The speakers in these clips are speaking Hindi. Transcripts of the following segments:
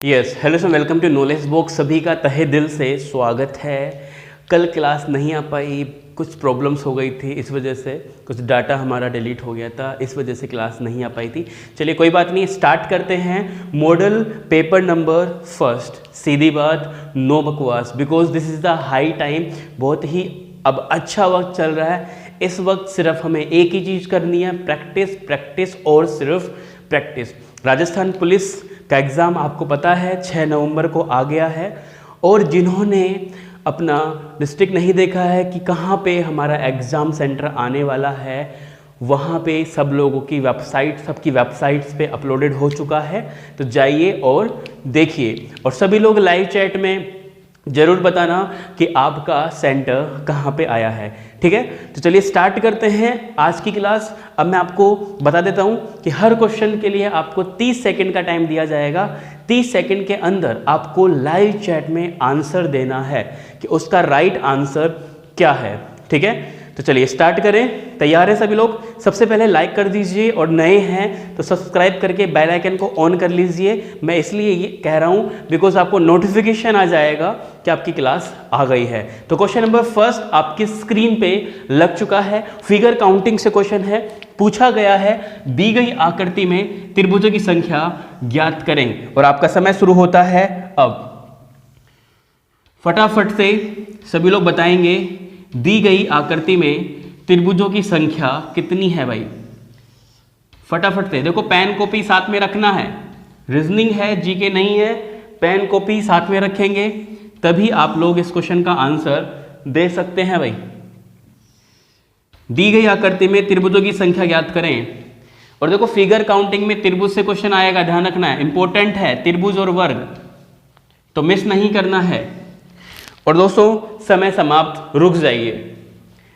Yes hello sir, welcome to knowledge box. सभी का तहे दिल से स्वागत है। कल क्लास नहीं आ पाई, कुछ प्रॉब्लम्स हो गई थी, इस वजह से कुछ डाटा हमारा डिलीट हो गया था, इस वजह से क्लास नहीं आ पाई थी। चलिए कोई बात नहीं, स्टार्ट करते हैं। मॉडल पेपर नंबर फर्स्ट, सीधी बात, नो बकवास, because this is the high time. बहुत ही अब अच्छा वक्त चल रहा है। इस वक्त सिर्फ हमें एक ही चीज़ करनी है, प्रैक्टिस प्रैक्टिस और सिर्फ प्रैक्टिस। राजस्थान पुलिस का एग्ज़ाम आपको पता है 6 नवंबर को आ गया है, और जिन्होंने अपना डिस्ट्रिक्ट नहीं देखा है कि कहाँ पे हमारा एग्ज़ाम सेंटर आने वाला है, वहाँ पे सब लोगों की वेबसाइट, सबकी वेबसाइट्स पे अपलोडेड हो चुका है। तो जाइए और देखिए, और सभी लोग लाइव चैट में ज़रूर बताना कि आपका सेंटर कहाँ पे आया है, ठीक है। तो चलिए स्टार्ट करते हैं आज की क्लास। अब मैं आपको बता देता हूँ कि हर क्वेश्चन के लिए आपको 30 सेकंड का टाइम दिया जाएगा। 30 सेकंड के अंदर आपको लाइव चैट में आंसर देना है कि उसका राइट आंसर क्या है, ठीक है। तो चलिए स्टार्ट करें। तैयार है सभी लोग? सबसे पहले लाइक कर दीजिए, और नए हैं तो सब्सक्राइब करके बेल आइकन को ऑन कर लीजिए। मैं इसलिए ये कह रहा हूँ बिकॉज आपको नोटिफिकेशन आ जाएगा कि आपकी क्लास आ गई है। तो क्वेश्चन नंबर फर्स्ट आपकी स्क्रीन पे लग चुका है। फिगर काउंटिंग से क्वेश्चन है। पूछा गया है दी गई आकृति में त्रिभुजों की संख्या ज्ञात करें, और आपका समय शुरू होता है अब। फटाफट से सभी लोग बताएंगे दी गई आकृति में त्रिभुजों की संख्या कितनी है भाई। फटाफट से देखो, पेन कॉपी साथ में रखना है। रीजनिंग है, जीके नहीं है। पेन कॉपी साथ में रखेंगे तभी आप लोग इस क्वेश्चन का आंसर दे सकते हैं भाई। दी गई आकृति में त्रिभुजों की संख्या ज्ञात करें। और देखो फिगर काउंटिंग में त्रिभुज से क्वेश्चन आएगा, ध्यान रखना है, इंपॉर्टेंट है, त्रिभुज और वर्ग, तो मिस नहीं करना है। और दोस्तों समय समाप्त, रुक जाइए,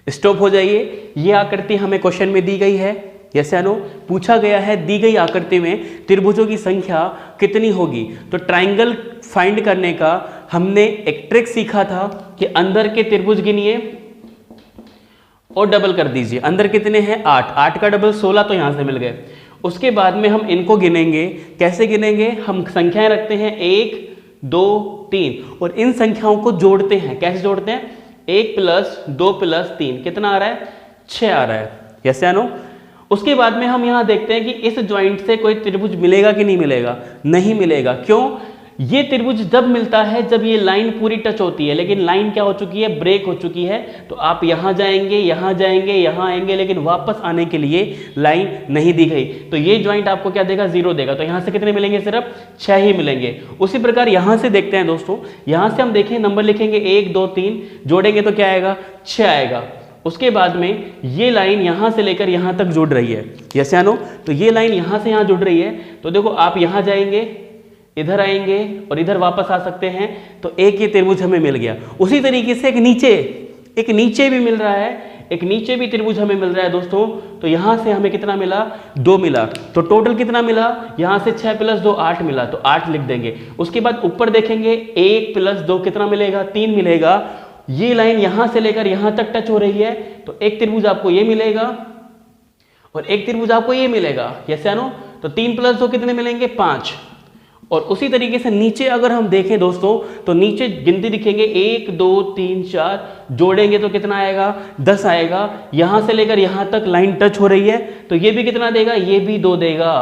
स्टॉप हो जाइए। ये आकृति हमें क्वेश्चन में दी गई है, यस या नो। पूछा गया है दी गई आकृति में त्रिभुजों की संख्या कितनी होगी। तो ट्राइंगल फाइंड करने का हमने एक ट्रिक सीखा था कि अंदर के त्रिभुज गिनिए और डबल कर दीजिए। अंदर कितने हैं? 8, 8 का डबल 16, तो यहां से मिल गए। उसके बाद में हम इनको गिनेंगे। कैसे गिनेंगे? हम संख्याएं रखते हैं 1 2 3, और इन संख्याओं को जोड़ते हैं। कैसे जोड़ते हैं? 1 + 2 + 3 कितना आ रहा है? 6 आ रहा है, यस या नो। उसके बाद में हम यहां देखते हैं कि इस ज्वाइंट से कोई त्रिभुज मिलेगा कि नहीं मिलेगा। नहीं मिलेगा। क्यों? ये त्रिभुज जब मिलता है जब ये लाइन पूरी टच होती है, लेकिन लाइन क्या हो चुकी है? ब्रेक हो चुकी है। तो आप यहां जाएंगे, यहां जाएंगे, यहां आएंगे, लेकिन वापस आने के लिए लाइन नहीं दी गई। तो ये ज्वाइंट आपको क्या देगा? 0 देगा। तो यहां से कितने मिलेंगे? सिर्फ 6 ही मिलेंगे। उसी प्रकार यहां से देखते हैं दोस्तों, यहां से हम देखें, नंबर लिखेंगे 1 2 3, जोड़ेंगे तो क्या आएगा? 6 आएगा। उसके बाद में ये लाइन यहां से लेकर यहां तक जुड़ रही है, यस या नो। तो ये लाइन यहां से यहां जुड़ रही है। तो देखो आप यहां जाएंगे, इधर आएंगे और इधर वापस आ सकते हैं, तो एक ये त्रिभुज हमें मिल गया। उसी तरीके से एक नीचे भी मिल रहा है, एक नीचे भी त्रिभुज हमें मिल रहा है दोस्तों। तो यहां से हमें कितना मिला? 2 मिला। तो टोटल कितना मिला? यहां से 6 + 2 8 मिला, तो 8 लिख देंगे। उसके बाद ऊपर देखेंगे 1 + 2 कितना मिलेगा? 3 मिलेगा। ये लाइन यहां से लेकर यहां तक टच हो रही है, तो एक त्रिभुज आपको ये मिलेगा और एक त्रिभुज आपको ये मिलेगा, यस या नो। तो 3 + 2 कितने मिलेंगे? 5। और उसी तरीके से नीचे अगर हम देखें दोस्तों, तो नीचे गिनती दिखेंगे 1 2 3 4, जोड़ेंगे तो कितना आएगा? 10 आएगा। यहां से लेकर यहां तक लाइन टच हो रही है, तो ये भी कितना देगा? ये भी 2 देगा।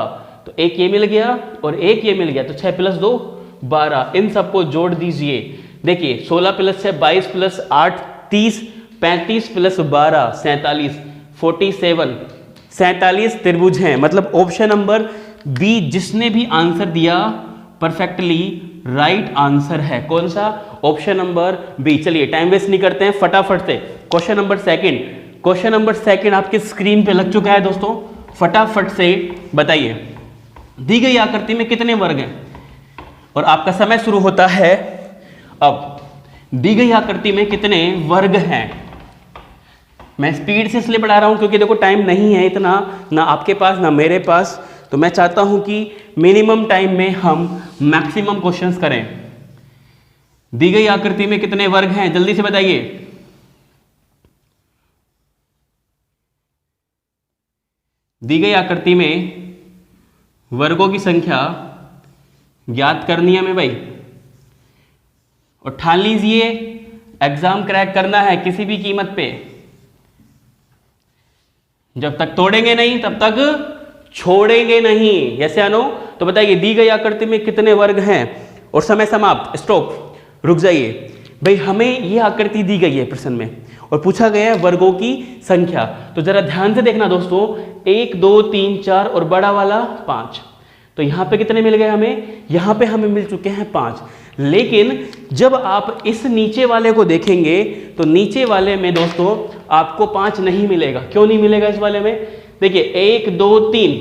तो एक ये मिल गया और एक ये मिल गया, तो 6 + 2 12। इन सबको जोड़ दीजिए। देखिए 16 + 6 22 + 8 30, 35 + 12 47, 47, 47 त्रिभुज हैं। मतलब ऑप्शन नंबर बी जिसने भी आंसर दिया परफेक्टली राइट आंसर है। कौन सा? Option number B. चलिए टाइम वेस्ट नहीं करते हैं, फटाफट से क्वेश्चन नंबर सेकंड आपकी स्क्रीन पे लग चुका है दोस्तों। फटाफट से बताइए दी गई आकृति में कितने वर्ग हैं, और आपका समय शुरू होता है अब। दी गई आकृति में कितने वर्ग हैं? मैं स्पीड से इसलिए बढ़ा रहा हूं क्योंकि देखो टाइम नहीं है इतना, ना आपके पास ना मेरे पास। तो मैं चाहता हूं कि मिनिमम टाइम में हम मैक्सिमम क्वेश्चंस करें। दी गई आकृति में कितने वर्ग हैं? जल्दी से बताइए। दी गई आकृति में वर्गों की संख्या ज्ञात करनी है हमें भाई, और ठान लीजिए एग्जाम क्रैक करना है किसी भी कीमत पे। जब तक तोड़ेंगे नहीं तब तक छोड़ेंगे नहीं। यस या नो? तो बताइए दी गई आकृति में कितने वर्ग हैं? और समय समाप्त, स्टॉप, रुक जाइए भाई। हमें यह आकृति दी गई है प्रश्न में और पूछा गया है वर्गों की संख्या। तो जरा ध्यान से देखना दोस्तों, 1 2 3 4 और बड़ा वाला 5। तो यहां पे कितने मिल गए हमें? यहां पे हमें मिल चुके हैं 5। लेकिन जब आप इस नीचे वाले को देखेंगे तो नीचे वाले में दोस्तों आपको 5 नहीं मिलेगा। क्यों नहीं मिलेगा इस वाले में? देखिए 1 2 3,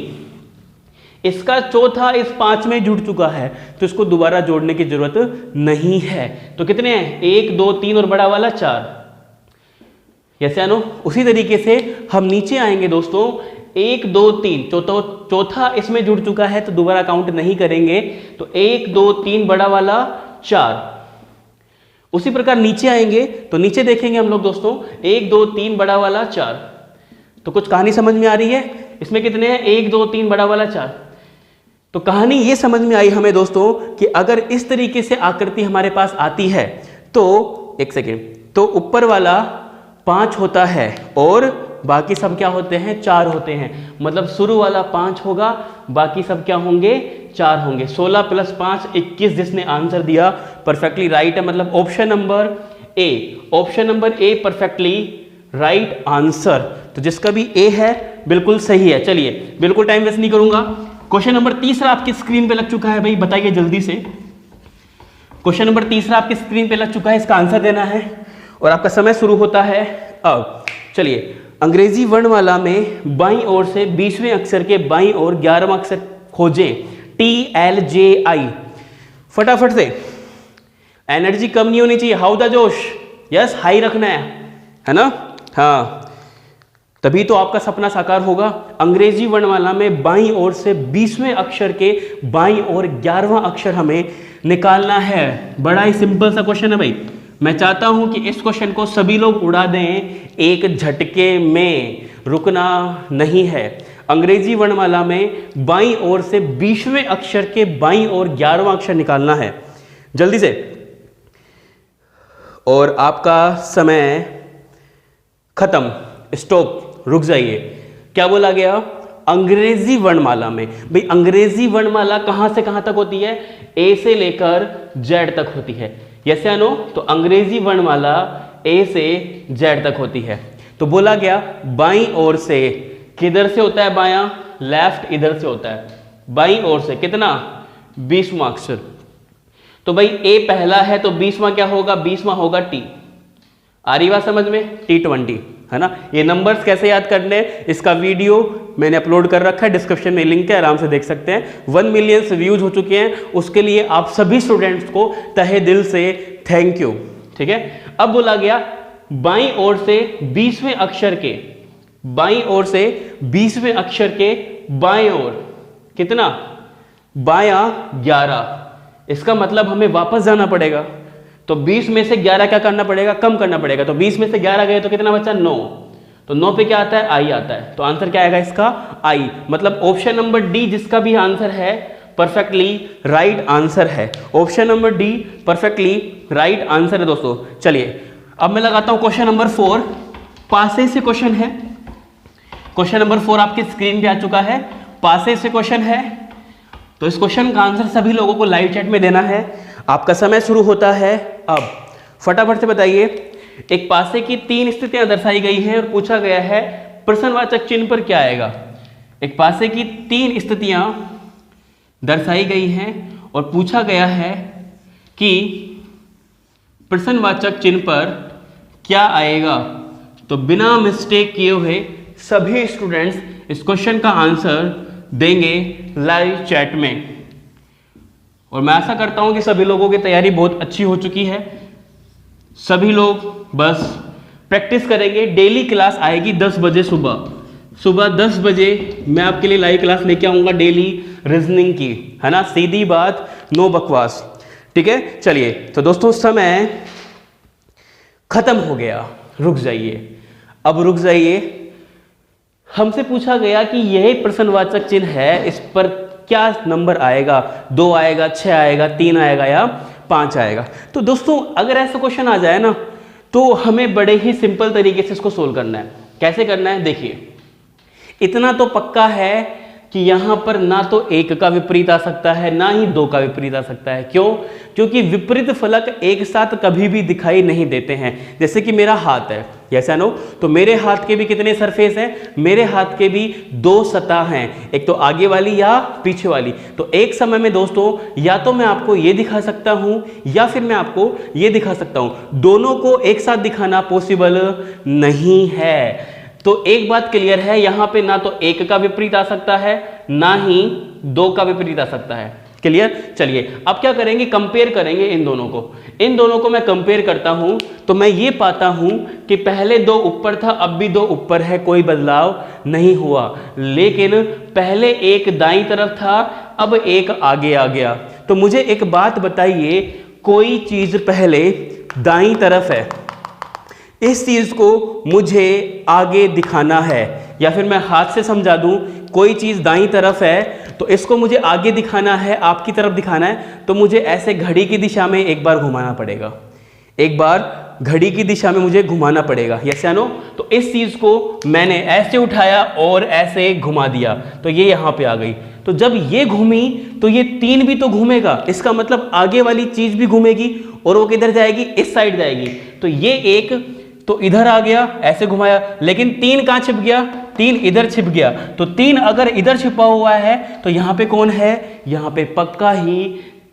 इसका चौथा इस 5 में जुड़ चुका है, तो इसको दोबारा जोड़ने की जरूरत नहीं है। तो कितने हैं? 1 2 3 और बड़ा वाला 4। यस या नो? उसी तरीके से हम नीचे आएंगे दोस्तों, 1 2 3 चौथा इसमें जुड़ चुका है तो दोबारा काउंट नहीं करेंगे। तो 1 2 3 बड़ा वाला 4। उसी प्रकार नीचे आएंगे तो नीचे देखेंगे हम लोग दोस्तों 1 2 3 बड़ा वाला 4। तो कुछ कहानी समझ में आ रही है? इसमें कितने हैं? 1 2 3 बड़ा वाला 4। तो कहानी ये समझ में आई हमें दोस्तों कि अगर इस तरीके से आकृति हमारे पास आती है तो एक सेकेंड, तो ऊपर वाला 5 होता है और बाकी सब क्या होते हैं? 4 होते हैं। मतलब शुरू वाला 5 होगा, बाकी सब क्या होंगे? 4 होंगे। 16 + 5 21 जिसने आंसर दिया परफेक्टली राइट है। मतलब option number A perfectly right answer. तो जिसका भी ए है बिल्कुल सही है। चलिए बिल्कुल टाइम वेस्ट नहीं करूंगा। क्वेश्चन नंबर 3 आपकी स्क्रीन पे लग चुका है भाई, बताइए जल्दी से। क्वेश्चन नंबर 3 आपकी स्क्रीन पे लग चुका है, इसका आंसर देना है और आपका समय शुरू होता है अब। चलिए, अंग्रेजी वर्णमाला में बाईं ओर से 20वें अक्षर के बाईं ओर 11वां अक्षर खोजें। TLJI। फटाफट से, एनर्जी कम नहीं होनी चाहिए, हाउ द जोश। यस, हाई रखना है ना? हाँ, तभी तो आपका सपना साकार होगा। अंग्रेजी वर्णमाला में बाईं ओर से 20वें अक्षर के बाईं ओर 11वां अक्षर हमें निकालना है। बड़ा ही सिंपल सा क्वेश्चन है भाई। मैं चाहता हूं कि इस क्वेश्चन को सभी लोग उड़ा दें एक झटके में, रुकना नहीं है। अंग्रेजी वर्णमाला में बाईं ओर से 20वें अक्षर के बाईं ओर 11वां अक्षर निकालना है, जल्दी से। और आपका समय खत्म, स्टॉप, रुक जाइए। क्या बोला गया? अंग्रेजी वर्णमाला में। भाई अंग्रेजी वर्णमाला कहां से कहां तक होती है? ए से लेकर जेड तक होती है। यस या नो? तो अंग्रेजी वर्णमाला ए से जेड तक होती है। तो बोला गया बाईं ओर से, किधर से होता है बायां? लेफ्ट, इधर से होता है। बाईं ओर से कितना? 20वां अक्षर। तो भाई ए पहला है तो 20वां क्या होगा? 20वां होगा टी। आ रही बात समझ में? T20 है ना? ये नंबर्स कैसे याद करने, इसका वीडियो मैंने अपलोड कर रखा है, डिस्क्रिप्शन में लिंक है, आराम से देख सकते हैं। 1 मिलियन व्यूज हो चुके हैं, उसके लिए आप सभी स्टूडेंट्स को तहे दिल से थैंक यू। ठीक है, अब बोला गया बाईं ओर से 20वें अक्षर के, बाईं ओर से 20वें अक्षर के बाएं ओर कितना? बायां 11। इसका मतलब हमें वापस जाना पड़ेगा। तो 20 में से 11 क्या करना पड़ेगा? कम करना पड़ेगा। तो 20 में से 11 गए तो कितना बचा? 9। तो 9 पे क्या आता है? आई आता है। तो आंसर क्या आएगा इसका? आई। मतलब ऑप्शन नंबर डी जिसका भी आंसर है परफेक्टली राइट आंसर है। Option number D perfectly right answer है दोस्तों। चलिए अब मैं लगाता हूं क्वेश्चन नंबर 4। पासे से क्वेश्चन है। क्वेश्चन नंबर 4 आपकी स्क्रीन पे आ चुका है। पासे से क्वेश्चन है, तो इस क्वेश्चन का आंसर सभी लोगों को लाइव चैट में देना है। आपका समय शुरू होता है अब। फटाफट से बताइए। एक पासे की 3 स्थितियां दर्शाई गई हैं और पूछा गया है प्रश्नवाचक चिन्ह पर क्या आएगा। एक पासे की 3 स्थितियां दर्शाई गई हैं और पूछा गया है कि प्रश्नवाचक चिन्ह पर क्या आएगा। तो बिना मिस्टेक किए हुए सभी स्टूडेंट्स इस क्वेश्चन का आंसर देंगे लाइव चैट में। और मैं आशा करता हूं कि सभी लोगों की तैयारी बहुत अच्छी हो चुकी है। सभी लोग बस प्रैक्टिस करेंगे। डेली क्लास आएगी 10 बजे सुबह 10 बजे मैं आपके लिए लाइव क्लास लेके आऊंगा डेली रीजनिंग की, है ना? सीधी बात, नो बकवास। ठीक है, चलिए तो दोस्तों समय खत्म हो गया। रुक जाइए, अब रुक जाइए। हमसे पूछा गया कि यह प्रश्नवाचक चिन्ह है, इस पर क्या नंबर आएगा, 2 आएगा, 6 आएगा, 3 आएगा या 5 आएगा। तो दोस्तों अगर ऐसा क्वेश्चन आ जाए ना तो हमें बड़े ही सिंपल तरीके से इसको सोल्व करना है। कैसे करना है, देखिए इतना तो पक्का है कि यहां पर ना तो 1 का विपरीत आ सकता है ना ही 2 का विपरीत आ सकता है। क्यों? क्योंकि विपरीत फलक एक साथ कभी भी दिखाई नहीं देते हैं। जैसे कि मेरा हाथ है, यस या नो, तो मेरे हाथ के भी कितने सरफेस हैं, मेरे हाथ के भी 2 सतह हैं, एक तो आगे वाली या पीछे वाली। तो एक समय में दोस्तों या तो मैं आपको ये दिखा सकता हूं या फिर मैं आपको ये दिखा सकता हूं, दोनों को एक साथ दिखाना पॉसिबल नहीं है। तो एक बात क्लियर है, यहां पे ना तो 1 का विपरीत आ सकता है ना ही 2 का विपरीत आ सकता है। क्लियर? चलिए अब क्या करेंगे, कंपेयर करेंगे इन दोनों को। इन दोनों को मैं कंपेयर करता हूं तो मैं ये पाता हूं कि पहले 2 ऊपर था, अब भी 2 ऊपर है, कोई बदलाव नहीं हुआ। लेकिन पहले 1 दाईं तरफ था, अब 1 आगे आ गया। तो मुझे एक बात बताइए, कोई चीज पहले दाईं तरफ है, इस चीज को मुझे आगे दिखाना है, या फिर मैं हाथ से समझा दूं, कोई चीज दाईं तरफ है तो इसको मुझे आगे दिखाना है, आपकी तरफ दिखाना है, तो मुझे ऐसे घड़ी की दिशा में एक बार घुमाना पड़ेगा, एक बार घड़ी की दिशा में मुझे घुमाना पड़ेगा, यस या नो। तो इस चीज को मैंने ऐसे उठाया और ऐसे घुमा दिया तो ये यहां पे आ गई। तो जब ये घूमी तो ये 3 भी तो घूमेगा, इसका मतलब आगे वाली चीज भी घूमेगी और वो किधर जाएगी, इस साइड जाएगी। तो ये एक तो इधर आ गया, ऐसे घुमाया, लेकिन 3 कहां छिप गया, 3 इधर छिप गया। तो 3 अगर इधर छिपा हुआ है तो यहां पे कौन है, यहां पे पक्का ही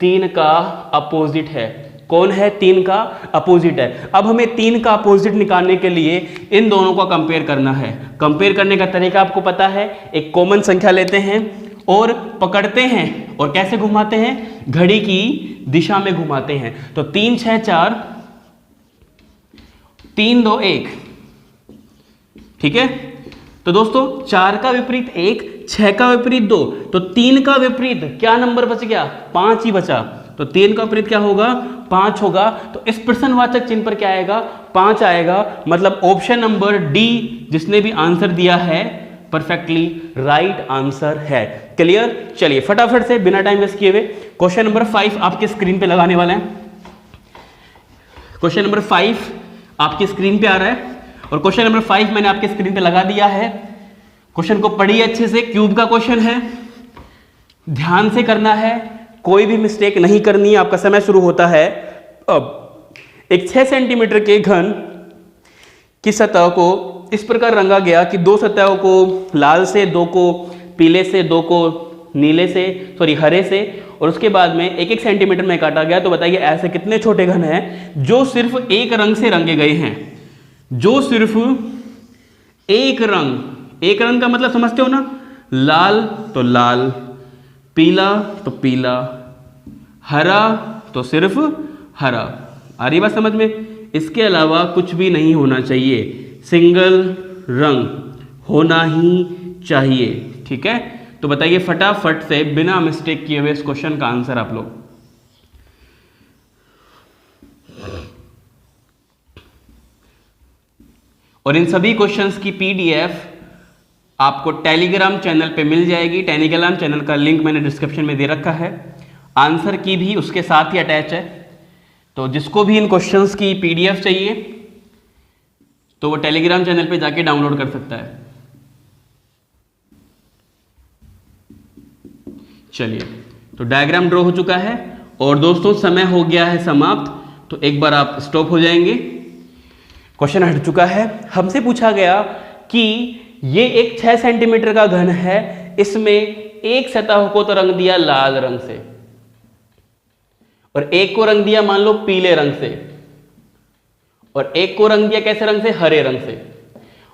3 का अपोजिट है। कौन है, 3 का अपोजिट है। अब हमें 3 का अपोजिट निकालने के लिए इन दोनों को कंपेयर करना है। कंपेयर करने का तरीका आपको पता है, एक कॉमन संख्या लेते हैं और पकड़ते हैं और कैसे घुमाते हैं, घड़ी की दिशा में घुमाते हैं। तो 3 6 4, 3 2 1, ठीक है। तो दोस्तों 4 का विपरीत 1, 6 का विपरीत 2, तो 3 का विपरीत क्या नंबर बच गया, 5 ही बचा। तो 3 का विपरीत क्या होगा, 5 होगा। तो इस प्रश्नवाचक चिन्ह पर क्या आएगा, 5 आएगा। मतलब ऑप्शन नंबर डी जिसने भी आंसर दिया है परफेक्टली राइट आंसर है। क्लियर? चलिए फटाफट से बिना टाइम वेस्ट किए हुए क्वेश्चन नंबर 5 आपके स्क्रीन पे लगाने वाले हैं। क्वेश्चन नंबर 5 आपकी स्क्रीन पे आ रहा है और क्वेश्चन नंबर 5 मैंने आपके स्क्रीन पे लगा दिया है। क्वेश्चन को पढ़िए अच्छे से, क्यूब का क्वेश्चन है, ध्यान से करना है, कोई भी मिस्टेक नहीं करनी है। आपका समय शुरू होता है अब। एक 6 सेंटीमीटर के घन की सतह को इस प्रकार रंगा गया कि 2 सतहों को लाल से, 2 को पीले से, 2 को नीले से, सॉरी हरे से, और उसके बाद में 1-1 सेंटीमीटर में काटा गया। तो बताइए ऐसे कितने छोटे घन हैं जो सिर्फ एक रंग से रंगे गए हैं, जो सिर्फ एक रंग का मतलब समझते हो ना, लाल तो लाल, पीला तो पीला, हरा तो सिर्फ हरा। आ रही बात समझ में? इसके अलावा कुछ भी नहीं होना चाहिए, सिंगल रंग होना ही चाहिए, ठीक है। तो बताइए फटाफट से बिना मिस्टेक किए हुए इस क्वेश्चन का आंसर आप लोग। और इन सभी क्वेश्चंस की पीडीएफ आपको टेलीग्राम चैनल पे मिल जाएगी। टेलीग्राम चैनल का लिंक मैंने डिस्क्रिप्शन में दे रखा है, आंसर की भी उसके साथ ही अटैच है। तो जिसको भी इन क्वेश्चंस की पीडीएफ चाहिए तो वो टेलीग्राम चैनल पे जाके डाउनलोड कर सकता है। चलिए, तो डायग्राम ड्रॉ हो चुका है और दोस्तों समय हो गया है समाप्त। तो एक बार आप स्टॉप हो जाएंगे। क्वेश्चन हट चुका है। हमसे पूछा गया कि ये एक 6 सेंटीमीटर का घन है, इसमें एक सतह को तो रंग दिया लाल रंग से और एक को रंग दिया मान लो पीले रंग से, और एक को रंग दिया कैसे रंग से, हरे रंग से,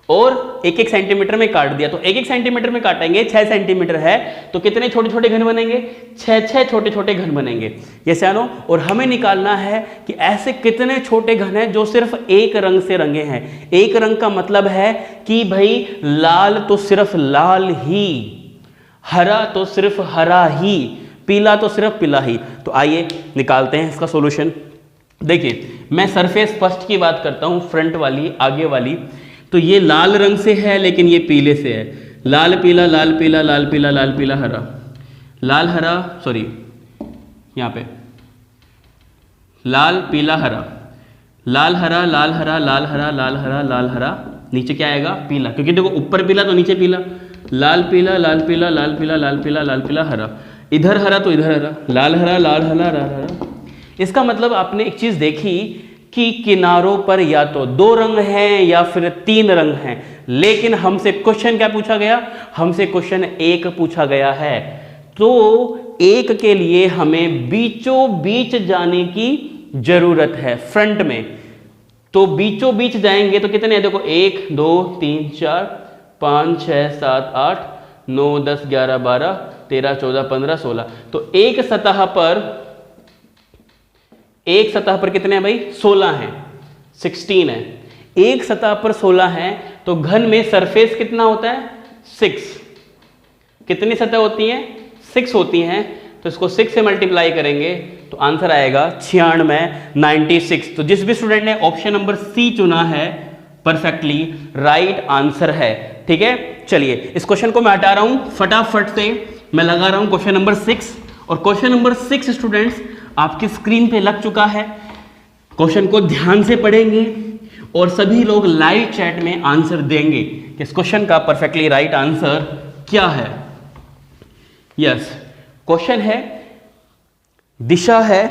और 1-1 सेंटीमीटर में काट दिया। तो 1-1 सेंटीमीटर में काटेंगे, 6 सेंटीमीटर है तो कितने छोटे छोटे घन बनेंगे, 6 छोटे छोटे घन बनेंगे, ये जानो। और हमें निकालना है कि ऐसे कितने छोटे घन हैं जो सिर्फ एक रंग से रंगे हैं। एक रंग का मतलब है कि भाई लाल तो सिर्फ लाल ही, हरा तो सिर्फ हरा ही, पीला तो सिर्फ पीला ही। तो आइए निकालते हैं इसका सॉल्यूशन। देखिए मैं सरफेस फर्स्ट की बात करता हूं, फ्रंट वाली, आगे वाली। तो ये लाल रंग से है लेकिन ये पीले से है, लाल पीला लाल पीला लाल पीला लाल पीला हरा, लाल हरा, सॉरी यहाँ पे लाल पीला हरा, लाल हरा लाल हरा लाल हरा लाल हरा लाल हरा, नीचे क्या आएगा पीला, क्योंकि देखो ऊपर पीला तो नीचे पीला, लाल पीला लाल पीला लाल पीला लाल पीला लाल पीला हरा, इधर हरा तो इधर हरा, लाल हरा लाल हरा लाल हरा। इसका मतलब आपने एक चीज देखी कि किनारों पर या तो 2 रंग हैं या फिर 3 रंग हैं, लेकिन हमसे क्वेश्चन क्या पूछा गया, हमसे क्वेश्चन 1 पूछा गया है। तो 1 के लिए हमें बीचों बीच जाने की जरूरत है, फ्रंट में। तो बीचों बीच जाएंगे तो कितने हैं, देखो 1 2 3 4 5 6 7 8 9 10 11 12 13 14 15 16। तो एक सतह पर कितने हैं भाई, 16 हैं, 16 है। एक सतह पर 16 है तो घन में सरफेस कितना होता है, 6। कितनी सतह होती हैं, 6 होती हैं। तो इसको 6 से मल्टीप्लाई करेंगे तो आंसर आएगा 96 तो जिस भी स्टूडेंट ने ऑप्शन नंबर सी चुना है परफेक्टली राइट आंसर है। ठीक है, चलिए इस क्वेश्चन को मैं हटा रहा हूं, फटाफट से मैं लगा रहा हूं क्वेश्चन नंबर 6। और क्वेश्चन नंबर 6 स्टूडेंट्स आपकी स्क्रीन पे लग चुका है। क्वेश्चन को ध्यान से पढ़ेंगे और सभी लोग लाइव चैट में आंसर देंगे कि इस क्वेश्चन का परफेक्टली राइट आंसर क्या है। यस, क्वेश्चन है, दिशा है,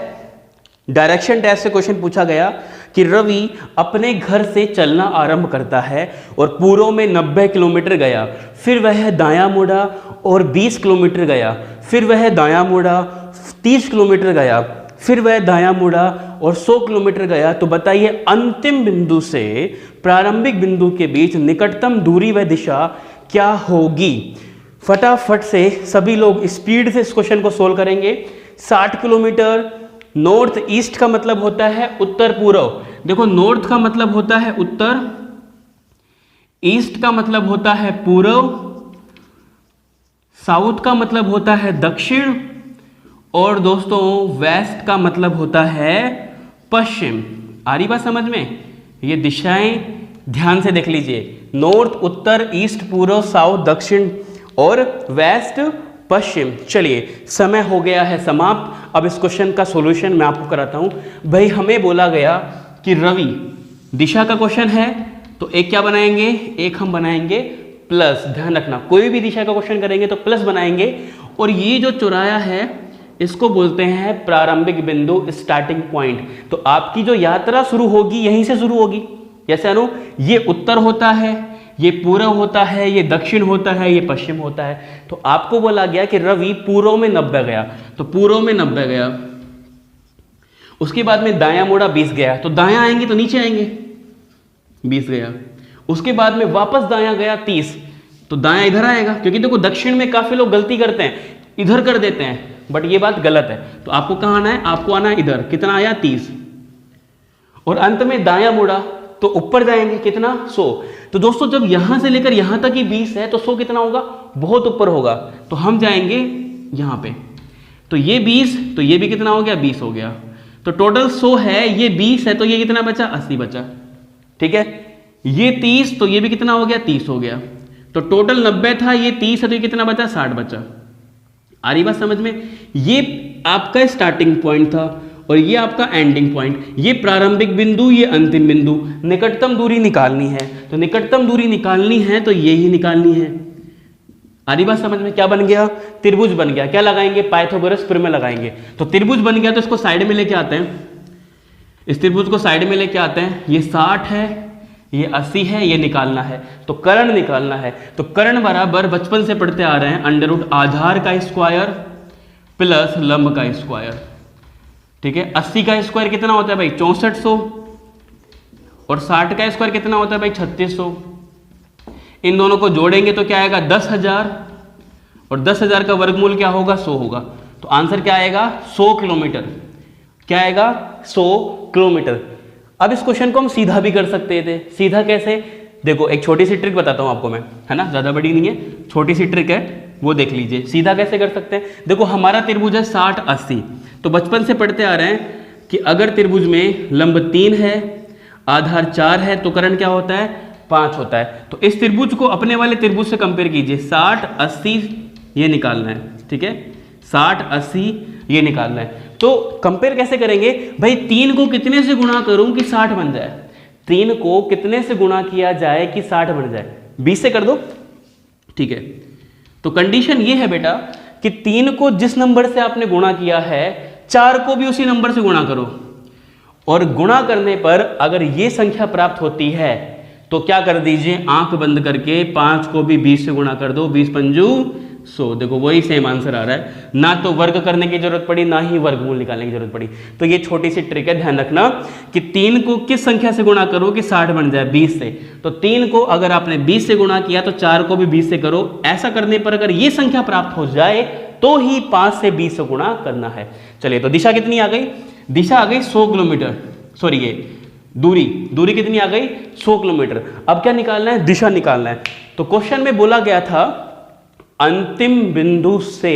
डायरेक्शन टेस्ट से क्वेश्चन पूछा गया कि रवि अपने घर से चलना आरंभ करता है और पूर्व में 90 किलोमीटर गया, फिर वह दायां मुड़ा और 20 किलोमीटर गया, फिर वह दायां मुड़ा 30 किलोमीटर गया, फिर वह दायां मुड़ा और 100 किलोमीटर गया। तो बताइए अंतिम बिंदु से प्रारंभिक बिंदु के बीच निकटतम दूरी व दिशा क्या होगी। फटाफट से सभी लोग स्पीड से इस क्वेश्चन को सोल्व करेंगे। 60 किलोमीटर, नॉर्थ ईस्ट का मतलब होता है उत्तर पूर्व, देखो नॉर्थ का मतलब होता है उत्तर, ईस्ट का मतलब होता है पूर्व, साउथ का मतलब होता है दक्षिण, और दोस्तों वेस्ट का मतलब होता है पश्चिम। आ रही बात समझ में, ये दिशाएं ध्यान से देख लीजिए, नॉर्थ, उत्तर, ईस्ट, पूर्व, साउथ, दक्षिण और वेस्ट, पश्चिम। चलिए समय हो गया है समाप्त। अब इस क्वेश्चन का सॉल्यूशन मैं आपको कराता हूं। भाई हमें बोला गया कि रवि, दिशा का क्वेश्चन है तो एक क्या बनाएंगे, एक हम बनाएंगे प्लस। ध्यान रखना कोई भी दिशा का क्वेश्चन करेंगे तो प्लस बनाएंगे। और ये जो चौराया है इसको बोलते हैं प्रारंभिक बिंदु, स्टार्टिंग पॉइंट। तो आपकी जो यात्रा शुरू होगी यहीं से शुरू होगी। जैसे अनु ये उत्तर होता है, ये पूर्व होता है, ये दक्षिण होता है, ये पश्चिम होता है। तो आपको बोला गया कि रवि पूर्व में 90 गया, तो पूर्व में 90 गया, उसके बाद में दायां मुड़ा 20 गया, तो दायां आएंगे तो नीचे आएंगे, 20 गया। उसके बाद में वापस दायां गया 30, तो दायां इधर आएगा, क्योंकि देखो दक्षिण में काफी लोग गलती करते हैं, इधर कर देते हैं, बट ये बात गलत है। तो आपको कहां आना है, आपको आना है इधर। कितना आया 30। और अंत में दायां मुड़ा तो ऊपर जाएंगे, कितना 100। तो दोस्तों जब यहां से लेकर यहां तक ही 20 है तो 100 कितना होगा, बहुत ऊपर होगा। तो हम जाएंगे यहां पे, तो ये 20, तो ये भी कितना हो गया, 20 हो गया। तो टोटल 100 है, ये 20 है, तो ये कितना बचा, 80 बचा। ठीक है, ये 30, तो ये भी कितना हो गया, 30 हो गया। तो टोटल 90 था, ये 30 है, तो ये कितना बचा, 60 बचा। आ रही बात समझ में। ये आपका स्टार्टिंग पॉइंट था और ये आपका एंडिंग पॉइंट, ये प्रारंभिक बिंदु, ये अंतिम बिंदु। निकटतम दूरी निकालनी है, तो निकटतम दूरी निकालनी है तो ये ही निकालनी है। आ रही बात समझ में। क्या बन गया, त्रिभुज बन गया। क्या लगाएंगे, पाइथागोरस प्रमेय लगाएंगे। तो त्रिभुज बन गया, तो इसको साइड में लेके आते हैं, इस त्रिभुज को साइड में लेके आते हैं। ये 60 है, ये 80 है, ये निकालना है, तो कर्ण निकालना है। तो कर्ण बराबर बचपन से पढ़ते आ रहे हैं अंडर रूट आधार का स्क्वायर प्लस लंब का स्क्वायर। ठीक है, 80 का स्क्वायर कितना होता है भाई, 6400, और 60 का स्क्वायर कितना होता है भाई, 3600। इन दोनों को जोड़ेंगे तो क्या आएगा, 10,000, और 10,000 का वर्गमूल क्या होगा, 100 होगा। तो आंसर क्या आएगा, 100 किलोमीटर। क्या आएगा, 100 किलोमीटर। अब इस क्वेश्चन को हम सीधा भी कर सकते थे। सीधा कैसे, देखो एक छोटी सी ट्रिक बताता हूं आपको मैं, है ना, ज्यादा बड़ी नहीं है, छोटी सी ट्रिक है, वो देख लीजिए। सीधा कैसे कर सकते हैं, देखो हमारा त्रिभुज है 60 80, तो बचपन से पढ़ते आ रहे हैं कि अगर त्रिभुज में लंब 3 है, आधार 4 है, तो कर्ण क्या होता है, 5 होता है। तो इस त्रिभुज को अपने वाले त्रिभुज से कंपेयर कीजिए, 60 80 ये निकालना है। ठीक है, 60 80 ये निकालना है। तो कंपेयर कैसे करेंगे भाई, 3 को कितने से गुणा करूं कि 60 बन जाए, 3 को कितने से गुणा किया जाए कि 60 बन जाए, 20 से कर दो, ठीक है। तो कंडीशन ये है बेटा कि 3 को जिस नंबर से आपने गुणा किया है 4 को भी उसी नंबर से गुणा करो, और गुणा करने पर अगर ये संख्या प्राप्त होती है तो क्या कर दीजिए, आंख बंद करके 5 को भी 20 से गुणा कर दो, 20 पंजू 100। देखो वही सेम आंसर आ रहा है, ना तो वर्ग करने की जरूरत पड़ी ना ही वर्गमूल निकालने की जरूरत पड़ी। तो ये छोटी सी ट्रिक है, ध्यान रखना कि 3 को किस संख्या से गुणा करो कि 60 बन जाए, 20 से। तो 3 को अगर आपने 20 से गुणा किया तो 4 को भी 20 से करो। ऐसा करने पर अगर ये संख्या प्राप्त हो जाए तो ही 5 से 20 से गुणा करना है। चलिए, तो दिशा कितनी आ गई, दिशा आ गई 100 किलोमीटर, सॉरी ये दूरी कितनी आ गई 100 किलोमीटर। अब क्या निकालना है, दिशा निकालना है। तो क्वेश्चन में बोला गया था अंतिम बिंदु से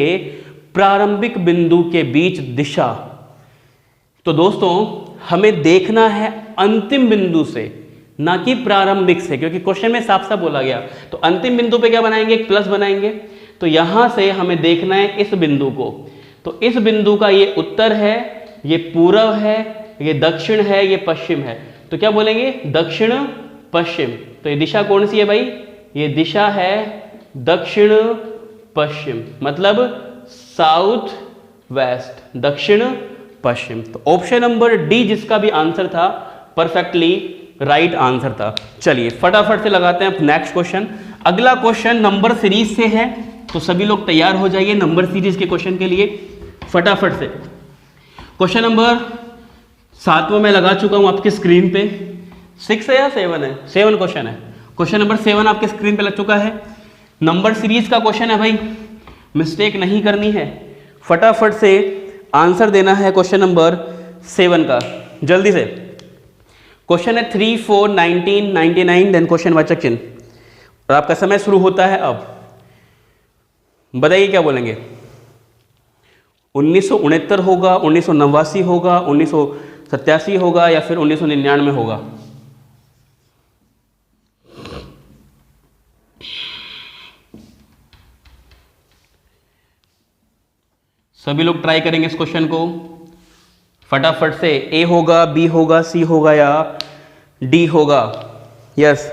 प्रारंभिक बिंदु के बीच दिशा। तो दोस्तों हमें देखना है अंतिम बिंदु से, ना कि प्रारंभिक से, क्योंकि क्वेश्चन में साफ साफ बोला गया। तो अंतिम बिंदु पे क्या बनाएंगे, एक प्लस बनाएंगे। तो यहां से हमें देखना है इस बिंदु को। तो इस बिंदु का ये उत्तर है, ये पूर्व है, ये दक्षिण है, ये पश्चिम है। तो क्या बोलेंगे, दक्षिण पश्चिम। तो ये दिशा कौन सी है भाई, ये दिशा है दक्षिण पश्चिम, मतलब साउथ वेस्ट, दक्षिण पश्चिम। तो ऑप्शन नंबर डी जिसका भी आंसर था परफेक्टली राइट आंसर था। चलिए फटाफट से लगाते हैं नेक्स्ट क्वेश्चन। अगला क्वेश्चन नंबर सीरीज से है, तो सभी लोग तैयार हो जाइए नंबर सीरीज के क्वेश्चन के लिए फटाफट से। क्वेश्चन नंबर 7वां मैं लगा चुका हूं आपकी स्क्रीन पे। 6 है या 7 है, 7 क्वेश्चन है। क्वेश्चन नंबर 7 आपके स्क्रीन पे लग चुका है। नंबर सीरीज का क्वेश्चन है भाई, मिस्टेक नहीं करनी है, फटाफट से आंसर देना है क्वेश्चन नंबर 7 का, जल्दी से। क्वेश्चन है 3, 4, 19, 99, देन क्वेश्चन वाचक चिन्ह, और आपका समय शुरू होता है अब। बताइए क्या बोलेंगे, 1969 होगा, 1989 होगा, 1987 होगा, या फिर 1999 होगा। सभी लोग ट्राई करेंगे इस क्वेश्चन को फटाफट से। ए होगा, बी होगा, सी होगा या डी होगा। यस,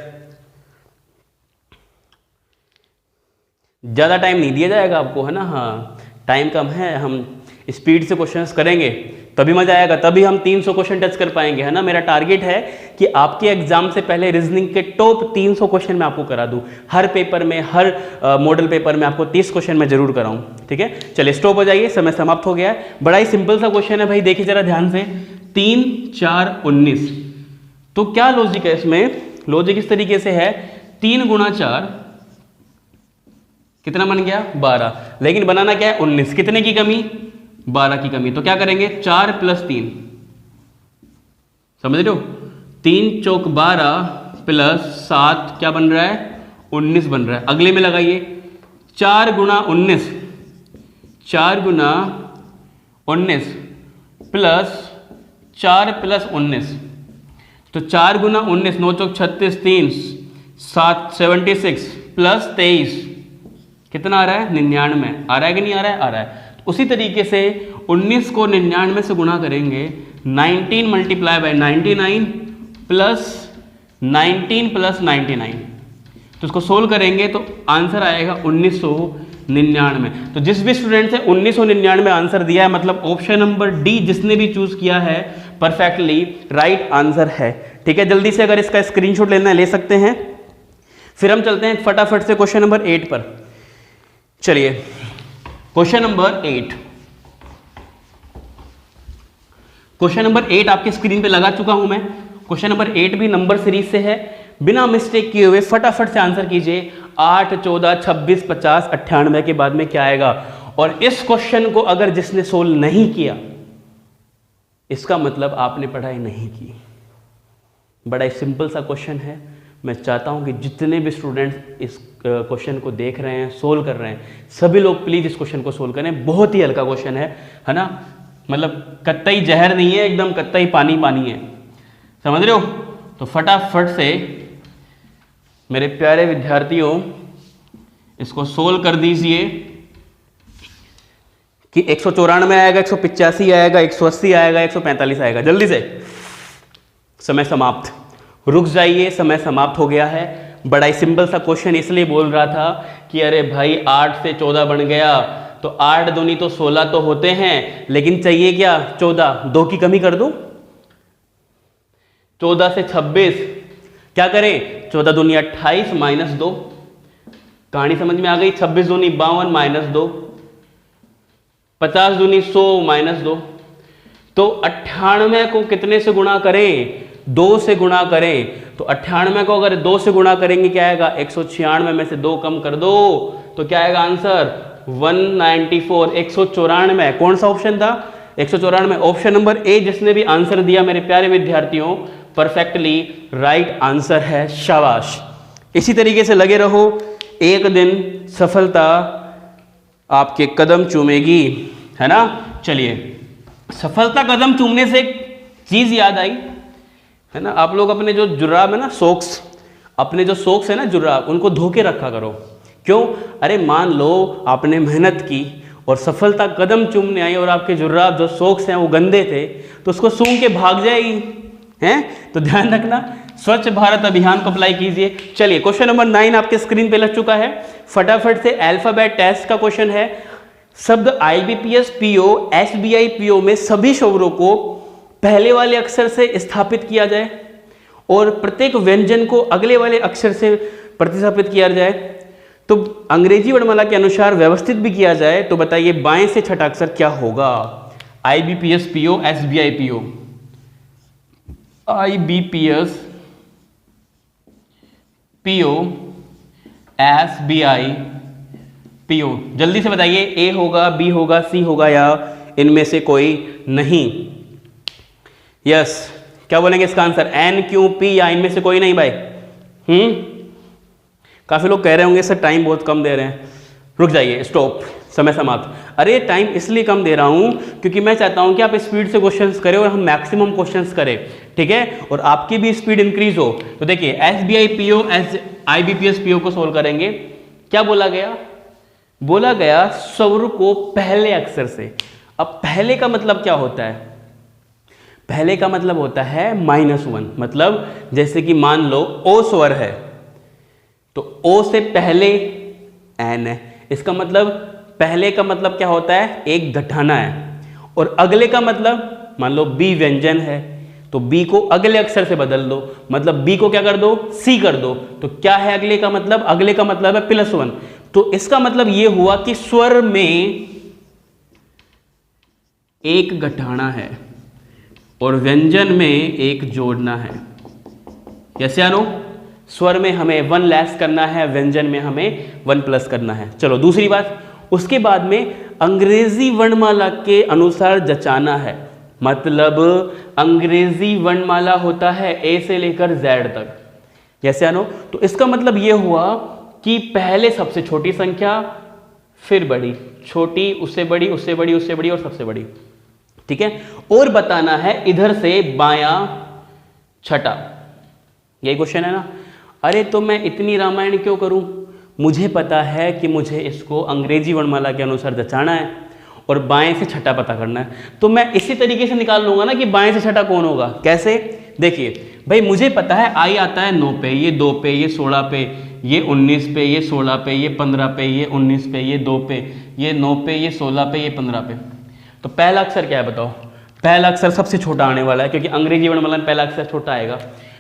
ज्यादा टाइम नहीं दिया जाएगा आपको, है ना। हाँ, टाइम कम है, हम स्पीड से क्वेश्चंस करेंगे तभी मजा आएगा, तभी हम 300 क्वेश्चन टच कर पाएंगे, है ना। मेरा टारगेट है कि आपके एग्जाम से पहले रीजनिंग के टॉप 300 क्वेश्चन मैं आपको करा दूं। हर पेपर में, हर मॉडल पेपर में आपको 30 क्वेश्चन मैं जरूर कराऊं, ठीक है। चलिए स्टॉप हो जाइए, समय समाप्त हो गया है। बड़ा ही सिंपल सा क्वेश्चन है भाई, देखिए जरा ध्यान से। 3, 4, 19। तो क्या लॉजिक है इसमें, लॉजिक इस तरीके से है, 3 गुणा 4 कितना बन गया 12, लेकिन बनाना क्या है 19, कितने की कमी 12 की कमी। तो क्या करेंगे 4 + 3, समझ रहे हो, 3 चौक 12 + 7 क्या बन रहा है 19 बन रहा है। अगले में लगाइए 4 गुणा 19, 4 गुणा 19 प्लस 4 + 19। तो 4 गुणा 19, 9 चौक 36, 3 7 76 प्लस 23 कितना आ रहा है 99। आ रहा है कि नहीं आ रहा है, आ रहा है। उसी तरीके से 19 को 99 से गुणा करेंगे, 19 × 99 प्लस 19 + 99। तो इसको सोल्व करेंगे तो आंसर आएगा 1999। तो जिस भी स्टूडेंट ने 1999 आंसर दिया है, मतलब ऑप्शन नंबर डी जिसने भी चूज किया है परफेक्टली राइट आंसर है, ठीक है। जल्दी से अगर इसका स्क्रीनशॉट लेना है ले सकते हैं। फिर हम चलते हैं फटाफट से क्वेश्चन नंबर 8 पर। चलिए क्वेश्चन नंबर 8, क्वेश्चन नंबर 8 आपके स्क्रीन पे लगा चुका हूं मैं। क्वेश्चन नंबर 8 भी नंबर सीरीज से है, बिना मिस्टेक किए हुए फटाफट से आंसर कीजिए। 8, 14, 26, 50, 98 के बाद में क्या आएगा। और इस क्वेश्चन को अगर जिसने सोल्व नहीं किया, इसका मतलब आपने पढ़ाई नहीं की। बड़ा ही सिंपल सा क्वेश्चन है। मैं चाहता हूं कि जितने भी स्टूडेंट्स इस क्वेश्चन को देख रहे हैं, सोल्व कर रहे हैं, सभी लोग प्लीज इस क्वेश्चन को सोल्व करें। बहुत ही हल्का क्वेश्चन है ना, मतलब कतई जहर नहीं है, एकदम कतई पानी पानी है, समझ रहे हो। तो फटाफट से मेरे प्यारे विद्यार्थियों इसको सोल्व कर दीजिए। कि 194 आएगा, 185 आएगा, 180 आएगा, 145 आएगा? जल्दी से। समय समाप्त। रुक जाइए, समय समाप्त हो गया है। बड़ा ही सिंपल सा क्वेश्चन इसलिए बोल रहा था कि अरे भाई 8 से 14 बन गया, तो 8 दूनी तो 16 तो होते हैं, लेकिन चाहिए क्या? 14। 2 की कमी कर दूं? 14 से 26, क्या करें? 14 दूनी 28 माइनस 2। कहानी समझ में आ गई? 26 दूनी 52 माइनस 2, 50 दूनी 100 माइनस 2। तो 98 को कितने से गुणा करें? 2 से गुणा करें। तो 98 को अगर 2 से गुणा करेंगे क्या आएगा? 196 में से 2 कम कर दो तो क्या आएगा आंसर? 194। 194 कौन सा ऑप्शन था? 194 ऑप्शन नंबर ए। जिसने भी आंसर दिया मेरे प्यारे विद्यार्थियों, परफेक्टली राइट आंसर है। शाबाश। इसी तरीके से लगे रहो, एक दिन सफलता आपके कदम चूमेगी, है ना। चलिए, सफलता कदम चूमने से एक चीज याद आई, है ना। आप लोग अपने जो जुर्राब है ना, सॉक्स, अपने जो सॉक्स है ना जुर्राब, उनको धो के रखा करो। क्यों? अरे मान लो आपने मेहनत की और सफलता कदम चूमने आई और आपके जुर्राब जो सॉक्स हैं वो गंदे थे, तो उसको सूंघ के भाग जाएगी, हैं। तो ध्यान रखना, स्वच्छ भारत अभियान को अप्लाई कीजिए। चलिए, क्वेश्चन नंबर 9 आपके स्क्रीन पे लग चुका है। फटाफट से अल्फाबेट टेस्ट का क्वेश्चन है। शब्द IBPS PO SBI PO में सभी शब्दों को पहले वाले अक्षर से स्थापित किया जाए और प्रत्येक व्यंजन को अगले वाले अक्षर से प्रतिस्थापित किया जाए, तो अंग्रेजी वर्णमाला के अनुसार व्यवस्थित भी किया जाए, तो बताइए बाएं से छठा अक्षर क्या होगा? IBPS PO SBI PO, IBPS PO SBI PO, जल्दी से बताइए, ए होगा, बी होगा, सी होगा या इनमें से कोई नहीं? यस, क्या बोलेंगे इसका आंसर? एन, क्यू, पी या इनमें से कोई नहीं भाई? काफी लोग कह रहे होंगे सर टाइम बहुत कम दे रहे हैं। रुक जाइए, स्टॉप, समय समाप्त। अरे टाइम इसलिए कम दे रहा हूं क्योंकि मैं चाहता हूं कि आप स्पीड से क्वेश्चंस करें और हम मैक्सिमम क्वेश्चंस करें, ठीक है, और आपकी भी स्पीड इंक्रीज हो। तो देखिए, SBI PO IBPS PO को सोल्व करेंगे। क्या बोला गया? बोला गया स्वर को पहले अक्षर से। अब पहले का मतलब क्या होता है? पहले का मतलब होता है -1। मतलब जैसे कि मान लो ओ स्वर है, तो ओ से पहले एन है, इसका मतलब पहले का मतलब क्या होता है? एक घटाना है। और अगले का मतलब, मान लो बी व्यंजन है, तो बी को अगले अक्षर से बदल दो, मतलब बी को क्या कर दो? सी कर दो। तो क्या है अगले का मतलब? अगले का मतलब है +1। तो इसका मतलब यह हुआ कि स्वर में एक घटाना है और व्यंजन में एक जोड़ना है। कैसे आनो? स्वर में हमें 1 लेस करना है, व्यंजन में हमें 1 प्लस करना है। चलो दूसरी बात, उसके बाद में अंग्रेजी वर्णमाला के अनुसार जचाना है। मतलब अंग्रेजी वर्णमाला होता है ए से लेकर Z तक। कैसे आनो? तो इसका मतलब यह हुआ कि पहले सबसे छोटी संख्या, फिर बड़ी, छोटी, उससे बड़ी, उससे बड़ी, उससे बड़ी और सबसे बड़ी, ठीक है। और बताना है इधर से बायां छठा। यही क्वेश्चन है ना। अरे तो मैं इतनी रामायण क्यों करूं? मुझे पता है कि मुझे इसको अंग्रेजी वर्णमाला के अनुसार जचाना है और बाएं से छठा पता करना है, तो मैं इसी तरीके से निकाल लूंगा ना कि बाएं से छठा कौन होगा। कैसे? देखिए भाई, मुझे पता है आई आता है 9 पे, ये 2 पे, ये 16 पे, ये 19 पे, ये 16 पे, ये 15 पे, ये 19 पे, ये 2 पे, ये 9 पे, ये 16 पे, ये 15 पे। तो पहला अक्षर क्या है बताओ? पहला अक्षर सबसे छोटा आने वाला है क्योंकि अंग्रेजी वर्णमाला में पहला अक्षर छोटा आएगा।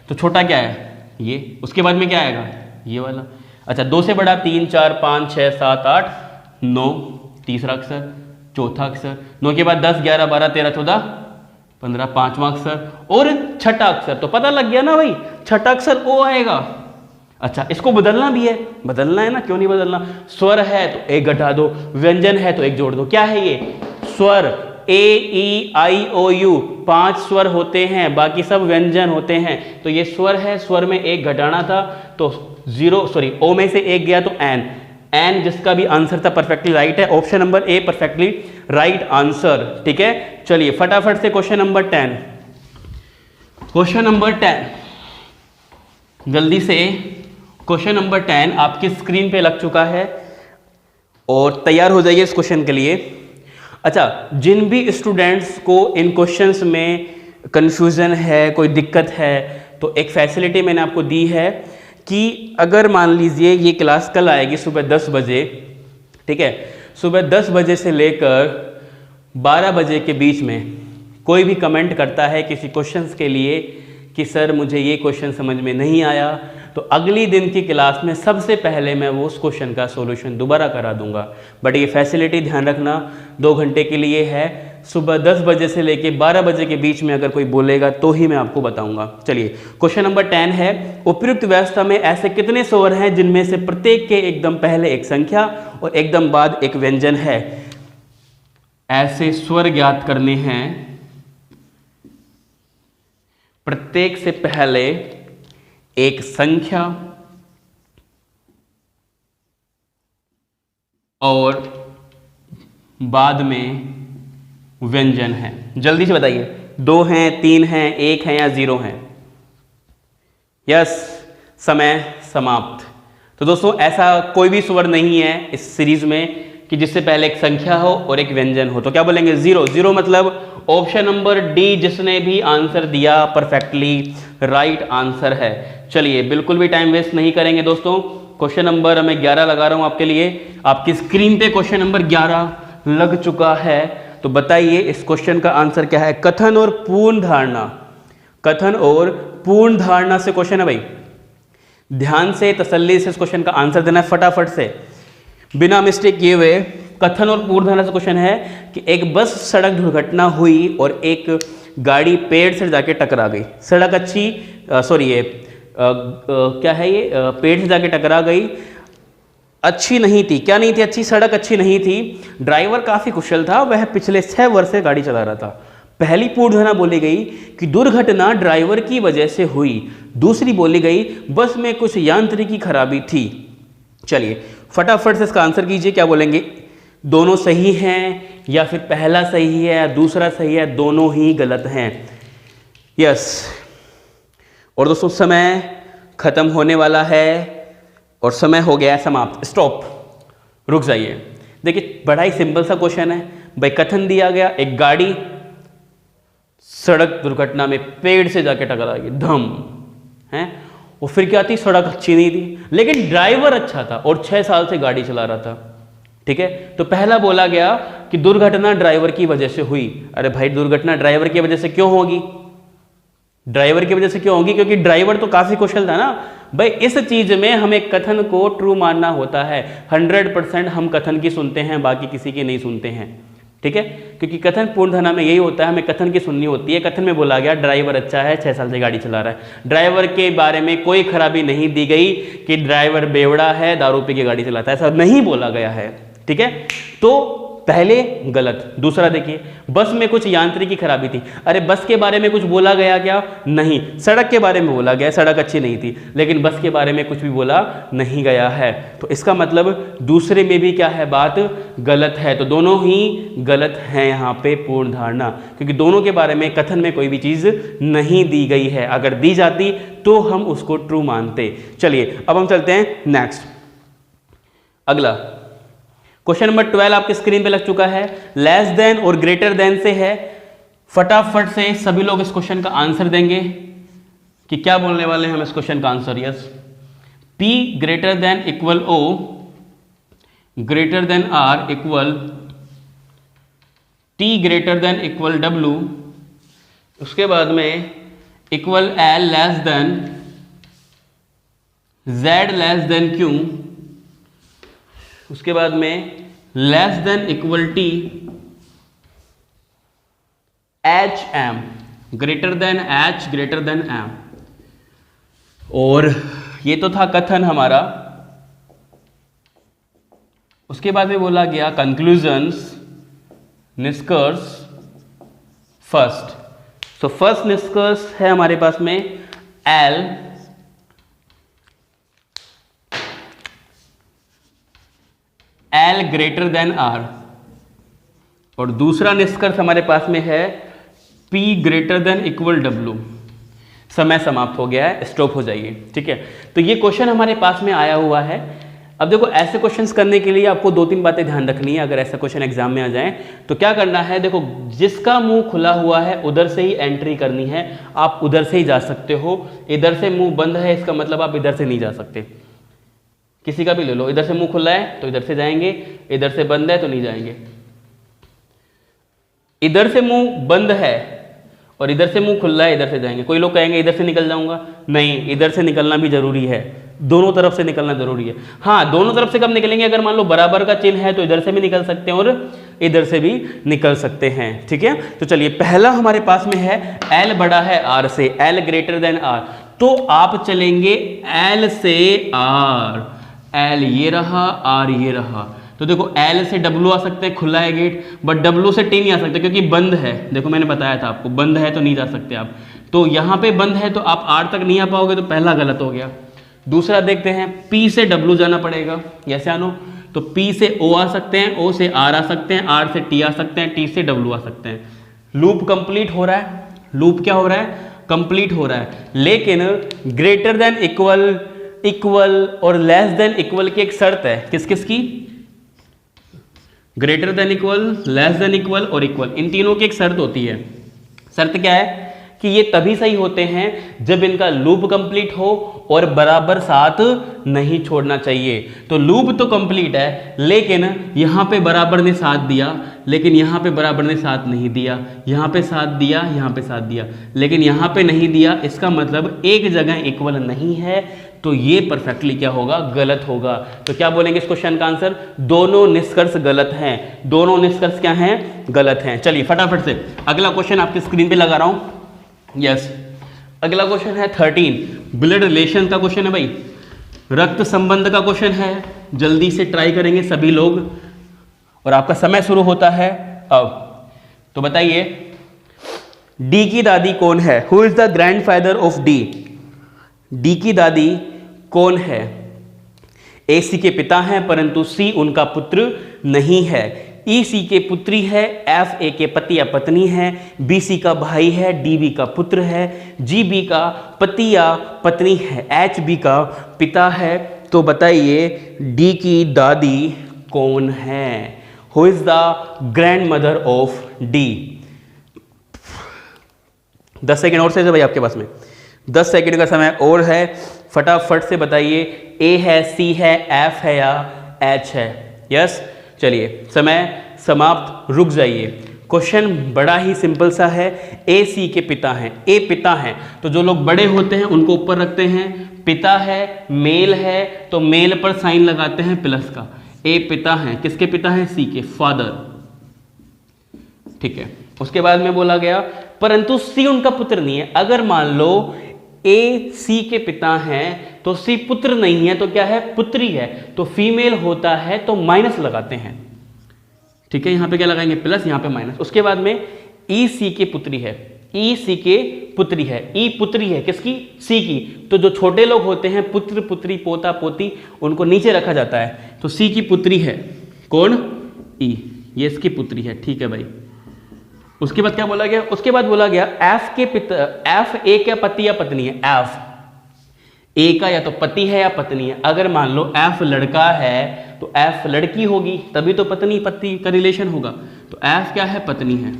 तो छोटा क्या है? ये। उसके बाद में क्या आएगा? ये वाला। अच्छा, 2 से बड़ा 3, 4, 5, 6, 7, 8, 9, तीसरा अक्षर, चौथा अक्षर, 9 के बाद 10, 11, 12, 13, 14, 15, पांचवा अक्षर और छठा अक्षर। तो पता लग गया ना भाई, छठा अक्षर ओ आएगा। अच्छा, इसको बदलना भी है, बदलना है ना, क्यों नहीं बदलना? स्वर है तो एक घटा दो, व्यंजन है तो एक जोड़ दो। क्या है ये? स्वर। A-E-I-O-U 5 स्वर होते हैं, बाकी सब व्यंजन होते हैं। तो ये स्वर है, स्वर में एक घटाना था तो O में से एक गया तो एन, जिसका भी आंसर था परफेक्टली राइट है। Option number A perfectly right answer, ठीक है। चलिए फटाफट से क्वेश्चन नंबर 10। क्वेश्चन नंबर 10, जल्दी से। क्वेश्चन नंबर 10 आपकी स्क्रीन पे लग चुका है और तैयार हो जाइए इस क्वेश्चन के लिए। अच्छा, जिन भी स्टूडेंट्स को इन क्वेश्चंस में कंफ्यूजन है, कोई दिक्कत है, तो एक फैसिलिटी मैंने आपको दी है कि अगर मान लीजिए ये क्लास कल आएगी सुबह 10 बजे, ठीक है, सुबह 10 बजे से लेकर 12 बजे के बीच में कोई भी कमेंट करता है किसी क्वेश्चंस के लिए कि सर मुझे ये क्वेश्चन समझ में नहीं आया, तो अगली दिन की क्लास में सबसे पहले मैं वो उस क्वेश्चन का सॉल्यूशन दोबारा करा दूंगा। बट ये फैसिलिटी ध्यान रखना 2 घंटे के लिए है, सुबह 10 बजे से लेके 12 बजे के बीच में अगर कोई बोलेगा तो ही मैं आपको बताऊंगा। चलिए, क्वेश्चन नंबर 10 है, उपयुक्त व्यवस्था में ऐसे कितने स्वर हैं जिनमें से प्रत्येक के एकदम पहले एक संख्या और एकदम बाद एक व्यंजन है। ऐसे स्वर ज्ञात करने हैं, प्रत्येक से पहले एक संख्या और बाद में व्यंजन है। जल्दी से बताइए, 2 हैं, 3 हैं, 1 है या 0 है? यस, समय समाप्त। तो दोस्तों ऐसा कोई भी स्वर नहीं है इस सीरीज में कि जिससे पहले एक संख्या हो और एक व्यंजन हो। तो क्या बोलेंगे? 0। 0 मतलब ऑप्शन नंबर डी जिसने भी आंसर दिया परफेक्टली राइट आंसर है। चलिए, बिल्कुल भी टाइम वेस्ट नहीं करेंगे दोस्तों। क्वेश्चन नंबर मैं 11 लगा रहा हूं आपके लिए। आपकी स्क्रीन पे क्वेश्चन नंबर 11 लग चुका है। तो बताइए इस क्वेश्चन का आंसर क्या है? कथन और पूर्ण धारणा, कथन और पूर्ण धारणा से क्वेश्चन है भाई। ध्यान से तसल्ली से इस क्वेश्चन का आंसर देना है फटाफट से, बिना मिस्टेक किए हुए। कथन और पूर्ण धारणा से क्वेश्चन है कि एक बस सड़क दुर्घटना हुई और एक गाड़ी पेड़ से जाके टकरा गई। सड़क अच्छी, क्या है ये, पेड़ से जाके टकरा गई, अच्छी नहीं थी। क्या नहीं थी? अच्छी सड़क अच्छी नहीं थी। ड्राइवर काफी कुशल था, वह पिछले 6 वर्ष से गाड़ी चला रहा था। पहली पूर्ण धारणा बोली गई कि दुर्घटना ड्राइवर की वजह से हुई। दूसरी बोली गई बस में कुछ यांत्रिकी खराबी थी। चलिए फटाफट से इसका आंसर कीजिए। क्या बोलेंगे? दोनों सही हैं या फिर पहला सही है या दूसरा सही है? दोनों ही गलत हैं। यस। और दोस्तों समय खत्म होने वाला है और समय हो गया है समाप्त। स्टॉप, रुक जाइए। देखिए बड़ा ही सिंपल सा क्वेश्चन है भाई। कथन दिया गया, एक गाड़ी सड़क दुर्घटना में पेड़ से जाके टकरा गई, धम है। और फिर क्या थी? सड़क अच्छी नहीं थी, लेकिन ड्राइवर अच्छा था और 6 साल से गाड़ी चला रहा था। ठीक है, तो पहला बोला गया कि दुर्घटना ड्राइवर की वजह से हुई। अरे भाई, दुर्घटना ड्राइवर की वजह से क्यों होगी? ड्राइवर की वजह से क्यों होगी? क्योंकि ड्राइवर तो काफी कुशल था ना भाई। इस चीज में हमें कथन को ट्रू मानना होता है। 100% हम कथन की सुनते हैं, बाकी किसी की नहीं सुनते हैं। ठीक है, क्योंकि कथन पूर्ण धारणा में यही होता है, हमें कथन की सुननी होती है। कथन में बोला गया ड्राइवर अच्छा है, 6 साल से गाड़ी चला रहा है। ड्राइवर के बारे में कोई खराबी नहीं दी गई कि ड्राइवर बेवड़ा है, दारू पी के गाड़ी चलाता है, ऐसा नहीं बोला गया है। ठीक है, तो पहले गलत। दूसरा देखिए, बस में कुछ यांत्रिकी खराबी थी। अरे बस के बारे में कुछ बोला गया क्या? नहीं। सड़क के बारे में बोला गया, सड़क अच्छी नहीं थी, लेकिन बस के बारे में कुछ भी बोला नहीं गया है। तो इसका मतलब दूसरे में भी क्या है? बात गलत है। तो दोनों ही गलत हैं यहाँ पे पूर्ण धारणा, क्योंकि दोनों के बारे में कथन में कोई भी चीज नहीं दी गई है। अगर दी जाती तो हम उसको ट्रू मानते। चलिए अब हम चलते हैं नेक्स्ट। अगला क्वेश्चन नंबर 12 आपके स्क्रीन पे लग चुका है। लेस देन और ग्रेटर देन से है। फटाफट से सभी लोग इस क्वेश्चन का आंसर देंगे कि क्या बोलने वाले हैं हम इस क्वेश्चन का answer. Yes, P greater than equal O greater than R equal T greater than equal W, उसके बाद में equal L less than Z less than Q, उसके बाद में less than equal T H M greater than H greater than M. और ये तो था कथन हमारा। उसके बाद में बोला गया कंक्लूजन्स, निष्कर्ष फर्स्ट। सो फर्स्ट निष्कर्ष है हमारे पास में एल ग्रेटर देन आर, और दूसरा निष्कर्ष हमारे पास में है P greater than equal W। समय समाप्त हो गया है, स्टॉप हो जाइए। ठीक है, तो ये क्वेश्चन हमारे पास में आया हुआ है। अब देखो ऐसे क्वेश्चंस करने के लिए आपको 2-3 बातें ध्यान रखनी है। अगर ऐसा क्वेश्चन एग्जाम में आ जाए तो क्या करना है, देखो जिसका मुंह खुला हुआ है उधर से ही एंट्री करनी है, आप उधर से ही जा सकते हो। इधर से मुंह बंद है इसका मतलब आप इधर से नहीं जा सकते। किसी का भी ले लो, इधर से मुंह खुला है तो इधर से जाएंगे, इधर से बंद है तो नहीं जाएंगे। इधर से मुंह बंद है और इधर से मुंह खुला है, इधर से जाएंगे। कोई लोग कहेंगे इधर से निकल जाऊंगा, नहीं, इधर से निकलना भी जरूरी है, दोनों तरफ से निकलना जरूरी है। हाँ, दोनों तरफ से कब निकलेंगे, अगर मान लो बराबर का चिन्ह है तो इधर से भी निकल सकते हैं और इधर से भी निकल सकते हैं। ठीक है, तो चलिए पहला हमारे पास में है L बड़ा है R से, L ग्रेटर देन R, तो आप चलेंगे L से R, L ये रहा, R ये रहा। तो देखो L से W आ सकते हैं, खुला है गेट, बट W से T नहीं आ सकते क्योंकि बंद है। देखो मैंने बताया था आपको, बंद है तो नहीं जा सकते आप। तो यहाँ पे बंद है तो आप R तक नहीं आ पाओगे, तो पहला गलत हो गया। दूसरा देखते हैं, P से W जाना पड़ेगा, यस या नो। तो P से O आ सकते हैं, O से R आ सकते हैं, R से T आ सकते हैं, T से W आ सकते हैं। लूप कंप्लीट हो रहा है, लूप क्या हो रहा है, कंप्लीट हो रहा है। लेकिन ग्रेटर देन इक्वल, इक्वल और लेस देन इक्वल की एक शर्त है, किस किस की, greater than equal, less than equal और इक्वल, इन तीनों की एक शर्त होती है। शर्त क्या है कि ये तभी सही होते हैं जब इनका लूप कंप्लीट हो और बराबर साथ नहीं छोड़ना चाहिए। तो लूप तो कंप्लीट है लेकिन यहाँ पे बराबर ने साथ दिया, लेकिन यहाँ पे बराबर ने साथ नहीं दिया, यहाँ पे साथ दिया, यहाँ पे साथ दिया, लेकिन यहाँ पे नहीं दिया, इसका मतलब एक जगह इक्वल नहीं है, तो ये परफेक्टली क्या होगा, गलत होगा। तो क्या बोलेंगे इस क्वेश्चन का आंसर, दोनों निष्कर्ष गलत हैं, दोनों निष्कर्ष क्या हैं, गलत हैं। चलिए फटाफट से अगला क्वेश्चन आपकी स्क्रीन पे लगा रहा हूं। यस, अगला क्वेश्चन है 13, ब्लड रिलेशन का क्वेश्चन है भाई, रक्त संबंध का क्वेश्चन है। जल्दी से ट्राई करेंगे सभी लोग और आपका समय शुरू होता है अब। तो बताइए डी की दादी कौन है, who is the grandfather of D, D की दादी कौन है। ए सी के पिता हैं परंतु सी उनका पुत्र नहीं है, ई सी के पुत्री है, एफ ए के पति या पत्नी है, बी सी का भाई है, डी बी का पुत्र है, जी बी का पति या पत्नी है, एच बी का पिता है। तो बताइए डी की दादी कौन है, who is the grand mother of D. 10 second और से भाई आपके पास में 10 सेकेंड का समय और है, फटाफट से बताइए, ए है, सी है, एफ है या एच है। यस, चलिए समय समाप्त, रुक जाइए। क्वेश्चन बड़ा ही सिंपल सा है, ए सी के पिता हैं, ए पिता हैं, तो जो लोग बड़े होते हैं उनको ऊपर रखते हैं, पिता है, मेल है तो मेल पर साइन लगाते हैं प्लस का। ए पिता हैं, किसके पिता हैं, सी के, फादर, ठीक है। उसके बाद में बोला गया परंतु सी उनका पुत्र नहीं है। अगर मान लो ए सी के पिता हैं तो सी पुत्र नहीं है तो क्या है, पुत्री है, तो फीमेल होता है तो माइनस लगाते हैं, ठीक है। यहां पे क्या लगाएंगे, प्लस, यहां पे माइनस। उसके बाद में ई सी के पुत्री है, ई सी के पुत्री है, ई पुत्री है किसकी, सी की, तो जो छोटे लोग होते हैं पुत्र पुत्री पोता पोती उनको नीचे रखा जाता है, तो सी की पुत्री है कौन, ई, ये इसकी पुत्री है, ठीक है भाई। उसके बाद क्या बोला गया, उसके बाद बोला गया एफ के पिता, एफ ए का पति या पत्नी है, एफ ए का या तो पति है या पत्नी है। अगर मान लो एफ लड़का है तो एफ लड़की होगी, तभी तो पत्नी पति का रिलेशन होगा, तो एफ क्या है, पत्नी है,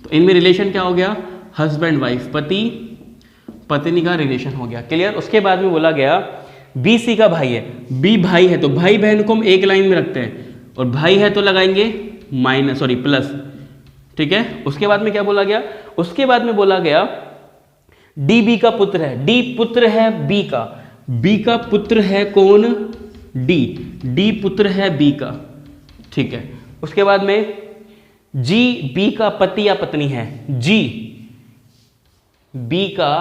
तो इनमें रिलेशन क्या हो गया, हस्बैंड वाइफ, पति पत्नी का रिलेशन हो गया, क्लियर। उसके बाद में बोला गया बी सी का भाई है, बी भाई है तो भाई बहन को हम एक लाइन में रखते हैं, और भाई है तो लगाएंगे माइनस, सॉरी प्लस, ठीक है। उसके बाद में क्या बोला गया, उसके बाद में बोला गया डी बी का पुत्र है, डी पुत्र है बी का, बी का पुत्र है कौन, डी, डी पुत्र है बी का, ठीक है। उसके बाद में जी बी का पति या पत्नी है, जी बी का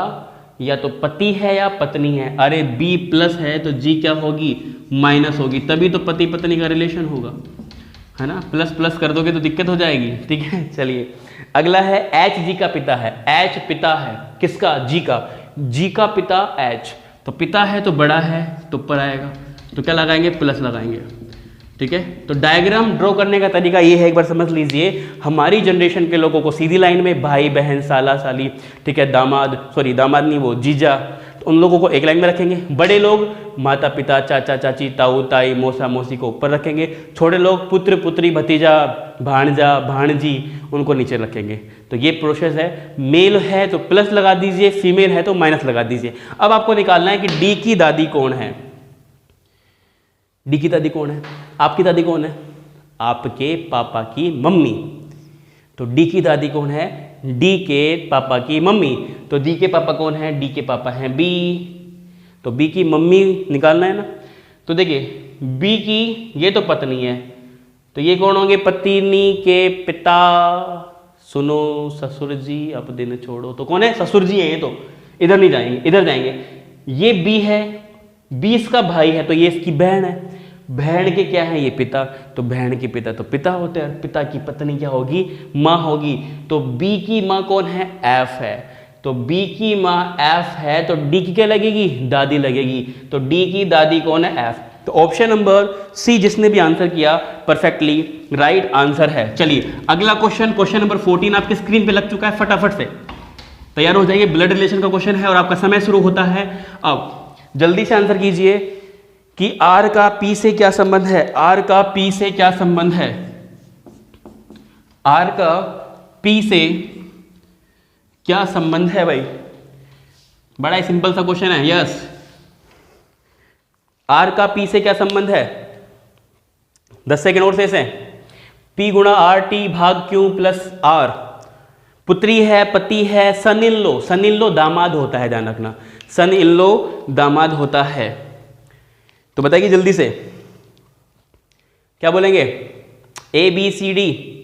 या तो पति है या पत्नी है, अरे बी प्लस है तो जी क्या होगी, माइनस होगी, तभी तो पति पत्नी का रिलेशन होगा, है ना। प्लस प्लस कर दोगे तो दिक्कत हो जाएगी, ठीक है। चलिए अगला है एच जी का पिता है, एच पिता है किसका, जी का, जी का पिता एच, तो पिता है तो बड़ा है तो ऊपर आएगा, तो क्या लगाएंगे, प्लस लगाएंगे, ठीक है। तो डायग्राम ड्रॉ करने का तरीका ये है, एक बार समझ लीजिए। हमारी जनरेशन के लोगों को सीधी लाइन में भाई बहन साला साली, ठीक है, दामाद, सॉरी दामाद नहीं, वो जीजा, तो उन लोगों को एक लाइन में रखेंगे। बड़े लोग माता पिता, चाचा चाची, ताऊ ताई, मौसा मौसी को ऊपर रखेंगे। छोटे लोग पुत्र पुत्री, भतीजा भाणजा भाणजी, उनको नीचे रखेंगे। तो ये प्रोसेस है। मेल है तो प्लस लगा दीजिए, फीमेल है तो माइनस लगा दीजिए। अब आपको निकालना है कि डी की दादी कौन है। डी की दादी कौन है? आपकी दादी कौन है? आपके पापा की मम्मी। तो डी की दादी कौन है? डी के पापा की मम्मी। तो डी के पापा कौन है? डी के पापा हैं बी। तो बी की मम्मी निकालना है ना। तो देखिए बी की ये तो पत्नी है, तो ये कौन होंगे? पत्नी के पिता। सुनो ससुर जी अब दिन छोड़ो, तो कौन है? ससुर जी हैं ये। तो इधर नहीं जाएंगे, इधर जाएंगे। ये बी है, बी इसका भाई है, तो ये इसकी बहन है। बहन के क्या है? ये पिता। तो बहन के पिता तो पिता होते हैं। पिता की पत्नी क्या होगी? माँ होगी। तो बी की माँ कौन है? एफ है। तो बी की माँ एफ है, तो डी की क्या लगेगी? दादी लगेगी। तो डी की दादी कौन है? एफ। तो ऑप्शन नंबर सी जिसने भी आंसर किया परफेक्टली राइट आंसर है। चलिए अगला क्वेश्चन, क्वेश्चन नंबर 14 आपके स्क्रीन पे लग चुका है। फटाफट से तैयार हो जाइए। ब्लड रिलेशन का क्वेश्चन है और आपका समय शुरू होता है। अब जल्दी से आंसर कीजिए कि आर का पी से क्या संबंध है। आर का पी से क्या संबंध है? आर का पी से क्या संबंध है भाई? बड़ा ही सिंपल सा क्वेश्चन है। यस, आर का पी से क्या संबंध है? 10 सेकेंड और से पी गुणा आर टी भाग क्यू प्लस आर। पुत्री है, पति है, सन इन लो। सन इन लो दामाद होता है, ध्यान रखना। सन इन लो दामाद होता है। तो बताइए जल्दी से क्या बोलेंगे? A B C D.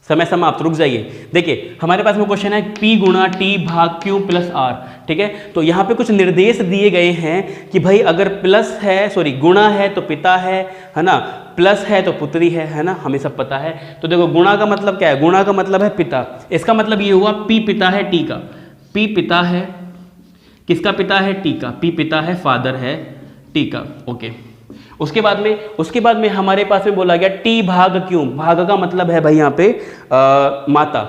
समय समाप्त। रुक जाइए। देखिए हमारे पास में क्वेश्चन है P गुणा टी भाग Q प्लस R। ठीक है, तो यहाँ पे कुछ निर्देश दिए गए हैं कि भाई अगर प्लस है, सॉरी गुणा है तो पिता है ना, प्लस है तो पुत्री है ना, हमें सब पता है। तो देखो गुणा का मतलब क्या है? गुणा का मतलब है पिता। इसका मतलब ये हुआ P पिता है टी का। P पिता है, किसका पिता है? टी का। P पिता है, फादर है टी का। ओके, उसके बाद में हमारे पास में बोला गया टी भाग क्यों। भाग का मतलब है भाई यहाँ पे माता।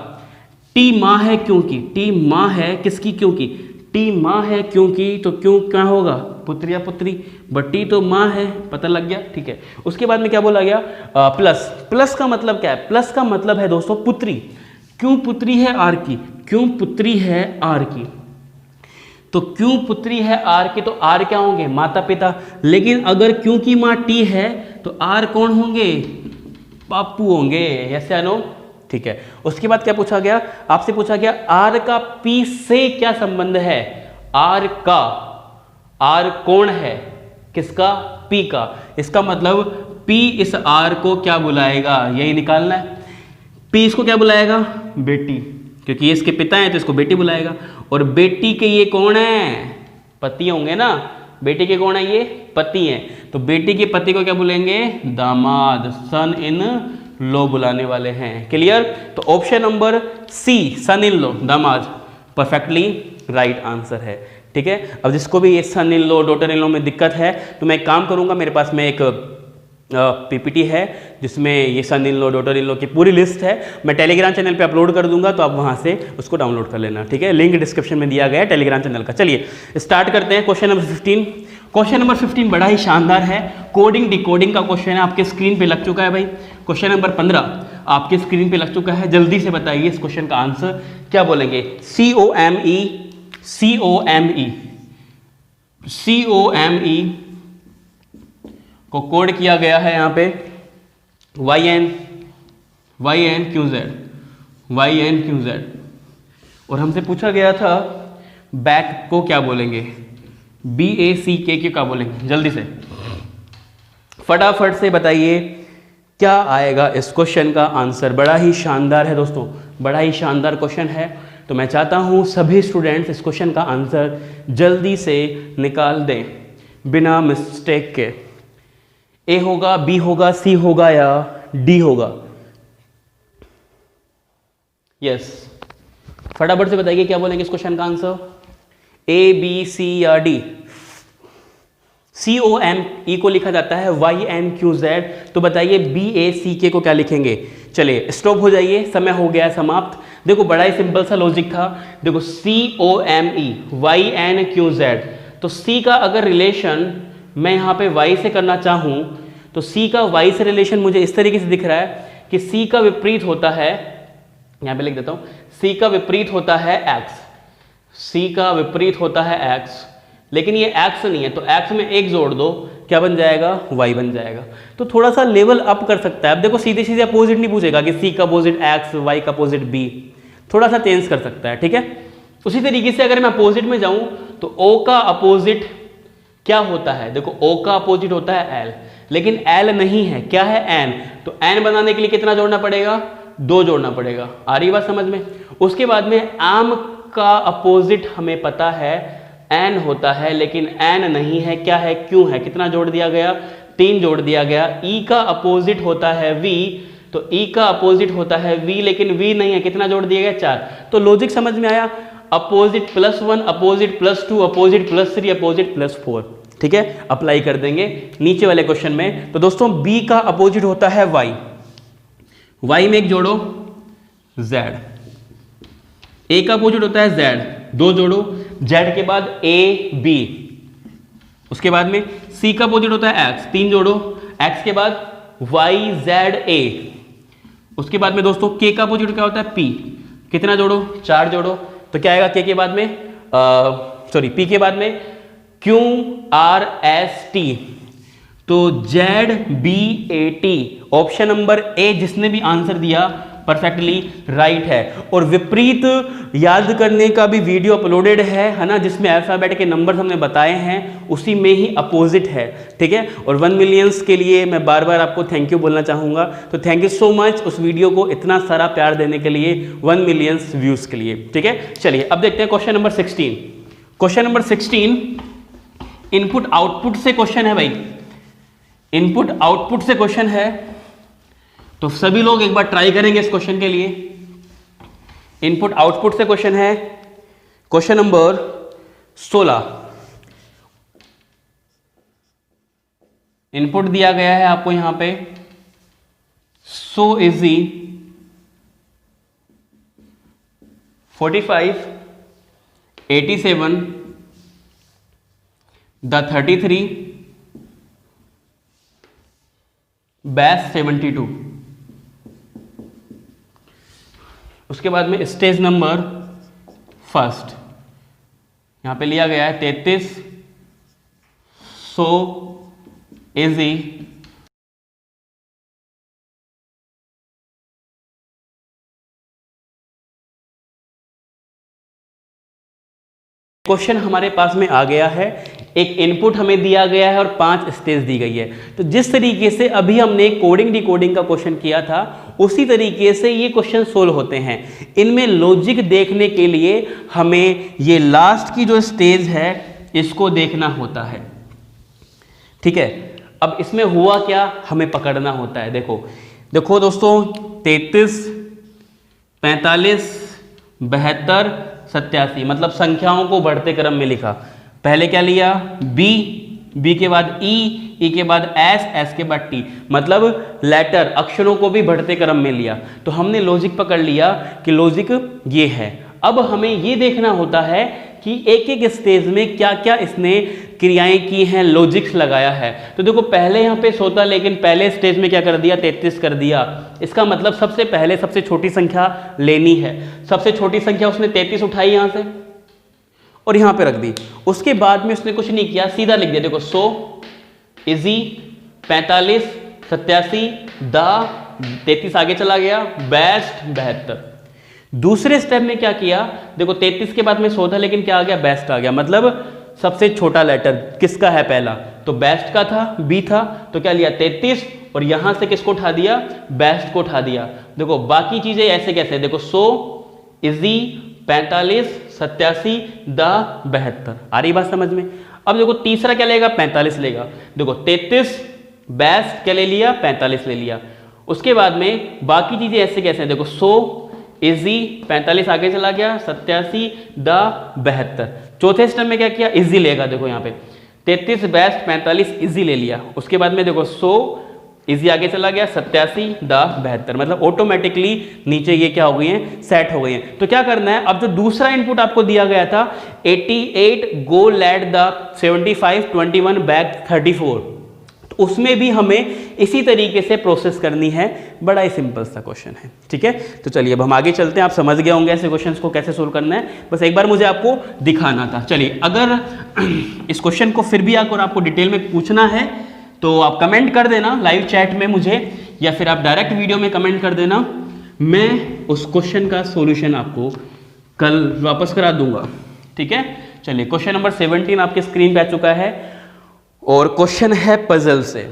टी माँ है क्योंकि, टी माँ है किसकी? क्योंकि टी माँ है क्योंकि, तो क्यों क्या होगा? पुत्र या पुत्री। बट टी तो माँ है, पता लग गया। ठीक है, उसके बाद में क्या बोला गया? प्लस। प्लस का मतलब क्या है? प्लस का मतलब है दोस्तों पुत्री। क्यों पुत्री है? आर की। क्यों पुत्री है? आर की। तो क्यों पुत्री है आर की, तो आर क्या होंगे? माता पिता। लेकिन अगर क्यों की माँ टी है तो आर कौन होंगे? पापू होंगे। यस या नो? ठीक है, उसके बाद क्या पूछा गया? आपसे पूछा गया आर का पी से क्या संबंध है। आर का, आर कौन है? किसका? पी का। इसका मतलब पी इस आर को क्या बुलाएगा? यही निकालना है। पी इसको क्या बुलाएगा? बेटी, क्योंकि ये इसके पिता हैं तो इसको बेटी बुलाएगा। और बेटी के ये कौन है? पति होंगे ना। बेटी के कौन है? ये पति हैं। तो बेटी के पति को क्या बोलेंगे? दामाद। सन इन लो बुलाने वाले हैं। क्लियर? तो ऑप्शन नंबर सी सन इन लो दामाद परफेक्टली राइट आंसर है। ठीक है, अब जिसको भी ये सन इन लो डॉटर इन लो में दिक्कत है तो मैं एक काम करूंगा, मेरे पास में एक पीपीटी है जिसमें ये सन इन लो डॉटर इन लो की पूरी लिस्ट है। मैं टेलीग्राम चैनल पे अपलोड कर दूंगा, तो आप वहां से उसको डाउनलोड कर लेना। ठीक है, लिंक डिस्क्रिप्शन में दिया गया है टेलीग्राम चैनल का। चलिए स्टार्ट करते हैं। Question number 15। क्वेश्चन नंबर 15 बड़ा ही शानदार है। कोडिंग डिकोडिंग का क्वेश्चन है, आपके स्क्रीन पे लग चुका है भाई। क्वेश्चन नंबर 15 आपके स्क्रीन पे लग चुका है। जल्दी से बताइए इस क्वेश्चन का आंसर क्या बोलेंगे। COME COME COME को कोड किया गया है यहाँ पे YNQZ और हमसे पूछा गया था बैक को क्या बोलेंगे? BACK क्या बोलेंगे? जल्दी से फटाफट से बताइए क्या आएगा इस क्वेश्चन का आंसर। बड़ा ही शानदार है दोस्तों, बड़ा ही शानदार क्वेश्चन है। तो मैं चाहता हूं सभी स्टूडेंट्स इस क्वेश्चन का आंसर जल्दी से निकाल दें बिना मिस्टेक के। ए होगा, बी होगा, सी होगा या डी होगा? यस, फटाफट से बताइए क्या बोलेंगे इस क्वेश्चन का आंसर। ए, बी, सी या डी? COME को लिखा जाता है YNQZ। तो बताइए BACK को क्या लिखेंगे? चलिए स्टॉप हो जाइए, समय हो गया समाप्त। देखो बड़ा ही सिंपल सा लॉजिक था। देखो COME YNQZ तो सी का अगर रिलेशन मैं यहाँ पे y से करना चाहूँ तो c का y से रिलेशन मुझे इस तरीके से दिख रहा है कि c का विपरीत होता है, यहाँ पे लिख देता हूँ, c का विपरीत होता है x, c का विपरीत होता है x, लेकिन ये x नहीं है तो x में एक जोड़ दो, क्या बन जाएगा, y बन जाएगा। तो थोड़ा सा लेवल अप कर सकता है। अब देखो सीधे सीधे अपोजिट नहीं पूछेगा कि c का अपोजिट x, y का अपोजिट b, थोड़ा सा चेंज कर सकता है, ठीक है। उसी तरीके से अगर मैं अपोजिट में जाऊं तो o का अपोजिट क्या होता है, देखो o का अपोजिट होता है l, लेकिन l नहीं है, क्या है n, तो n बनाने के लिए कितना जोड़ना पड़ेगा, 2 जोड़ना पड़ेगा। आ रही बात समझ में। उसके बाद में आम का अपोजिट हमें पता है n होता है, लेकिन n नहीं है, क्या है, क्यों है, कितना जोड़ दिया गया, 3 जोड़ दिया गया। e का अपोजिट होता है v, तो e का अपोजिट होता है v, लेकिन v नहीं है, कितना जोड़ दिया गया, 4। तो लॉजिक समझ में आया, अपोजिट +1, अपोजिट +2, अपोजिट +3, अपोजिट +4, ठीक है। अप्लाई कर देंगे नीचे वाले क्वेश्चन में। तो दोस्तों b का अपोजिट होता है y, y में एक जोड़ो z, a का अपोजिट होता है z, 2 जोड़ो, z के बाद a b, उसके बाद में c का अपोजिट होता है x, 3 जोड़ो, x के बाद y z a, उसके बाद में दोस्तों k का अपोजिट क्या होता है p, कितना जोड़ो, 4 जोड़ो, तो क्या आएगा k के बाद में सॉरी p के बाद में q r s t, तो z b a t, option number A जिसने भी आंसर दिया परफेक्टली राइट है। और विपरीत याद करने का भी वीडियो अपलोडेड है ना, जिसमें अल्फाबेट के नंबर हमने बताए हैं, उसी में ही अपोजिट है, ठीक है। और 1 मिलियंस के लिए मैं बार बार आपको थैंक यू बोलना चाहूँगा, तो थैंक यू सो मच उस वीडियो को इतना सारा प्यार देने के लिए, 1 मिलियंस व्यूज़ के लिए, ठीक है। चलिए अब देखते हैं question number 16। Question number 16 input output से क्वेश्चन है भाई, इनपुट आउटपुट से क्वेश्चन है, तो सभी लोग एक बार ट्राई करेंगे इस क्वेश्चन के लिए। इनपुट आउटपुट से क्वेश्चन है, क्वेश्चन नंबर 16। इनपुट दिया गया है आपको यहां पे, सो इजी 45, 87, द 33, बैस 72। उसके बाद में स्टेज नंबर फर्स्ट यहां पे लिया गया है 33, सो इजी क्वेश्चन हमारे पास में आ गया है, एक इनपुट हमें दिया गया है और 5 स्टेज दी गई है। तो जिस तरीके से अभी हमने कोडिंग डिकोडिंग का क्वेश्चन किया था, उसी तरीके से ये क्वेश्चन सोल्व होते हैं। इनमें लॉजिक देखने के लिए हमें ये लास्ट की जो स्टेज है इसको देखना होता है, ठीक है। अब इसमें हुआ क्या, हमें पकड़ना होता है। देखो देखो दोस्तों, 33, 45, 72, 87, मतलब संख्याओं को बढ़ते क्रम में लिखा। पहले क्या लिया, b, b के बाद e, e के बाद s, s के बाद t, मतलब लेटर अक्षरों को भी बढ़ते क्रम में लिया। तो हमने लॉजिक पकड़ लिया कि लॉजिक ये है। अब हमें ये देखना होता है कि एक एक स्टेज में क्या क्या इसने क्रियाएं की हैं, लॉजिक्स लगाया है। तो देखो पहले यहाँ पे 100 था, लेकिन पहले स्टेज में क्या कर दिया, 33 कर दिया। इसका मतलब सबसे पहले सबसे छोटी संख्या लेनी है। सबसे छोटी संख्या उसने 33 उठाई यहाँ से और यहाँ पे रख दी। उसके बाद में उसने कुछ नहीं किया, सीधा लिख दिया। देखो 100 इजी 45 87 दा 33 आगे चला गया, बेस्ट 72। दूसरे स्टेप में क्या किया, देखो 33 के बाद में 100 था, लेकिन क्या आ गया, बेस्ट आ गया। मतलब सबसे छोटा लेटर किसका है, पहला तो बेस्ट का था, बी था, तो क्या लिया 33 और यहां से किसको उठा दिया, बेस्ट को उठा दिया। देखो बाकी चीजें ऐसे कैसे, देखो 100 इजी 45 87 दा 72। आ रही बात समझ में। अब देखो तीसरा क्या लेगा, 45 लेगा। देखो 33 बेस्ट क्या ले लिया, 45 ले लिया। उसके बाद में बाकी चीजें ऐसे कैसे हैं, देखो 100 इजी 45 आगे चला गया, 87 दा 72। चौथे स्टेप में क्या किया, इजी लेगा। देखो यहाँ पे 33 बेस्ट 45 इजी ले लिया। उसके बाद में देखो 100 इजी आगे चला गया 87 दा 72, मतलब ऑटोमेटिकली नीचे ये क्या हो गई हैं, सेट हो गई हैं। तो क्या करना है, अब जो दूसरा इनपुट आपको दिया गया था 88 गो लेट द 75 21 बैक 34, तो उसमें भी हमें इसी तरीके से प्रोसेस करनी है। बड़ा ही सिंपल सा क्वेश्चन है, ठीक है। तो चलिए अब हम आगे चलते हैं, आप समझ गए होंगे ऐसे क्वेश्चंस को कैसे सोल्व करना है, बस एक बार मुझे आपको दिखाना था। चलिए अगर इस क्वेश्चन को फिर भी अगर आपको डिटेल में पूछना है तो आप कमेंट कर देना लाइव चैट में मुझे, या फिर आप डायरेक्ट वीडियो में कमेंट कर देना, मैं उस क्वेश्चन का सॉल्यूशन आपको कल वापस करा दूंगा, ठीक है। चलिए क्वेश्चन नंबर 17 आपके स्क्रीन पे आ चुका है और क्वेश्चन है पजल से,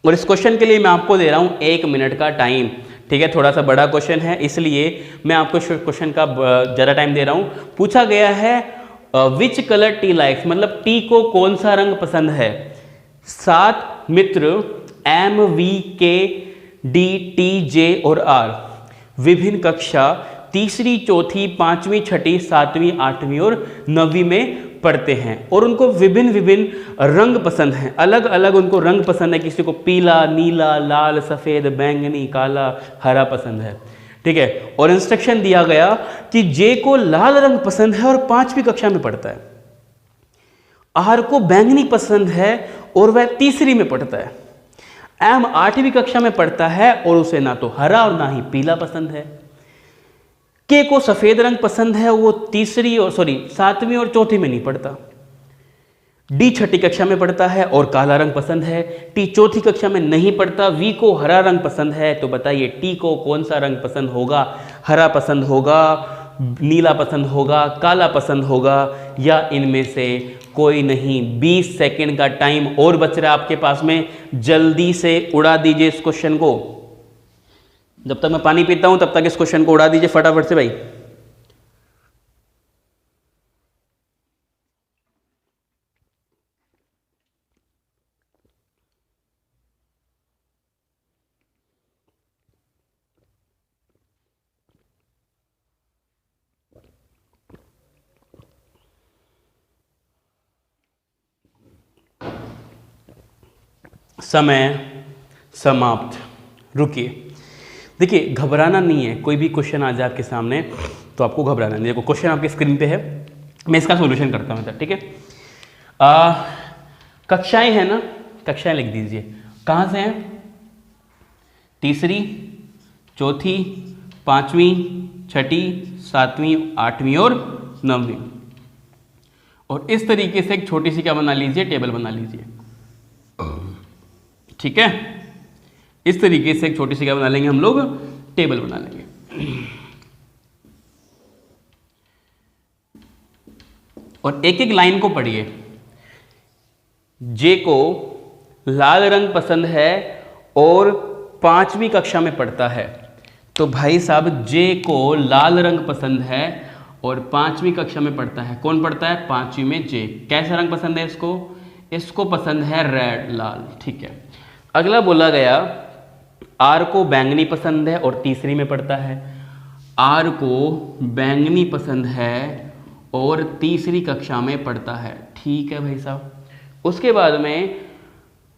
और इस क्वेश्चन के लिए मैं आपको दे रहा हूं 1 मिनट का टाइम, ठीक है। थोड़ा सा बड़ा क्वेश्चन है इसलिए मैं आपको क्वेश्चन का ज़्यादा टाइम दे रहा हूं। पूछा गया है विच कलर टी लाइक्स, मतलब टी को कौन सा रंग पसंद है। 7 मित्र एम वी के डी टी जे और आर विभिन्न कक्षा 3री 4थी 5वीं 6ठी 7वीं 8वीं और 9वीं में पढ़ते हैं, और उनको विभिन्न विभिन्न रंग पसंद हैं, अलग अलग उनको रंग पसंद है। किसी को पीला, नीला, लाल, सफ़ेद, बैंगनी, काला, हरा पसंद है, ठीक है। और इंस्ट्रक्शन दिया गया कि जे को लाल रंग पसंद है और 5वीं कक्षा में पढ़ता है, आर को बैंगनी पसंद है और वह 3री में पढ़ता है, एम 8वीं कक्षा में पढ़ता है और उसे ना तो हरा और ना ही पीला पसंद है, के को सफेद रंग पसंद है, वो 7वीं और 4थी में नहीं पढ़ता, डी 6ठी कक्षा में पढ़ता है और काला रंग पसंद है, टी 4थी कक्षा में नहीं पढ़ता, वी को हरा रंग पसंद है। तो बताइए टी को कौन सा रंग पसंद होगा, हरा पसंद होगा, नीला पसंद होगा, काला पसंद होगा, या इनमें से कोई नहीं। 20 सेकंड का टाइम और बच रहा है आपके पास में, जल्दी से उड़ा दीजिए इस क्वेश्चन को। जब तक मैं पानी पीता हूं तब तक इस क्वेश्चन को उड़ा दीजिए फटाफट से भाई। समय समाप्त। रुकिए, देखिए घबराना नहीं है, कोई भी क्वेश्चन आ जाए आपके सामने तो आपको घबराना नहीं है। देखो क्वेश्चन आपकी स्क्रीन पे है, मैं इसका सॉल्यूशन करता हूँ, ठीक है। कक्षाएं हैं ना, कक्षाएं लिख दीजिए, कहाँ से हैं, 3री 4थी 5वीं 6ठी 7वीं 8वीं और 9वीं। और इस तरीके से एक छोटी सी क्या बना लीजिए, टेबल बना लीजिए, ठीक है। इस तरीके से एक छोटी सी क्या बना लेंगे हम लोग, टेबल बना लेंगे। और एक एक लाइन को पढ़िए। जे को लाल रंग पसंद है और 5वीं कक्षा में पढ़ता है, तो भाई साहब जे को लाल रंग पसंद है और 5वीं कक्षा में पढ़ता है। कौन पढ़ता है, 5वीं में जे। कैसा रंग पसंद है इसको, इसको पसंद है रेड, लाल, ठीक है। अगला बोला गया आर को बैंगनी पसंद है और 3री में पढ़ता है, आर को बैंगनी पसंद है और 3री कक्षा में पढ़ता है, ठीक है भाई साहब। उसके बाद में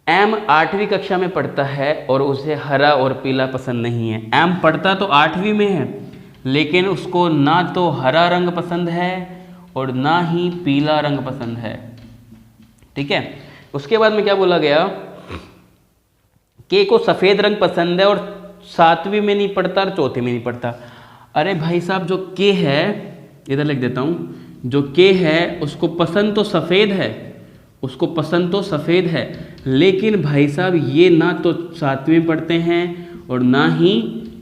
एम 8वीं कक्षा में पढ़ता है और उसे हरा और पीला पसंद नहीं है। एम पढ़ता तो 8वीं में है लेकिन उसको ना तो हरा रंग पसंद है और ना ही पीला रंग पसंद है, ठीक है। उसके बाद में क्या बोला गया, के को सफ़ेद रंग पसंद है और 7वीं में नहीं पढ़ता और 4थी में नहीं पढ़ता। अरे भाई साहब जो के है, इधर लिख देता हूँ, जो के है उसको पसंद तो सफ़ेद है, उसको पसंद तो सफ़ेद है, लेकिन भाई साहब ये ना तो 7वीं में पढ़ते हैं और ना ही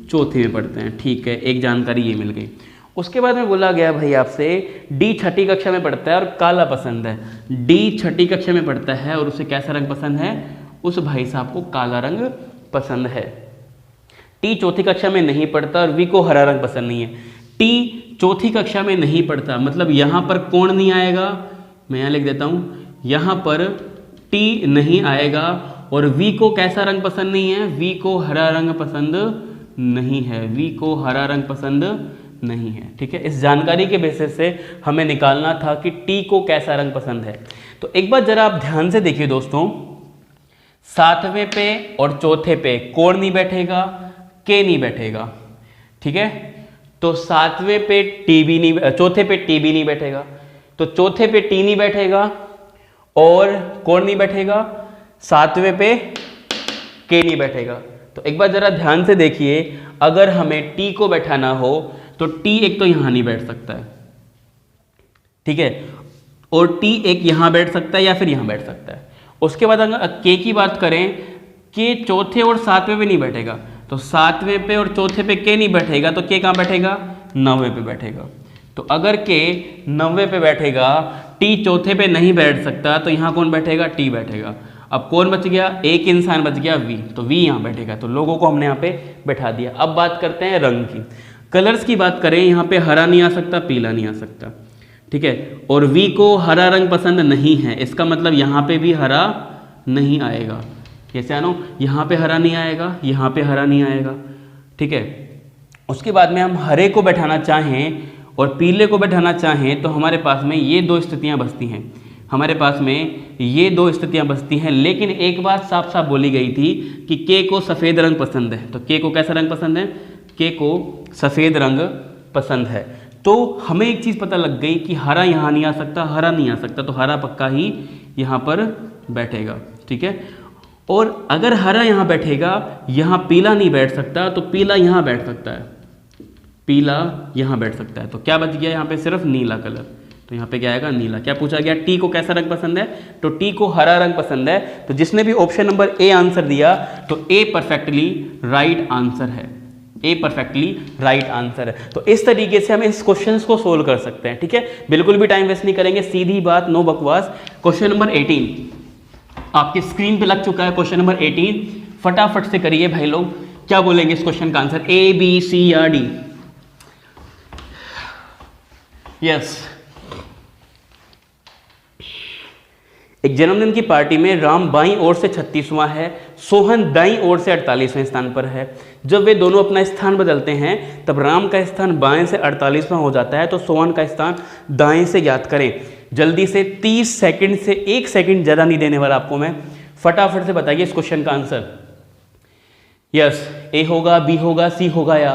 4थी में पढ़ते हैं, ठीक है। एक जानकारी ये मिल गई। उसके बाद में बोला गया भाई आपसे डी 6ठी कक्षा में पढ़ता है और काला पसंद है। डी 6ठी कक्षा में पढ़ता है और उसे कैसा रंग पसंद है, उस भाई साहब को काला रंग पसंद है। टी 4थी कक्षा में नहीं पढ़ता और वी को हरा रंग पसंद नहीं है। टी 4थी कक्षा में नहीं पढ़ता, मतलब यहाँ पर कौन नहीं आएगा, मैं यहाँ लिख देता हूँ, यहाँ पर टी नहीं आएगा और वी को कैसा रंग पसंद नहीं है, वी को हरा रंग पसंद नहीं है, वी को हरा रंग पसंद नहीं है, ठीक है। इस जानकारी के बेसिस से हमें निकालना था कि टी को कैसा रंग पसंद है। तो एक बार जरा आप ध्यान से देखिए दोस्तों, सातवें पे और चौथे पे कौन नहीं बैठेगा, के नहीं बैठेगा, ठीक है। तो सातवें पे टी भी नहीं, चौथे पे टी भी नहीं बैठेगा, तो चौथे पे टी नहीं बैठेगा और कौन नहीं बैठेगा, सातवें पे के नहीं बैठेगा। तो एक बार जरा ध्यान से देखिए, अगर हमें टी को बैठाना हो तो टी एक तो यहां नहीं बैठ सकता है, ठीक है, और टी एक यहां बैठ सकता है या फिर यहां बैठ सकता है। उसके बाद अगर के की बात करें, के चौथे और सातवें पे नहीं बैठेगा, तो सातवें पे और चौथे पे के नहीं बैठेगा, तो के कहाँ बैठेगा, नौवें पे बैठेगा। तो अगर के नौवें पे बैठेगा, टी चौथे पे नहीं बैठ सकता, तो यहाँ कौन बैठेगा, टी बैठेगा। अब कौन बच गया, एक इंसान बच गया वी, तो वी यहाँ बैठेगा। तो लोगों को हमने यहाँ पे बैठा दिया। अब बात करते हैं रंग की, कलर्स की बात करें, यहाँ पे हरा नहीं आ सकता, पीला नहीं आ सकता, ठीक है, और वी को हरा रंग पसंद नहीं है, इसका मतलब यहाँ पे भी हरा नहीं आएगा। कैसे आनो, यहाँ पे हरा नहीं आएगा, यहाँ पे हरा नहीं आएगा, ठीक है। उसके बाद में हम हरे को बैठाना चाहें और पीले को बैठाना चाहें तो हमारे पास में ये दो स्थितियाँ बचती हैं, हमारे पास में ये दो स्थितियाँ बचती हैं। लेकिन एक बात साफ साफ बोली गई थी कि के को सफ़ेद रंग पसंद है, तो के को कैसा रंग पसंद है, के को सफ़ेद रंग पसंद है। तो हमें एक चीज़ पता लग गई कि हरा यहाँ नहीं आ सकता, हरा नहीं आ सकता, तो हरा पक्का ही यहाँ पर बैठेगा, ठीक है। और अगर हरा यहाँ बैठेगा, यहाँ पीला नहीं बैठ सकता, तो पीला यहाँ बैठ सकता है, पीला यहाँ बैठ सकता है। तो क्या बच गया यहाँ पे, सिर्फ नीला कलर, तो यहाँ पे क्या आएगा, नीला। क्या पूछा गया, टी को कैसा रंग पसंद है, तो टी को हरा रंग पसंद है। तो जिसने भी ऑप्शन नंबर ए आंसर दिया, तो ए परफेक्टली राइट आंसर है, ए परफेक्टली राइट आंसर है। तो इस तरीके से हम इस क्वेश्चंस को सोल्व कर सकते हैं, ठीक है। बिल्कुल भी टाइम वेस्ट नहीं करेंगे, सीधी बात, नो बकवास। क्वेश्चन नंबर 18 आपकी स्क्रीन पे लग चुका है। क्वेश्चन नंबर 18 फटाफट से करिए भाई लोग, क्या बोलेंगे इस क्वेश्चन का आंसर, ए बी सी या डी। यस, एक जन्मदिन की पार्टी में राम बाईं ओर से 36वां है, सोहन दाईं ओर से 48वें स्थान पर है। जब वे दोनों अपना स्थान बदलते हैं तब राम का स्थान बाएं से 48वां हो जाता है, तो सोहन का स्थान दाएं से ज्ञात करें। जल्दी से 30 सेकंड से 1 सेकंड ज़्यादा नहीं देने वाला आपको मैं, फटाफट से बताइए इस क्वेश्चन का आंसर। यस, ए होगा, बी होगा, सी होगा या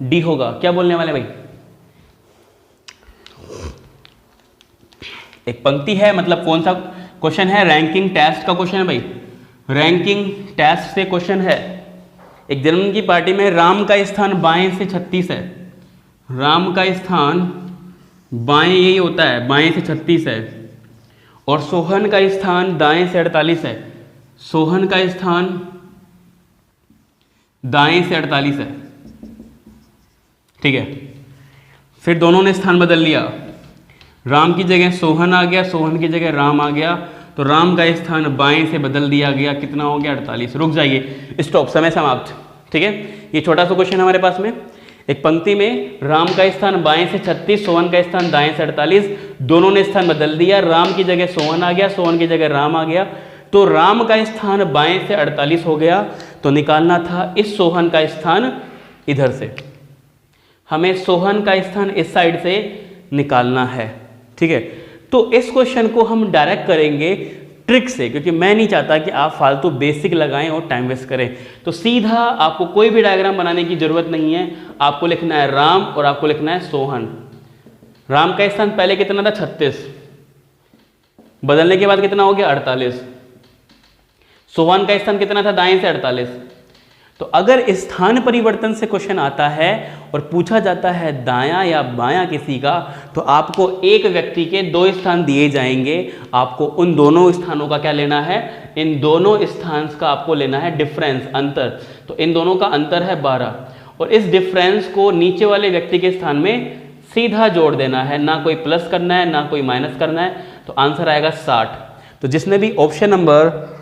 डी होगा, क्या बोलने वाले भाई। एक पंक्ति है, मतलब कौन सा क्वेश्चन है, रैंकिंग टेस्ट का क्वेश्चन है भाई, रैंकिंग टेस्ट से क्वेश्चन है। एक जन्मदिन की पार्टी में राम का स्थान बाएं से 36 है, राम का स्थान बाएं यही होता है, बाएं से 36 है, और सोहन का स्थान दाएं से 48 है, सोहन का स्थान दाएं से 48 है, ठीक है। फिर दोनों ने स्थान बदल लिया, राम की जगह सोहन आ गया, सोहन की जगह राम आ गया, तो राम का स्थान बाएं से बदल दिया गया, कितना हो गया, 48। रुक जाइए, स्टॉप, समय समाप्त, ठीक है। ये छोटा सा क्वेश्चन हमारे पास में, एक पंक्ति में राम का स्थान बाएं से 36, सोहन का स्थान दाएं से 48, दोनों ने स्थान बदल दिया, राम की जगह सोहन आ गया, सोहन की जगह राम आ गया, तो राम का स्थान बाएं से 48 हो गया। तो निकालना था इस सोहन का स्थान इधर से, हमें सोहन का स्थान इस साइड से निकालना है, ठीक है। तो इस क्वेश्चन को हम डायरेक्ट करेंगे ट्रिक से, क्योंकि मैं नहीं चाहता कि आप फालतू बेसिक लगाएं और टाइम वेस्ट करें। तो सीधा आपको कोई भी डायग्राम बनाने की जरूरत नहीं है, आपको लिखना है राम और आपको लिखना है सोहन। राम का स्थान पहले कितना था, 36, बदलने के बाद कितना हो गया, 48। सोहन का स्थान कितना था, दाएं से 48। तो अगर स्थान परिवर्तन से क्वेश्चन आता है और पूछा जाता है दायां या बायां किसी का, तो आपको एक व्यक्ति के 2 स्थान दिए जाएंगे, आपको उन दोनों स्थानों का क्या लेना है, इन दोनों स्थान का आपको लेना है डिफरेंस, अंतर। तो इन दोनों का अंतर है 12, और इस डिफरेंस को नीचे वाले व्यक्ति के स्थान में सीधा जोड़ देना है, ना कोई प्लस करना है ना कोई माइनस करना है। तो आंसर आएगा 60। तो जिसने भी ऑप्शन नंबर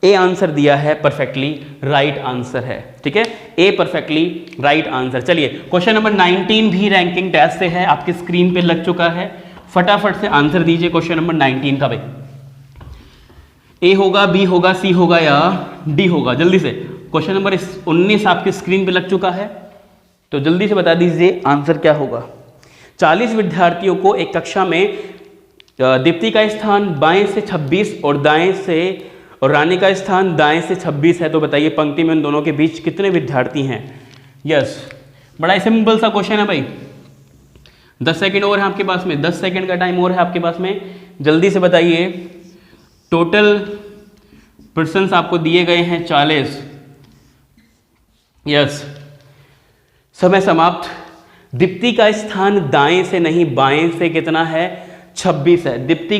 ए आंसर दिया है परफेक्टली राइट आंसर है, ठीक है, ए परफेक्टली राइट आंसर। चलिए क्वेश्चन नंबर 19 भी रैंकिंग टेस्ट से है, आपकी स्क्रीन पे लग चुका है, फटाफट से आंसर दीजिए क्वेश्चन नंबर 19 का भाई। ए होगा, बी होगा, सी होगा या डी होगा, जल्दी से। क्वेश्चन नंबर 19 आपकी स्क्रीन पे लग चुका है, तो जल्दी से बता दीजिए आंसर क्या होगा। 40 विद्यार्थियों को एक कक्षा में दीप्ति का स्थान बाएं से 26 और दाएं से और रानी का स्थान दाएं से 26 है, तो बताइए पंक्ति में उन दोनों के बीच कितने विद्यार्थी हैं? यस, बड़ा सिंपल सा क्वेश्चन है भाई। 10 सेकंड और है आपके पास में, 10 सेकंड का टाइम और है आपके पास में, जल्दी से बताइए। टोटल पर्सन्स आपको दिए गए हैं 40। यस, समय समाप्त। दीप्ति का स्थान दाएं से नहीं बाएं से कितना है? 26 है। दीप्ति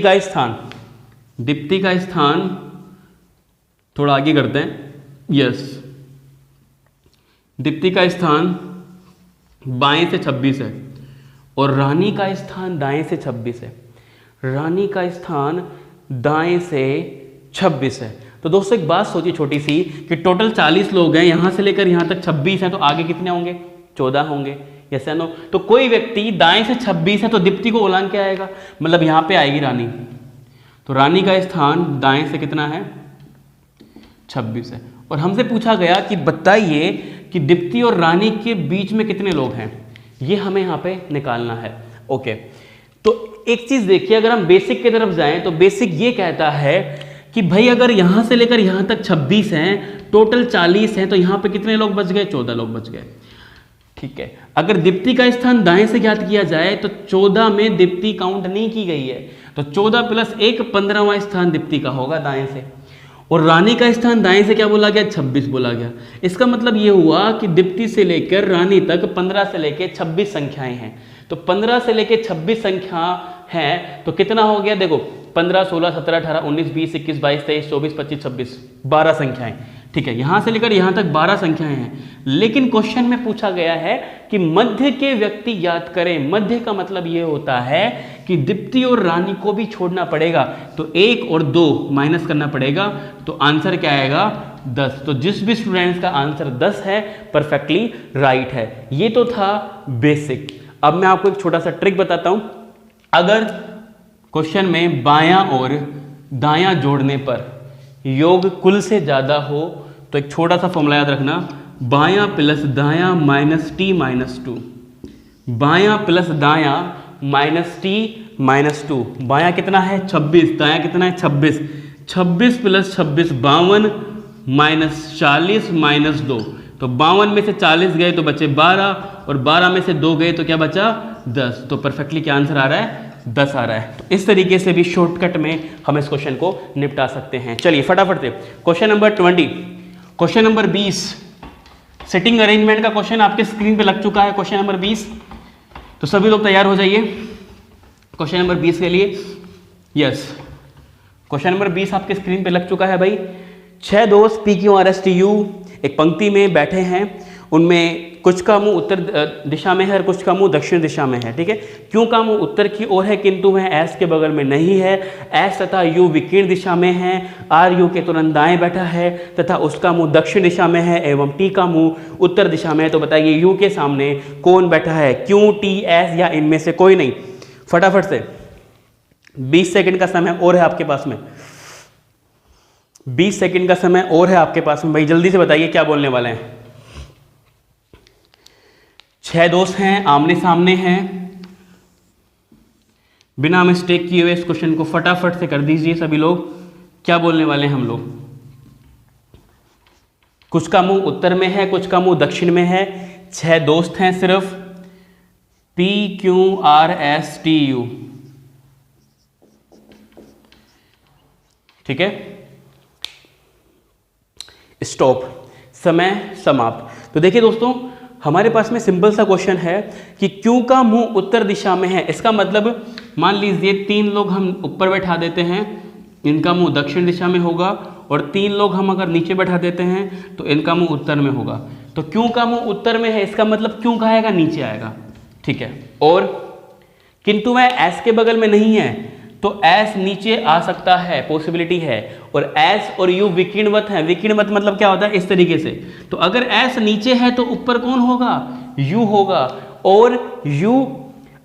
का स्थान थोड़ा आगे करते हैं। यस, दीप्ति का स्थान बाएं से 26 है और रानी का स्थान दाएं से 26 है। रानी का स्थान दाएं से 26 है। तो दोस्तों एक बात सोचिए छोटी सी कि टोटल 40 लोग हैं, यहां से लेकर यहां तक 26 हैं, तो आगे कितने होंगे? 14 होंगे। यस या नो? तो कोई व्यक्ति दाएं से 26 है तो दीप्ति को उलांग के आएगा, मतलब यहां पे आएगी रानी। तो रानी का स्थान दाएं से कितना है? 26 है। और हमसे पूछा गया कि बताइए कि दीप्ति और रानी के बीच में कितने लोग हैं, ये हमें यहाँ पे निकालना है। ओके, तो एक चीज देखिए, अगर हम बेसिक की तरफ जाएं तो बेसिक ये कहता है कि भाई अगर यहां से लेकर यहां तक 26 हैं, टोटल 40 हैं, तो यहां पे कितने लोग बच गए? 14 लोग बच गए। ठीक है, अगर दीप्ति का स्थान दाएं से ज्ञात किया जाए तो 14 में दीप्ति काउंट नहीं की गई है, तो 14 + 1 15वां स्थान दीप्ति का होगा दाएं से। और रानी का स्थान दाएं से क्या बोला गया? 26 बोला गया। इसका मतलब ये हुआ कि दीप्ति से लेकर रानी तक 15 से लेकर 26 संख्याएं हैं। तो 15 से लेकर 26 संख्या है तो कितना हो गया? देखो 15, 16, 17, 18, 19, 20, 21, 22, 23, 24, 25, 26, 12 संख्याएं। ठीक है, यहां से लेकर यहां तक 12 संख्याएं हैं। लेकिन क्वेश्चन में पूछा गया है कि मध्य के व्यक्ति याद करें। मध्य का मतलब यह होता है कि दीप्ति और रानी को भी छोड़ना पड़ेगा, तो 1 और 2 माइनस करना पड़ेगा, तो आंसर क्या आएगा? 10। तो जिस भी स्टूडेंट्स का आंसर 10 है परफेक्टली राइट है। ये तो था बेसिक। अब मैं आपको एक छोटा सा ट्रिक बताता हूं। अगर क्वेश्चन में बायां और दायां जोड़ने पर योग कुल से ज्यादा हो तो एक छोटा सा फॉर्मूला याद रखना, बायां प्लस दायां -t - 2। बायां प्लस दायां -t - 2। बायां कितना है? 26। दायां कितना है? 26। 26 + 26 52 -40 - 2। तो 52 में से 40 गए तो बचे 12 और 12 में से 2 गए तो क्या बचा? 10। तो परफेक्टली क्या आंसर आ रहा है? 10 आ रहा है। तो इस तरीके से भी शॉर्टकट में हम इस क्वेश्चन को निपटा सकते हैं। चलिए फटाफट से question number 20, question number 20 sitting arrangement का क्वेश्चन आपके स्क्रीन पे लग चुका है। क्वेश्चन नंबर 20, तो सभी लोग तैयार हो जाइए क्वेश्चन नंबर 20 के लिए। यस, क्वेश्चन नंबर 20 आपके स्क्रीन पे लग चुका है भाई। 6 दोस्त PQRSTU एक पंक्ति में बैठे हैं, उनमें कुछ का मुंह उत्तर दिशा में है और कुछ का मुंह दक्षिण दिशा में है। ठीक है, क्यों का मुंह उत्तर की ओर है किंतु वह एस के बगल में नहीं है। एस तथा यू विकीर्ण दिशा में है, आर यू के तुरंत दाएं बैठा है तथा उसका मुंह दक्षिण दिशा में है एवं टी का मुंह उत्तर दिशा में है। तो बताइए यू के सामने कौन बैठा है? क्यों, टी, एस या इनमें से कोई नहीं? फटाफट से 20 सेकंड का समय और है आपके पास में। 20 सेकंड का समय और है आपके पास में भाई, जल्दी से बताइए क्या बोलने वाले हैं। 6 दोस्त हैं, आमने सामने हैं, बिना मिस्टेक किए हुए इस क्वेश्चन को फटाफट से कर दीजिए सभी लोग। क्या बोलने वाले हैं हम लोग? कुछ का मुंह उत्तर में है, कुछ का मुंह दक्षिण में है। 6 दोस्त हैं सिर्फ, PQRSTU। ठीक है, स्टॉप, समय समाप्त। तो देखिए दोस्तों, हमारे पास में सिंपल सा क्वेश्चन है कि क्यों का मुंह उत्तर दिशा में है। इसका मतलब मान लीजिए 3 लोग हम ऊपर बैठा देते हैं, इनका मुंह दक्षिण दिशा में होगा, और 3 लोग हम अगर नीचे बैठा देते हैं तो इनका मुंह उत्तर में होगा। तो क्यों का मुंह उत्तर में है, इसका मतलब क्यों का आएगा? नीचे आएगा। ठीक है, और किंतु वह एस के बगल में नहीं है तो एस नीचे आ सकता है, पॉसिबिलिटी है। और एस और यू विकीर्णवत है। विकीर्णवत मतलब क्या होता है? इस तरीके से। तो अगर एस नीचे है तो ऊपर कौन होगा? यू होगा। और यू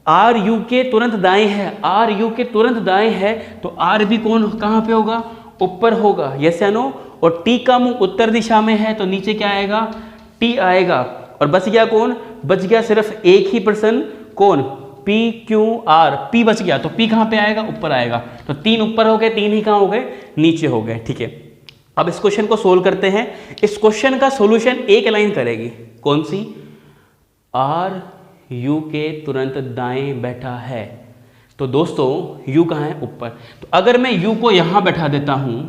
आर यू के तुरंत दाएं है, आर यू के तुरंत दाएं है, तो आर भी कौन कहां पे होगा? ऊपर होगा। यस या नो? और टी का मुंह उत्तर दिशा में है तो नीचे क्या आएगा? टी आएगा। और बच गया कौन? बच गया सिर्फ एक ही पर्सन, कौन? PQR। P बच गया तो P कहां पे आएगा? ऊपर आएगा। तो 3 ऊपर हो गए, 3 ही कहां हो गए? नीचे हो गए। ठीक है, अब इस क्वेश्चन को सोल्व करते हैं। इस क्वेश्चन का सॉल्यूशन एक लाइन करेगी, कौन सी? आर यू के तुरंत दाएं बैठा है। तो दोस्तों यू कहाँ है? ऊपर। तो अगर मैं यू को यहां बैठा देता हूं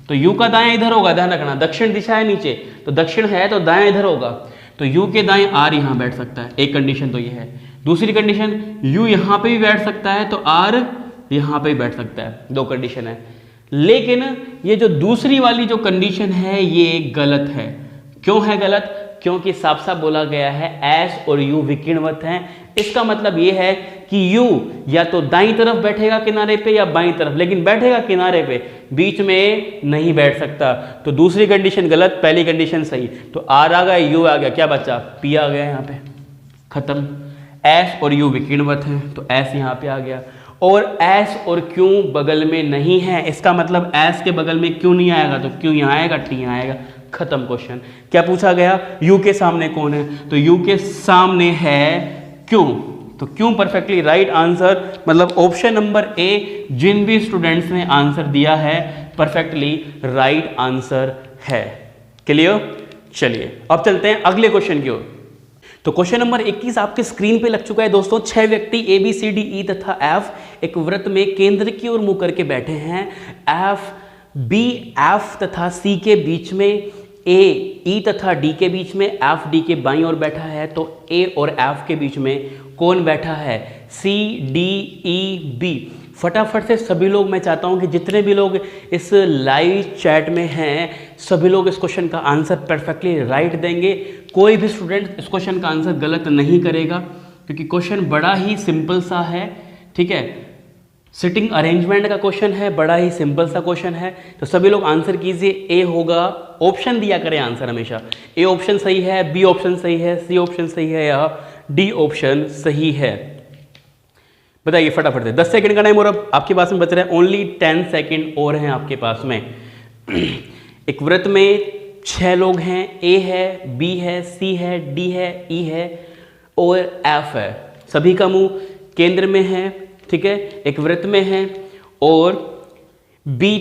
तो यू का दाएं इधर होगा, ध्यान रखना, दक्षिण दिशा है नीचे, तो दक्षिण है तो दाएं इधर होगा, तो यू के दाएं आर यहां बैठ सकता है। एक कंडीशन तो ये है। दूसरी कंडीशन, यू यहां पे भी बैठ सकता है तो आर यहां पे भी बैठ सकता है। दो कंडीशन है, लेकिन ये जो दूसरी वाली जो कंडीशन है ये गलत है। क्यों है गलत? क्योंकि साफ साफ बोला गया है एस और यू विकिरणवत हैं। इसका मतलब ये है कि यू या तो दाईं तरफ बैठेगा किनारे पे या बाईं तरफ, लेकिन बैठेगा किनारे पे, बीच में नहीं बैठ सकता। तो दूसरी कंडीशन गलत, पहली कंडीशन सही। तो आर आ गया, यू आ गया, क्या बचा? पी आ गया, यहाँ पे खत्म। एस और यू विकिरणवत हैं तो एस यहाँ पे आ गया, और एस और क्यू बगल में नहीं है। इसका मतलब एस के बगल में क्यों नहीं आएगा, तो क्यों यहाँ आएगा, टी यहाँ आएगा। खत्म क्वेश्चन। क्या पूछा गया? यू के सामने कौन है? तो यू के सामने है क्यू, तो क्यू परफेक्टली राइट आंसर। मतलब ऑप्शन नंबर ए जिन भी स्टूडेंट्स ने आंसर दिया है परफेक्टली राइट आंसर है। क्लियर? चलिए अब चलते हैं अगले क्वेश्चन की ओर। तो क्वेश्चन नंबर 21 आपके स्क्रीन पे लग चुका है दोस्तों। 6 व्यक्ति ए बी सी डी ई तथा एफ एक वृत्त में केंद्र की ओर मुंह करके बैठे हैं। एफ बी एफ तथा सी के बीच में, ए ई तथा डी के बीच में, एफ डी के बाईं ओर बैठा है। तो ए और एफ के बीच में कौन बैठा है? C D E B. फटाफट से सभी लोग, मैं चाहता हूं कि जितने भी लोग इस लाइव चैट में हैं सभी लोग इस क्वेश्चन का आंसर परफेक्टली राइट देंगे। कोई भी स्टूडेंट इस क्वेश्चन का आंसर गलत नहीं करेगा, क्योंकि क्वेश्चन बड़ा ही सिंपल सा है। ठीक है, सिटिंग अरेंजमेंट का क्वेश्चन है, बड़ा ही सिंपल सा क्वेश्चन है। तो सभी लोग आंसर कीजिए। ए होगा, ऑप्शन दिया करें आंसर हमेशा। ए ऑप्शन सही है, बी ऑप्शन सही है, सी ऑप्शन सही है या डी ऑप्शन सही है? बताइए फटाफट से। 10 सेकंड का टाइम और अब आपके पास में बच रहा है ओनली 10 सेकंड और हैं आपके पास में। एक वृत्त में 6 लोग हैं, ए है, बी है, सी है, डी है, ई है और एफ है। सभी का मुंह केंद्र में है, ठीक है, एक वृत्त में है, और बी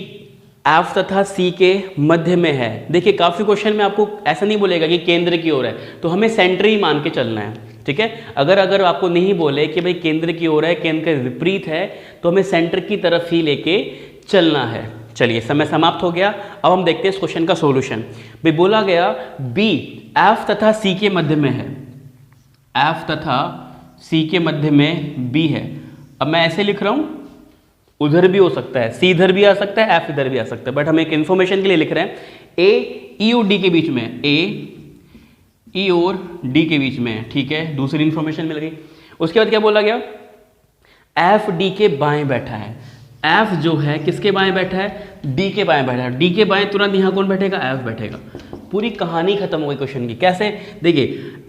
एफ तथा सी के मध्य में है। देखिए काफी क्वेश्चन में आपको ऐसा नहीं बोलेगा कि केंद्र की ओर है, तो हमें सेंटर ही मान के चलना है। ठीक है, अगर आपको नहीं बोले कि भाई केंद्र की ओर है, केंद्र के विपरीत है, तो हमें सेंटर की तरफ ही लेके चलना है। चलिए समय समाप्त हो गया। अब हम देखते हैं इस क्वेश्चन का सॉल्यूशन। भाई बोला गया बी एफ तथा सी के मध्य में है, एफ तथा सी के मध्य में बी है। अब मैं ऐसे लिख रहा हूं, उधर भी हो सकता है, सी इधर भी आ सकता है, एफ इधर भी आ सकता है, बट हम एक इंफॉर्मेशन के लिए लिख रहे हैं। ए ई और डी के बीच में, ए ई और डी के बीच में, ठीक है, दूसरी इंफॉर्मेशन मिल गई। उसके बाद क्या बोला गया? एफ डी के बाएं बैठा है। एफ जो है किसके बाएं बैठा है? डी के बाएं बैठा है। डी के बाएं तुरंत यहां कौन बैठेगा? एफ बैठेगा। पूरी कहानी खत्म हो गई क्वेश्चन की। कैसे? देखिए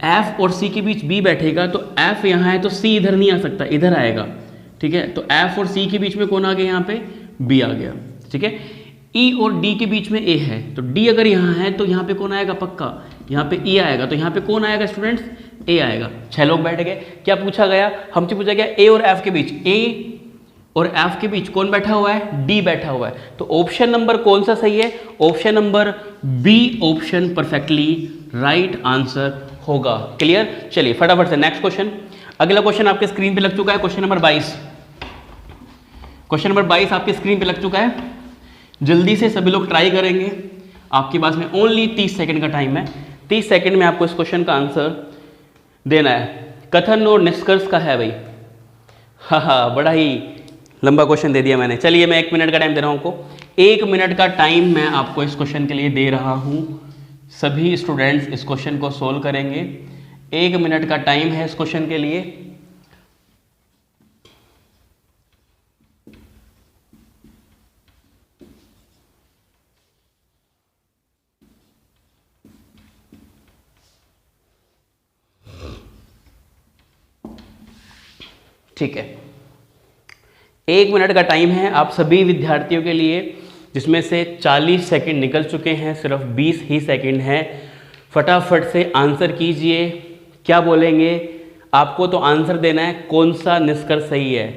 एफ और सी के बीच बी बैठेगा, तो एफ यहां है तो सी इधर नहीं आ सकता, इधर आएगा। ठीक है, तो एफ और सी के बीच में कौन आ गया? यहाँ पे बी आ गया। ठीक है, ई और डी के बीच में ए है, तो डी अगर यहाँ है तो यहाँ पे कौन आएगा? पक्का यहाँ पे ई आएगा, तो यहाँ पे कौन आएगा स्टूडेंट्स? ए आएगा। 6 लोग बैठ गए। क्या पूछा गया? हमसे पूछा गया ए और एफ के बीच, ए और एफ के बीच कौन बैठा हुआ है? डी बैठा हुआ है। तो ऑप्शन नंबर कौन सा सही है? Option number B option perfectly right answer होगा। क्लियर? चलिए फटाफट से नेक्स्ट क्वेश्चन। अगला क्वेश्चन आपके स्क्रीन पे लग चुका है, क्वेश्चन नंबर 22। क्वेश्चन नंबर 22 आपके स्क्रीन पे लग चुका है। जल्दी से सभी लोग ट्राई करेंगे। आपके पास में ओनली 30 सेकंड का टाइम है। 30 सेकंड में आपको इस क्वेश्चन का आंसर देना है। कथन और निष्कर्ष का है भाई। हाँ, बड़ा ही लंबा क्वेश्चन दे दिया मैंने। चलिए मैं 1 मिनट का टाइम दे रहा हूं आपको। 1 मिनट का टाइम मैं आपको इस क्वेश्चन के लिए दे रहा हूं। सभी स्टूडेंट्स इस क्वेश्चन को सोल्व करेंगे। 1 मिनट का टाइम है इस क्वेश्चन के लिए। ठीक है, 1 मिनट का टाइम है आप सभी विद्यार्थियों के लिए, जिसमें से 40 सेकंड निकल चुके हैं, सिर्फ 20 ही सेकंड हैं। फटाफट से आंसर कीजिए। क्या बोलेंगे? आपको तो आंसर देना है कौन सा निष्कर्ष सही है।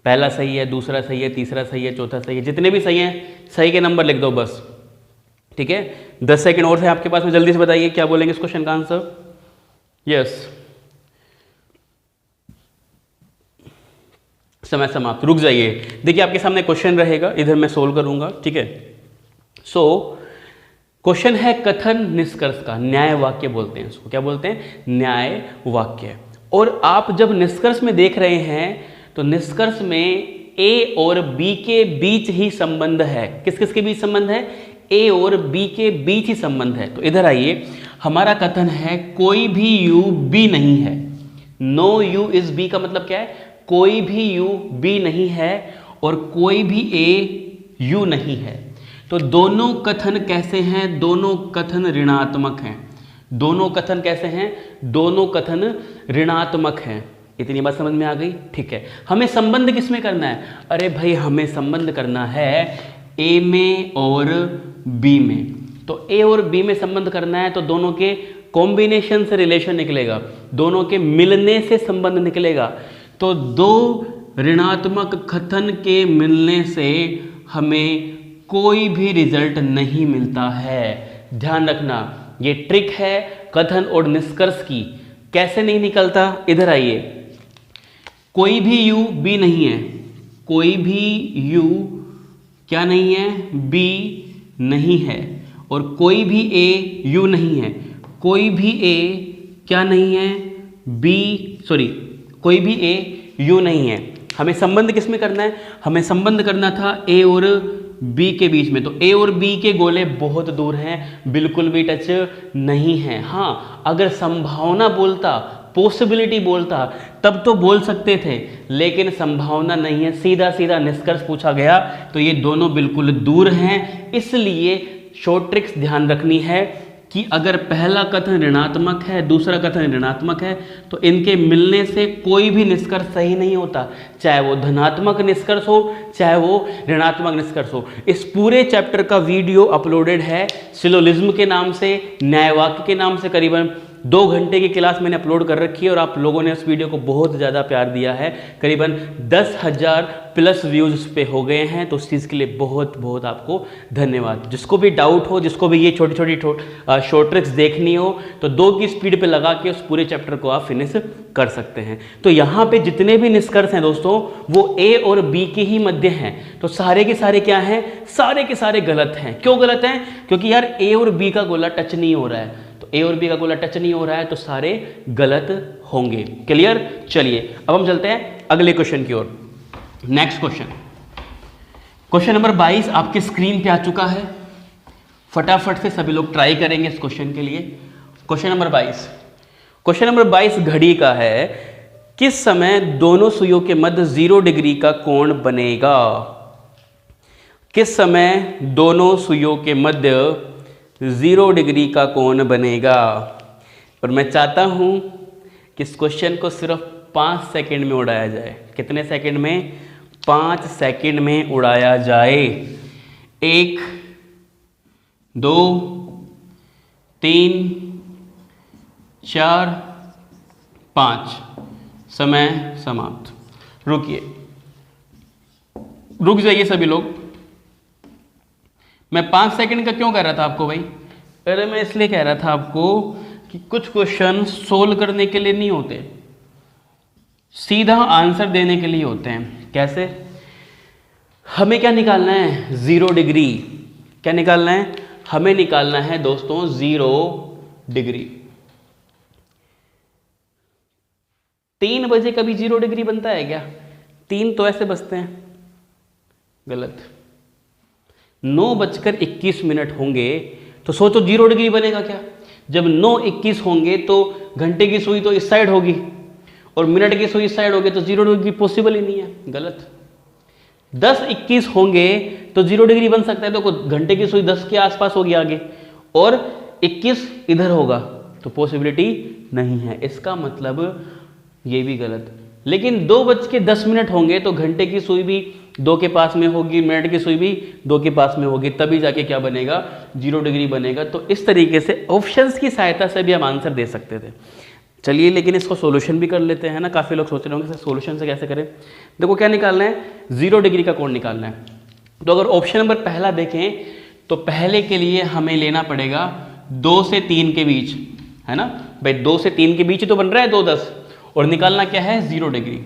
पहला सही है, दूसरा सही है, तीसरा सही है, चौथा सही है, जितने भी सही हैं सही के नंबर लिख दो बस। ठीक है, 10 सेकंड और है आपके पास में, जल्दी से बताइए क्या बोलेंगे इस क्वेश्चन का आंसर। यस, समय समाप्त, रुक जाइए। देखिए आपके सामने क्वेश्चन रहेगा, इधर मैं सोल्व करूंगा, ठीक है। सो क्वेश्चन है कथन निष्कर्ष का, न्याय वाक्य बोलते हैं इसको, क्या बोलते हैं, न्याय वाक्य। और आप जब निष्कर्ष में देख रहे हैं तो निष्कर्ष में ए और बी के बीच ही संबंध है। किस किस के बीच संबंध है, ए और बी के बीच ही संबंध है। तो इधर आइए, हमारा कथन है कोई भी यू बी नहीं है। नो यू इज बी का मतलब क्या है, कोई भी यू बी नहीं है और कोई भी ए यू नहीं है। तो दोनों कथन कैसे हैं, दोनों कथन ऋणात्मक हैं। दोनों कथन कैसे हैं, दोनों कथन ऋणात्मक हैं। इतनी बात समझ में आ गई, ठीक है। हमें संबंध किसमें करना है, अरे भाई हमें संबंध करना है ए में और बी में। तो ए और बी में संबंध करना है तो दोनों के कॉम्बिनेशन से रिलेशन निकलेगा, दोनों के मिलने से संबंध निकलेगा। तो दो ऋणात्मक कथन के मिलने से हमें कोई भी रिजल्ट नहीं मिलता है। ध्यान रखना, ये ट्रिक है कथन और निष्कर्ष की। कैसे नहीं निकलता, इधर आइए, कोई भी यू बी नहीं है, कोई भी यू क्या नहीं है, बी नहीं है, और कोई भी ए यू नहीं है, कोई भी ए क्या नहीं है, बी सॉरी कोई भी ए यू नहीं है। हमें संबंध किस में करना है, हमें संबंध करना था ए और बी के बीच में। तो ए और बी के गोले बहुत दूर हैं, बिल्कुल भी टच नहीं है। हाँ, अगर संभावना बोलता, पॉसिबिलिटी बोलता, तब तो बोल सकते थे, लेकिन संभावना नहीं है, सीधा सीधा निष्कर्ष पूछा गया। तो ये दोनों बिल्कुल दूर हैं। इसलिए शॉर्ट ट्रिक्स ध्यान रखनी है कि अगर पहला कथन ऋणात्मक है, दूसरा कथन ऋणात्मक है, तो इनके मिलने से कोई भी निष्कर्ष सही नहीं होता, चाहे वो धनात्मक निष्कर्ष हो, चाहे वो ऋणात्मक निष्कर्ष हो। इस पूरे चैप्टर का वीडियो अपलोडेड है सिलोलिज्म के नाम से, न्यायवाक्य के नाम से, करीबन 2 घंटे की क्लास मैंने अपलोड कर रखी है और आप लोगों ने उस वीडियो को बहुत ज़्यादा प्यार दिया है। करीबन 10,000 प्लस व्यूज़ उस पर हो गए हैं, तो उस चीज़ के लिए बहुत बहुत आपको धन्यवाद। जिसको भी डाउट हो, जिसको भी ये छोटी छोटी शॉर्ट ट्रिक्स देखनी हो, तो 2 की स्पीड पे लगा के उस पूरे चैप्टर को आप फिनिश कर सकते हैं। तो यहाँ पे जितने भी निष्कर्ष हैं दोस्तों, वो ए और बी के ही मध्य हैं। तो सारे के सारे क्या हैं, सारे के सारे गलत हैं। क्यों गलत हैं, क्योंकि यार ए और बी का गोला टच नहीं हो रहा है। तो ए और बी का गोला टच नहीं हो रहा है, तो सारे गलत होंगे। क्लियर, चलिए अब हम चलते हैं अगले क्वेश्चन की ओर। नेक्स्ट क्वेश्चन, क्वेश्चन नंबर 22 आपके स्क्रीन पे आ चुका है। फटाफट से सभी लोग ट्राई करेंगे इस क्वेश्चन के लिए। क्वेश्चन नंबर 22, क्वेश्चन नंबर 22 घड़ी का है। किस समय दोनों सुइयों के मध्य 0 डिग्री का कोण बनेगा। किस समय दोनों सुइयों के मध्य 0 डिग्री का कोण बनेगा। और मैं चाहता हूं कि इस क्वेश्चन को सिर्फ 5 सेकंड में उड़ाया जाए। कितने सेकंड में, 5 सेकंड में उड़ाया जाए। 1 2 3 4 5, समय समाप्त। रुकिए, रुक जाइए सभी लोग। मैं 5 सेकंड का क्यों कह रहा था आपको भाई, अरे मैं इसलिए कह रहा था आपको कि कुछ क्वेश्चन सोल्व करने के लिए नहीं होते, सीधा आंसर देने के लिए होते हैं। कैसे, हमें क्या निकालना है, 0 डिग्री। क्या निकालना है, हमें निकालना है दोस्तों 0 डिग्री। 3 बजे कभी 0 डिग्री बनता है क्या, 3 तो ऐसे बजते हैं, गलत। 9:21 होंगे तो सोचो 0 डिग्री बनेगा क्या। जब 9:21 होंगे तो घंटे की सुई तो इस साइड होगी और मिनट की सुई इस साइड होगी, तो 0 डिग्री पॉसिबल ही नहीं है, गलत। 10:21 होंगे तो 0 डिग्री बन सकता है, तो घंटे की सुई 10 के आसपास होगी आगे, और 21 इधर होगा, तो पॉसिबिलिटी नहीं है। इसका मतलब ये भी गलत। लेकिन 2:10 होंगे तो घंटे की सुई भी 2 के पास में होगी, मिनट की सुई भी 2 के पास में होगी, तभी जाके क्या बनेगा, 0 डिग्री बनेगा। तो इस तरीके से ऑप्शंस की सहायता से भी हम आंसर दे सकते थे। चलिए, लेकिन इसको सॉल्यूशन भी कर लेते हैं ना। काफ़ी लोग सोच रहे होंगे सर सॉल्यूशन से कैसे करें। देखो क्या निकालना है, 0 डिग्री का कोण निकालना है। तो अगर ऑप्शन नंबर पहला देखें तो पहले के लिए हमें लेना पड़ेगा 2 से 3 के बीच, है ना भाई, 2 से 3 के बीच तो बन रहा है 2 10, और निकालना क्या है 0 डिग्री।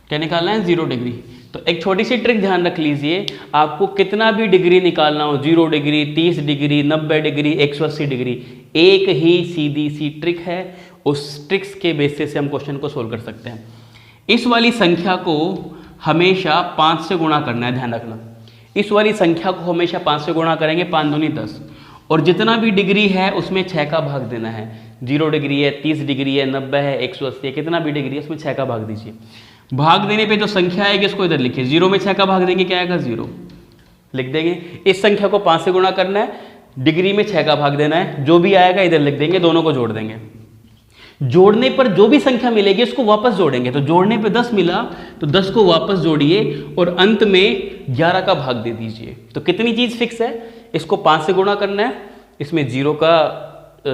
क्या निकालना है 0 डिग्री। तो एक छोटी सी ट्रिक ध्यान रख लीजिए, आपको कितना भी डिग्री निकालना हो, 0 डिग्री, 30 डिग्री, 90 डिग्री, 180 डिग्री, एक ही सीधी सी ट्रिक है, उस ट्रिक्स के बेसिस से हम क्वेश्चन को सोल्व कर सकते हैं। इस वाली संख्या को हमेशा 5 से गुणा करना है, ध्यान रखना। इस वाली संख्या को हमेशा 5 से गुणा करेंगे, 5 दूनी 10, और जितना भी डिग्री है उसमें 6 का भाग देना है। 0 डिग्री है, 30 डिग्री है, 90 है, 180 है, कितना भी डिग्री है उसमें 6 का भाग दीजिए। भाग देने पे जो संख्या आएगी इसको इधर लिखिए, 0 में 6 का भाग देंगे क्या आएगा 0, लिख देंगे। इस संख्या को 5 से गुणा करना है, डिग्री में 6 का भाग देना है, जो भी आएगा इधर लिख देंगे, दोनों को जोड़ देंगे। जोड़ने पर जो भी संख्या मिलेगी उसको वापस जोड़ेंगे। तो जोड़ने पे 10 मिला तो 10 को वापस जोड़िए और अंत में 11 का भाग दे दीजिए। तो कितनी चीज फिक्स है, इसको 5 से गुणा करना है, इसमें 0 का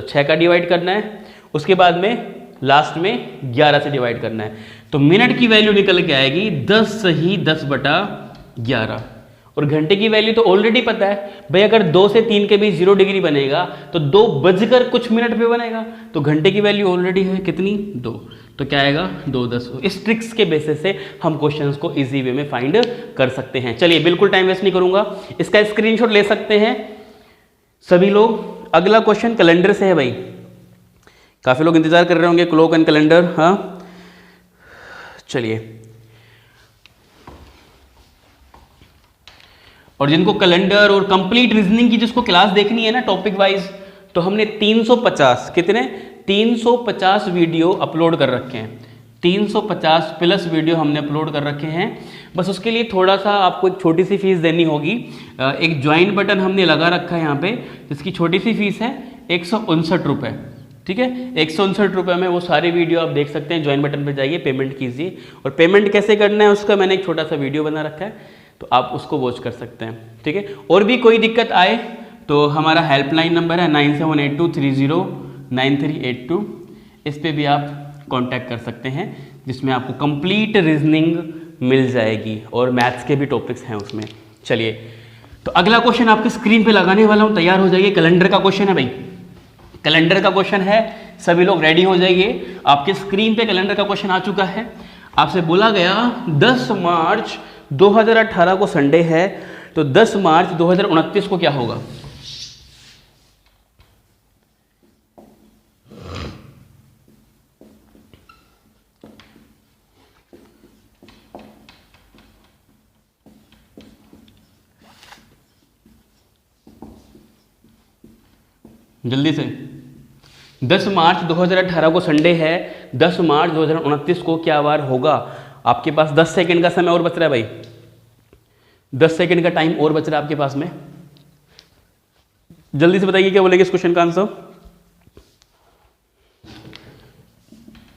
6 का डिवाइड करना है, उसके बाद में लास्ट में 11 से डिवाइड करना है। तो मिनट की वैल्यू निकल के आएगी 10 सही 10/11, और घंटे की वैल्यू तो ऑलरेडी पता है भाई, अगर 2 से 3 के बीच 0 डिग्री बनेगा तो 2 बजकर कुछ मिनट पे बनेगा, तो घंटे की वैल्यू ऑलरेडी है कितनी 2, तो क्या आएगा 2 10। इस ट्रिक्स के बेसिस से हम क्वेश्चंस को इजी वे में फाइंड कर सकते हैं। चलिए बिल्कुल टाइम वेस्ट नहीं करूंगा, इसका स्क्रीनशॉट ले सकते हैं सभी लोग। अगला क्वेश्चन कैलेंडर से है भाई, काफी लोग इंतजार कर रहे होंगे क्लॉक एंड कैलेंडर। हाँ चलिए, और जिनको कैलेंडर और कंप्लीट रीजनिंग की जिसको क्लास देखनी है ना टॉपिक वाइज, तो हमने 350 कितने 350 वीडियो अपलोड कर रखे हैं, 350 प्लस वीडियो हमने अपलोड कर रखे हैं। बस उसके लिए थोड़ा सा आपको एक छोटी सी फीस देनी होगी। एक ज्वाइन बटन हमने लगा रखा है यहाँ पे, जिसकी छोटी सी फीस है 159 रुपये, ठीक है। 159 रुपये में वो सारे वीडियो आप देख सकते हैं। ज्वाइन बटन पर जाइए, पेमेंट कीजिए, और पेमेंट कैसे करना है उसका मैंने एक छोटा सा वीडियो बना रखा है, तो आप उसको वॉच कर सकते हैं, ठीक है। और भी कोई दिक्कत आए तो हमारा हेल्पलाइन नंबर है 9782309382, इस पे भी आप कांटेक्ट कर सकते हैं, जिसमें आपको कंप्लीट रीजनिंग मिल जाएगी और मैथ्स के भी टॉपिक्स हैं उसमें। चलिए, तो अगला क्वेश्चन आपके स्क्रीन पे लगाने वाला हूँ, तैयार हो जाइए। कैलेंडर का क्वेश्चन है भाई, कैलेंडर का क्वेश्चन है, सभी लोग रेडी हो जाइए। आपके स्क्रीन पे कैलेंडर का क्वेश्चन आ चुका है। आपसे बोला गया 10 मार्च 2018 को संडे है, तो 10 मार्च 2029 को क्या होगा। जल्दी से, 10 मार्च 2018 को संडे है, 10 मार्च 2029 को क्या वार होगा। आपके पास 10 सेकंड का समय और बच रहा है भाई, 10 सेकंड का टाइम और बच रहा है आपके पास में। जल्दी से बताइए क्या बोलेंगे इस क्वेश्चन का आंसर।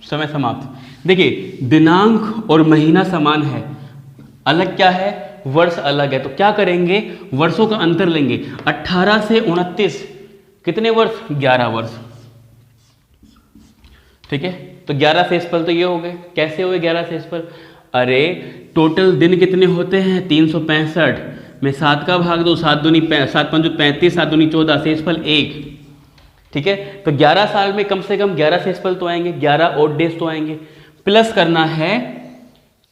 समय समाप्त। देखिए, दिनांक और महीना समान है, अलग क्या है, वर्ष अलग है। तो क्या करेंगे, वर्षों का अंतर लेंगे। 18 से 29 कितने वर्ष, 11 वर्ष, ठीक है। तो 11 शेषफल तो ये हो गए। कैसे हुए 11 शेषफल, अरे टोटल दिन कितने होते हैं 365 में 7 का भाग दो, 7 दूनी 7 पंचू 35, 7 दूनी 14, शेषफल 1, ठीक है। तो 11 साल में कम से कम 11 शेषफल तो आएंगे, 11 ऑड डेज तो आएंगे। प्लस करना है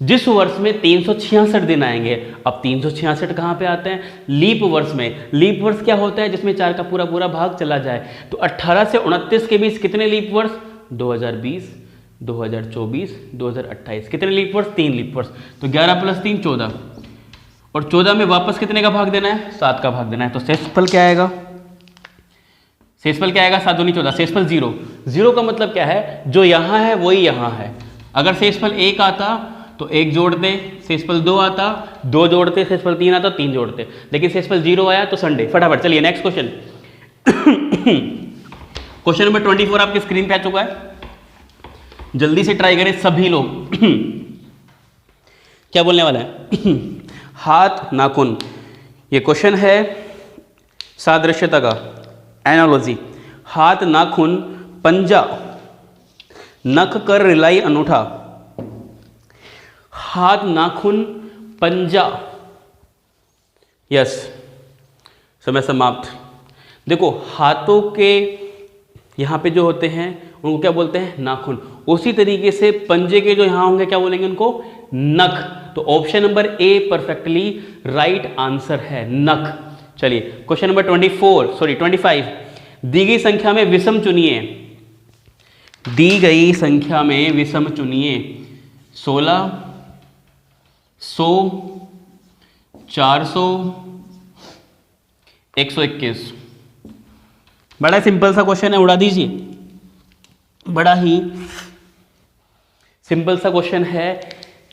जिस वर्ष में 366 दिन आएंगे। अब 366 कहाँ पे आते हैं, लीप वर्ष में। लीप वर्ष क्या होता है, जिसमें 4 का पूरा पूरा भाग चला जाए। तो 18 से 29 के बीच कितने लीप वर्ष, 2020, 2024, 2028, कितने लीप वर्ष, 3 लीप वर्ष। तो 11 + 3 14, और 14 में वापस कितने का भाग देना है, 7 का भाग देना है। तो शेषफल क्या आएगा, शेषफल क्या आएगा, 7 दूनी 14, शेषफल 0। 0 का मतलब क्या है, जो यहाँ है वही यहाँ है। अगर शेषफल 1 आता तो 1 जोड़ते, शेषफल 2 आता 2 जोड़ते, शेषफल 3 आता 3 जोड़ते, लेकिन शेषफल 0 आया तो संडे। फटाफट चलिए नेक्स्ट क्वेश्चन। क्वेश्चन नंबर 24 आपकी स्क्रीन पे आ चुका है, जल्दी से ट्राई करें सभी लोग। क्या बोलने वाला है, हाथ नाखून, ये क्वेश्चन है सादृश्यता का, एनालॉजी। हाथ नाखून पंजा, नख कर रिलाई अनूठा। हाथ नाखून पंजा, यस समय समाप्त। देखो हाथों के यहाँ पे जो होते हैं उनको क्या बोलते हैं? नाखून। उसी तरीके से पंजे के जो यहाँ होंगे क्या बोलेंगे उनको? नख। तो option number A perfectly right answer है, नख। चलिए क्वेश्चन नंबर 25, दी गई संख्या में विषम चुनिए। दी गई संख्या में विषम चुनिए। 16, 100, 400, 121। बड़ा सिंपल सा क्वेश्चन है, उड़ा दीजिए। बड़ा ही सिंपल सा क्वेश्चन है,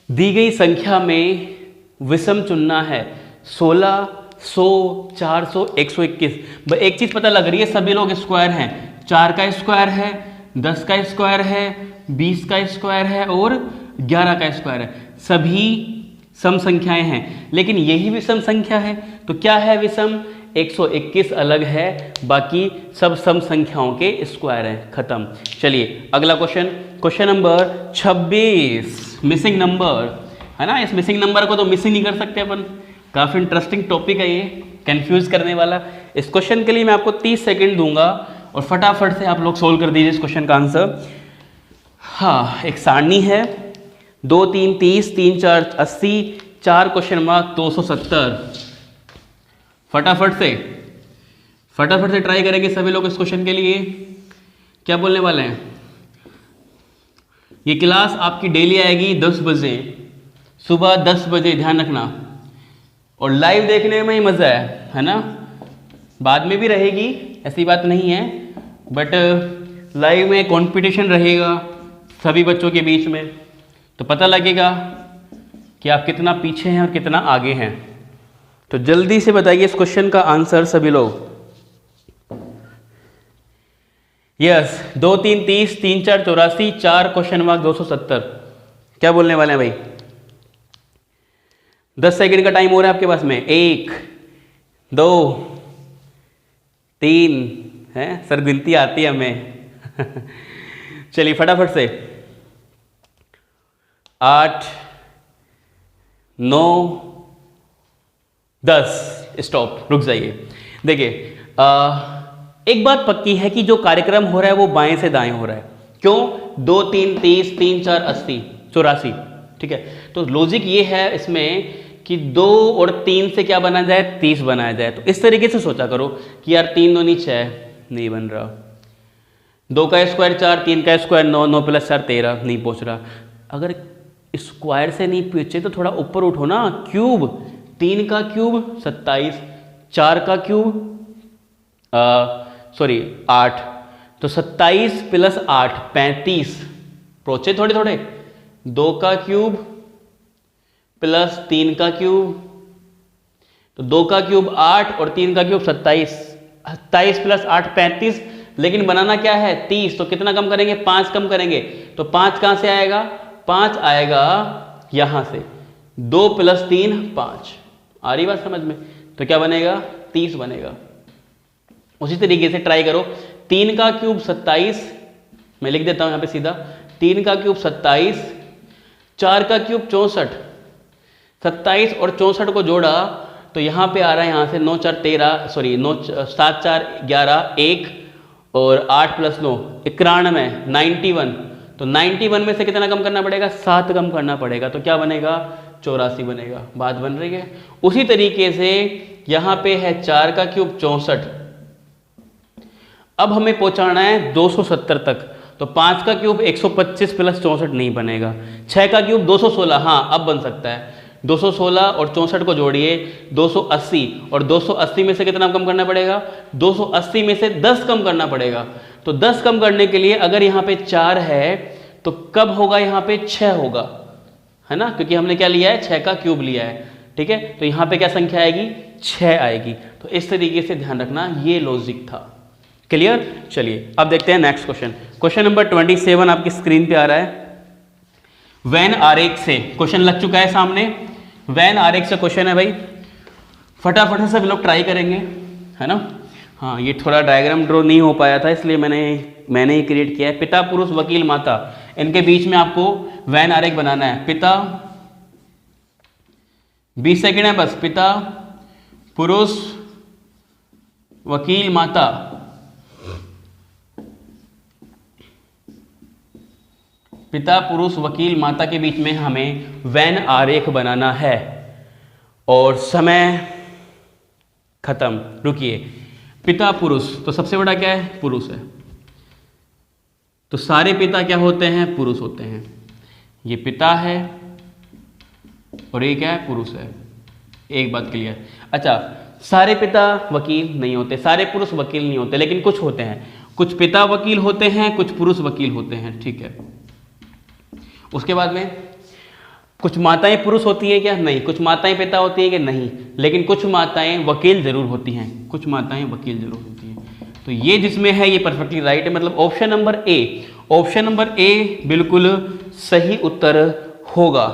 दी गई संख्या में विषम चुनना है। 16, 100, 400, 121। एक चीज पता लग रही है, सभी लोग स्क्वायर हैं। 4 का स्क्वायर है, 10 का स्क्वायर है, 20 का स्क्वायर है और 11 का स्क्वायर है। सभी सम संख्याएं हैं, लेकिन यही विषम संख्या है। तो क्या है विषम? 121 अलग है, बाकी सब सम संख्याओं के स्क्वायर हैं। खत्म। चलिए अगला क्वेश्चन नंबर 26, मिसिंग नंबर है ना। इस मिसिंग नंबर को तो मिस ही नहीं कर सकते अपन। काफी इंटरेस्टिंग टॉपिक है ये, कंफ्यूज करने वाला। इस क्वेश्चन के लिए मैं आपको 30 सेकंड दूंगा और फटाफट से आप लोग सोल्व कर दीजिए इस क्वेश्चन का आंसर। हाँ, एक सारणी है, 2 3 30, 3 4 80, 4 क्वेश्चन मार्क 270। फटाफट से ट्राई करेंगे सभी लोग इस क्वेश्चन के लिए। क्या बोलने वाले हैं? ये क्लास आपकी डेली आएगी 10 बजे, सुबह 10 बजे, ध्यान रखना। और लाइव देखने में ही मजा है ना। बाद में भी रहेगी, ऐसी बात नहीं है, बट लाइव में कंपटीशन रहेगा सभी बच्चों के बीच में, तो पता लगेगा कि आप कितना पीछे हैं और कितना आगे हैं। तो जल्दी से बताइए इस क्वेश्चन का आंसर सभी लोग। Yes, 2 3 30, 3 4 84, 4 question mark 270। क्या बोलने वाले हैं भाई? 10 सेकंड का टाइम हो रहा है आपके पास में। 1 2 3 है सर, गिनती आती है हमें। चलिए फटाफट से। 8 9 10, स्टॉप, रुक जाइए। देखिए एक बात पक्की है कि जो कार्यक्रम हो रहा है वो बाएं से दाएं हो रहा है। क्यों? 2 3 30, 3 4 80, 84। ठीक है, तो लॉजिक ये है इसमें कि 2 और 3 से क्या बना जाए? 30 बनाया जाए। तो इस तरीके से सोचा करो कि यार 3 दूनी 6, नहीं बन रहा। 2 का स्क्वायर 4, 3 का स्क्वायर 9, 9 + 4 13, नहीं पहुंच रहा। अगर स्क्वायर से नहीं पहुंचे तो थोड़ा ऊपर उठो ना, क्यूब। 3 का क्यूब 27, 4 का क्यूब 8, तो 27 + 8 35, पहुंचे थोड़े थोड़े। 2 का क्यूब प्लस 3 का क्यूब, तो 2 का क्यूब 8 और 3 का क्यूब 27, 27 + 8 35, लेकिन बनाना क्या है? 30। तो कितना कम करेंगे? 5 कम करेंगे। तो 5 कहां से आएगा? 5 आएगा यहां से। 2 + 3 5। आ रही बात समझ में? तो क्या बनेगा? 30 बनेगा। उसी तरीके से ट्राई करो। 3 का क्यूब 27, मैं लिख देता हूं यहां पे सीधा। 3 का क्यूब 27, 4 का क्यूब 64, 27 और 64 को जोड़ा तो यहां पे आ रहा है, यहां से 9 4 13, सॉरी 9 7 4 11, 1 और 8 + 9 91, 91। तो 91 में से कितना कम करना पड़ेगा? 7 कम करना पड़ेगा। तो क्या बनेगा? 84 बनेगा। बात बन रही है। उसी तरीके से यहां पे है 4 का क्यूब 64, अब हमें पहुंचाना है 270 तक। तो 5 का क्यूब 125 + 64 नहीं बनेगा। 6 का क्यूब 216, हाँ अब बन सकता है। 216 और 64 को जोड़िए 280, और 280 में से कितना कम करना पड़ेगा? 280 में से 10 कम करना पड़ेगा। तो 10 कम करने के लिए अगर यहाँ पे 4 है तो कब होगा? यहाँ पे 6 होगा, है ना, क्योंकि हमने क्या लिया है? 6 का क्यूब लिया है। ठीक है, तो यहाँ पे क्या संख्या आएगी? 6 आएगी। तो इस तरीके से ध्यान रखना, ये लॉजिक था। क्लियर? चलिए अब देखते हैं नेक्स्ट क्वेश्चन। क्वेश्चन नंबर 27 आपकी स्क्रीन पे आ रहा है। वैन आरेख से क्वेश्चन लग चुका है सामने। वैन आरेख से क्वेश्चन है भाई, फटाफट से सब लोग ट्राई करेंगे, है ना। हाँ, ये थोड़ा डायग्राम ड्रॉ नहीं हो पाया था, इसलिए मैंने ही क्रिएट किया है। पिता, पुरुष, वकील, माता, इनके बीच में आपको वैन आरेख बनाना है। पिता, 20 सेकेंड है बस। पिता, पुरुष, वकील माता, पिता पुरुष वकील माता के बीच में हमें वेन आरेख बनाना है और समय खत्म। रुकिए, पिता पुरुष तो सबसे बड़ा क्या है? पुरुष है। तो सारे पिता क्या होते हैं? पुरुष होते हैं। ये पिता है और ये क्या है? पुरुष है। एक बात क्लियर। अच्छा, सारे पिता वकील नहीं होते, सारे पुरुष वकील नहीं होते, लेकिन कुछ होते हैं। कुछ पिता वकील होते हैं, कुछ पुरुष वकील होते हैं। ठीक है। उसके बाद में कुछ माताएं पुरुष होती है क्या? नहीं। कुछ माताएं पिता होती है कि नहीं, लेकिन कुछ माताएं वकील जरूर होती हैं। कुछ माताएं वकील जरूर होती हैं। तो ये जिसमें है ये परफेक्टली राइट है, मतलब option number A, option number A बिल्कुल सही उत्तर होगा।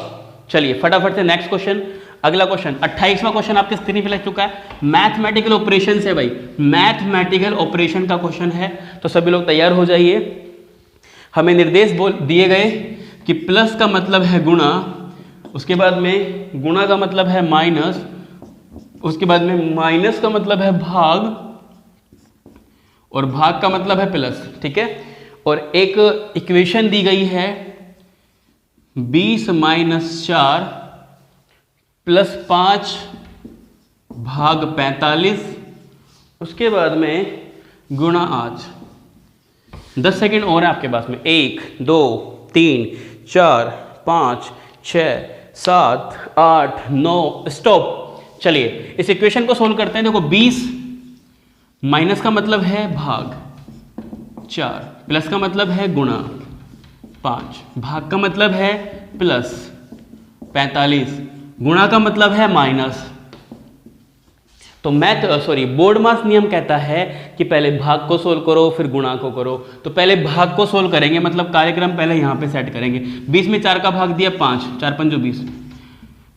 चलिए फटाफट से नेक्स्ट क्वेश्चन, अगला क्वेश्चन 28वां क्वेश्चन आपके स्क्रीन पे लग चुका है। मैथमेटिकल ऑपरेशन है भाई, मैथमेटिकल ऑपरेशन का क्वेश्चन है। तो सभी लोग तैयार हो जाइए। हमें निर्देश दिए गए कि प्लस का मतलब है गुणा, उसके बाद में गुणा का मतलब है माइनस, उसके बाद में माइनस का मतलब है भाग और भाग का मतलब है प्लस। ठीक है। और एक इक्वेशन दी गई है 20 - 4 + 5 भाग 45, उसके बाद में गुणा 8। 10 सेकेंड और है आपके पास में। 1 2 3 4 5 6 7 8 9 स्टॉप। चलिए इस इक्वेशन को सोल्व करते हैं। देखो 20 माइनस का मतलब है भाग 4, प्लस का मतलब है गुणा 5, भाग का मतलब है प्लस 45, गुणा का मतलब है माइनस। तो बोर्ड मास नियम कहता है कि पहले भाग को सोल्व करो फिर गुणा को करो। तो पहले भाग को सोल्व करेंगे, मतलब कार्यक्रम पहले यहां पे सेट करेंगे। 20 में 4 का भाग दिया 5, 4 5 20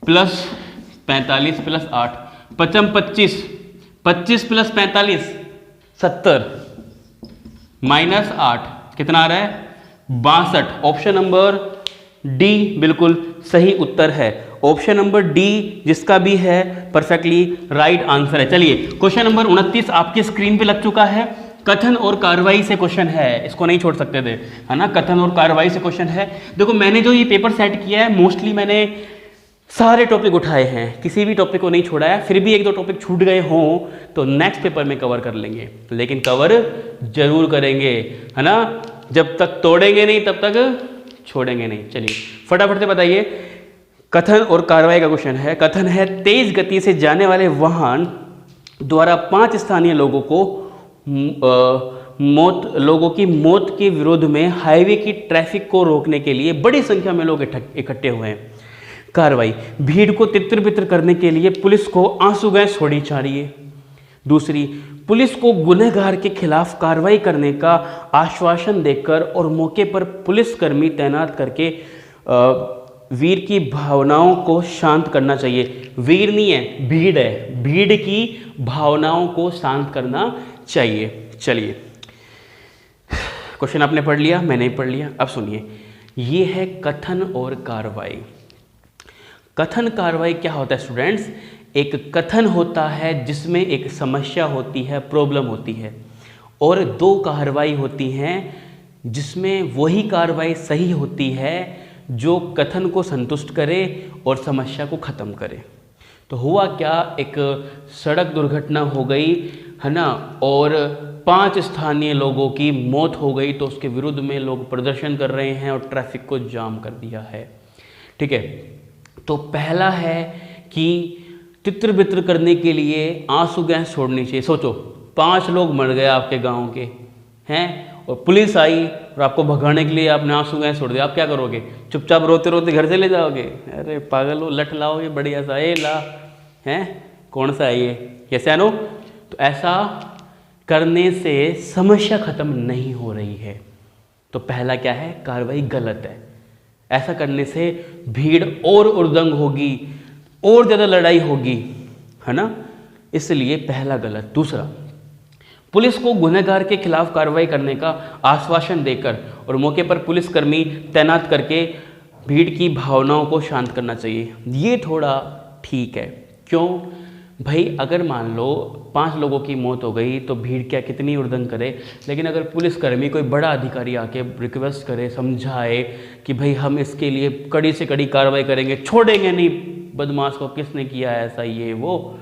प्लस 45 प्लस 8 पचम 25, 25 प्लस 45 70 माइनस 8 कितना आ रहा है? 62। ऑप्शन नंबर डी बिल्कुल सही उत्तर है। ऑप्शन नंबर डी जिसका भी है परफेक्टली राइट आंसर है। चलिए क्वेश्चन नंबर 29 आपकी स्क्रीन पे लग चुका है। कथन और कार्रवाई से क्वेश्चन है, इसको नहीं छोड़ सकते थे, है ना। कथन और कार्रवाई से क्वेश्चन है। देखो मैंने जो ये पेपर सेट किया है मोस्टली मैंने सारे टॉपिक उठाए हैं, किसी भी टॉपिक को नहीं छोड़ा है। फिर भी 1-2 टॉपिक छूट गए हों तो नेक्स्ट पेपर में कवर कर लेंगे, लेकिन कवर जरूर करेंगे, है ना। जब तक तोड़ेंगे नहीं तब तक छोड़ेंगे नहीं। चलिए फटाफट से बताइए। कथन और कार्रवाई का क्वेश्चन है। कथन है तेज गति से जाने वाले वाहन द्वारा 5 स्थानीय लोगों की मौत के विरोध में हाईवे की ट्रैफिक को रोकने के लिए बड़ी संख्या में लोग इकट्ठे हुए हैं। कार्रवाई, भीड़ को तितर बितर करने के लिए पुलिस को आंसू गैस छोड़ी चाहिए। दूसरी, पुलिस को गुनहगार के खिलाफ कार्रवाई करने का आश्वासन देकर और मौके पर पुलिसकर्मी तैनात करके वीर की भावनाओं को शांत करना चाहिए। वीर नहीं है, भीड़ है, भीड़ की भावनाओं को शांत करना चाहिए। चलिए क्वेश्चन आपने पढ़ लिया, मैंने पढ़ लिया। अब सुनिए, ये है कथन और कार्रवाई। कथन कार्रवाई क्या होता है स्टूडेंट्स? एक कथन होता है जिसमें एक समस्या होती है, प्रॉब्लम होती है, और 2 कार्रवाई होती हैं जिसमें वही कार्रवाई सही होती है जो कथन को संतुष्ट करे और समस्या को ख़त्म करे। तो हुआ क्या, एक सड़क दुर्घटना हो गई, है ना, और 5 स्थानीय लोगों की मौत हो गई। तो उसके विरुद्ध में लोग प्रदर्शन कर रहे हैं और ट्रैफिक को जाम कर दिया है। ठीक है। तो पहला है कि तितर बितर करने के लिए आंसू गैस छोड़नी चाहिए। सोचो 5 लोग मर गए आपके गांव के हैं और पुलिस आई और आपको भगाने के लिए आपने आंसू गैस छोड़ दिया। आप क्या करोगे? चुपचाप रोते रोते घर चले जाओगे? अरे पागल हो, लठ लाओगे बढ़िया सा, ए ला, हैं कौन सा है ये सैनो? तो ऐसा करने से समस्या खत्म नहीं हो रही है। तो पहला क्या है, कार्रवाई गलत है। ऐसा करने से भीड़ और उर्दंग होगी, और ज़्यादा लड़ाई होगी, है ना, इसलिए पहला गलत। दूसरा, पुलिस को गुनहगार के खिलाफ कार्रवाई करने का आश्वासन देकर और मौके पर पुलिसकर्मी तैनात करके भीड़ की भावनाओं को शांत करना चाहिए। ये थोड़ा ठीक है। क्यों? भाई अगर मान लो 5 लोगों की मौत हो गई तो भीड़ क्या कितनी उड़दंग करे, लेकिन अगर पुलिसकर्मी कोई बड़ा अधिकारी आके रिक्वेस्ट करे, समझाए कि भाई हम इसके लिए कड़ी से कड़ी कार्रवाई करेंगे, छोड़ेंगे नहीं बदमाश को, किसने किया ऐसा ये वो,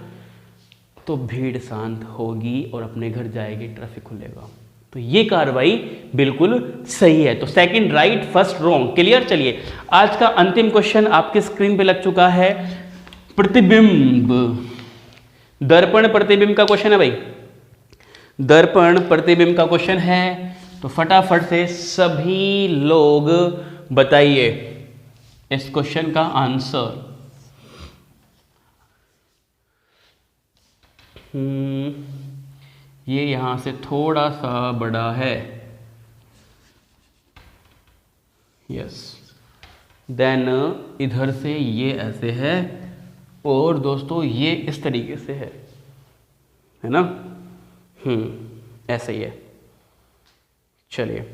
तो भीड़ शांत होगी और अपने घर जाएगी, ट्रैफिक खुलेगा। तो ये कार्रवाई बिल्कुल सही है। तो second right, first wrong. Clear. चलिए आज का अंतिम क्वेश्चन आपके स्क्रीन पे लग चुका है, प्रतिबिंब, दर्पण प्रतिबिंब का क्वेश्चन है भाई, दर्पण प्रतिबिंब का क्वेश्चन है। तो फटाफट से सभी लोग बताइए इस क्वेश्चन का आंसर। ये यहां से थोड़ा सा बड़ा है, यस। देन इधर से ये ऐसे है और दोस्तों ये इस तरीके से है ना, ऐसे ही है। चलिए,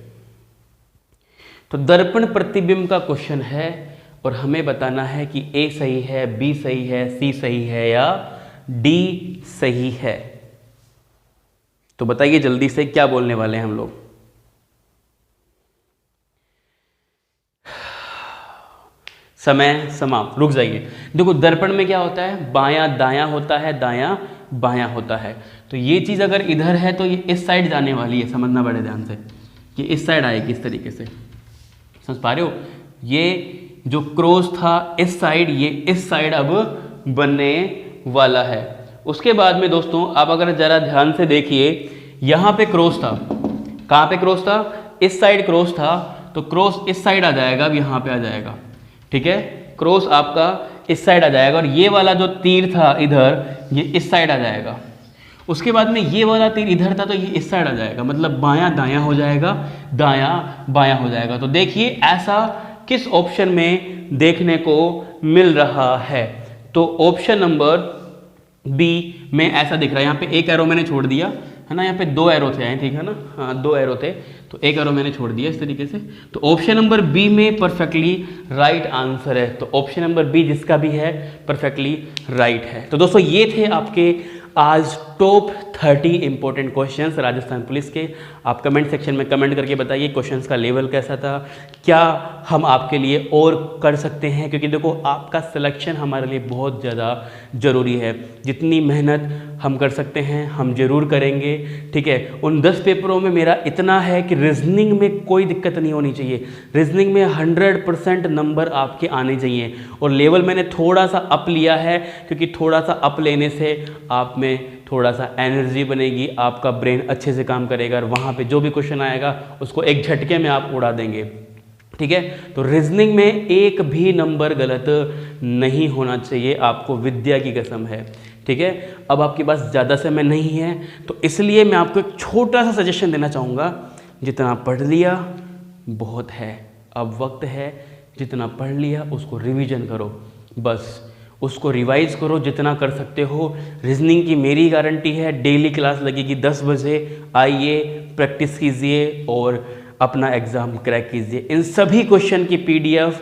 तो दर्पण प्रतिबिंब का क्वेश्चन है और हमें बताना है कि ए सही है, बी सही है, सी सही है या डी सही है। तो बताइए जल्दी से क्या बोलने वाले हैं हम लोग। समय समाप्त। रुक जाइए। देखो दर्पण में क्या होता है, बायां दायां होता है, दायां बायां होता है। तो ये चीज अगर इधर है तो ये इस साइड जाने वाली है, समझना बड़े ध्यान से कि इस साइड आएगी इस तरीके से, समझ पा रहे हो। ये जो क्रॉस था इस साइड, ये इस साइड अब बनने वाला है। उसके बाद में दोस्तों आप अगर जरा ध्यान से देखिए, यहां पे क्रॉस था, कहां पे क्रॉस था, इस साइड क्रॉस था, तो क्रॉस इस साइड आ जाएगा, अब यहां पे आ जाएगा, ठीक है। क्रॉस आपका इस साइड आ जाएगा और ये वाला जो तीर था इधर, ये इस साइड आ जाएगा। उसके बाद में ये वाला तीर इधर था तो ये इस साइड आ जाएगा, मतलब बायां दायां हो जाएगा, दायां बायां हो जाएगा। तो देखिए ऐसा किस ऑप्शन में देखने को मिल रहा है। तो ऑप्शन नंबर बी में ऐसा दिख रहा है। यहाँ पे एक एरो मैंने छोड़ दिया है ना, यहाँ पे 2 एरो थे, ठीक है ना, हाँ 2 एरो थे, तो एक एरो मैंने छोड़ दिया इस तरीके से। तो ऑप्शन नंबर बी में परफेक्टली राइट आंसर है। तो ऑप्शन नंबर बी जिसका भी है परफेक्टली राइट है। तो दोस्तों ये थे आपके आज top 30 important questions Rajasthan police के। आप कमेंट सेक्शन में कमेंट करके बताइए क्वेश्चंस का लेवल कैसा था, क्या हम आपके लिए और कर सकते हैं, क्योंकि देखो आपका सिलेक्शन हमारे लिए बहुत ज़्यादा ज़रूरी है। जितनी मेहनत हम कर सकते हैं हम ज़रूर करेंगे, ठीक है। उन 10 पेपरों में मेरा इतना है कि रीजनिंग में कोई दिक्कत नहीं होनी चाहिए, रीजनिंग में 100% नंबर आपके आने चाहिए। और लेवल मैंने थोड़ा सा अप लिया है, क्योंकि थोड़ा सा अप लेने से आप में थोड़ा सा एनर्जी बनेगी, आपका ब्रेन अच्छे से काम करेगा और वहाँ पे जो भी क्वेश्चन आएगा उसको एक झटके में आप उड़ा देंगे, ठीक है। तो रीजनिंग में एक भी नंबर गलत नहीं होना चाहिए, आपको विद्या की कसम है, ठीक है। अब आपके पास ज़्यादा समय नहीं है, तो इसलिए मैं आपको एक छोटा सा सजेशन देना चाहूँगा। जितना पढ़ लिया बहुत है, अब वक्त है जितना पढ़ लिया उसको रिवीजन करो, बस उसको रिवाइज करो जितना कर सकते हो। रीजनिंग की मेरी गारंटी है, डेली क्लास लगेगी 10 बजे, आइए प्रैक्टिस कीजिए और अपना एग्ज़ाम क्रैक कीजिए। इन सभी क्वेश्चन की PDF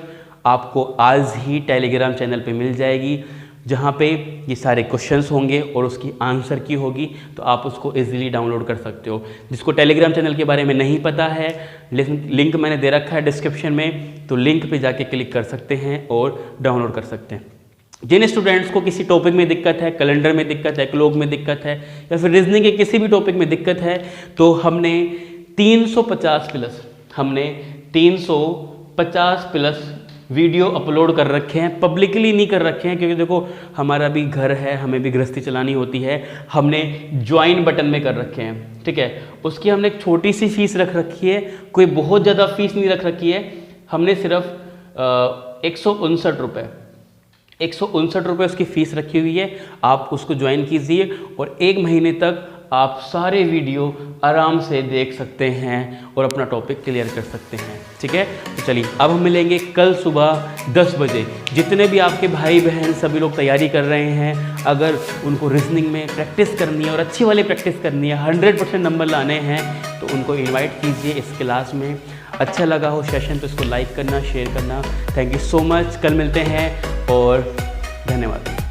आपको आज ही टेलीग्राम चैनल पे मिल जाएगी, जहाँ पे ये सारे क्वेश्चंस होंगे और उसकी आंसर की होगी, तो आप उसको इजीली डाउनलोड कर सकते हो। जिसको टेलीग्राम चैनल के बारे में नहीं पता है, लिंक मैंने दे रखा है डिस्क्रिप्शन में, तो लिंक पे जाके क्लिक कर सकते हैं और डाउनलोड कर सकते हैं। जिन स्टूडेंट्स को किसी टॉपिक में दिक्कत है, कैलेंडर में दिक्कत है, क्लोग में दिक्कत है, या फिर रीजनिंग के किसी भी टॉपिक में दिक्कत है, तो हमने 350 प्लस वीडियो अपलोड कर रखे हैं, पब्लिकली नहीं कर रखे हैं, क्योंकि देखो हमारा भी घर है, हमें भी गृहस्थी चलानी होती है। हमने ज्वाइन बटन में कर रखे हैं, ठीक है। उसकी हमने एक छोटी सी फीस रख रखी है, कोई बहुत ज़्यादा फीस नहीं रख रखी है। हमने सिर्फ 159 रुपये उसकी फ़ीस रखी हुई है। आप उसको ज्वाइन कीजिए और 1 महीने तक आप सारे वीडियो आराम से देख सकते हैं और अपना टॉपिक क्लियर कर सकते हैं, ठीक है। तो चलिए अब हम मिलेंगे कल सुबह 10 बजे। जितने भी आपके भाई बहन सभी लोग तैयारी कर रहे हैं, अगर उनको रीजनिंग में प्रैक्टिस करनी है और अच्छी वाली प्रैक्टिस करनी है, 100% नंबर लाने हैं, तो उनको इन्वाइट कीजिए इस क्लास में। अच्छा लगा हो सेशन तो इसको लाइक करना, शेयर करना। Thank you so much. कल मिलते हैं और धन्यवाद।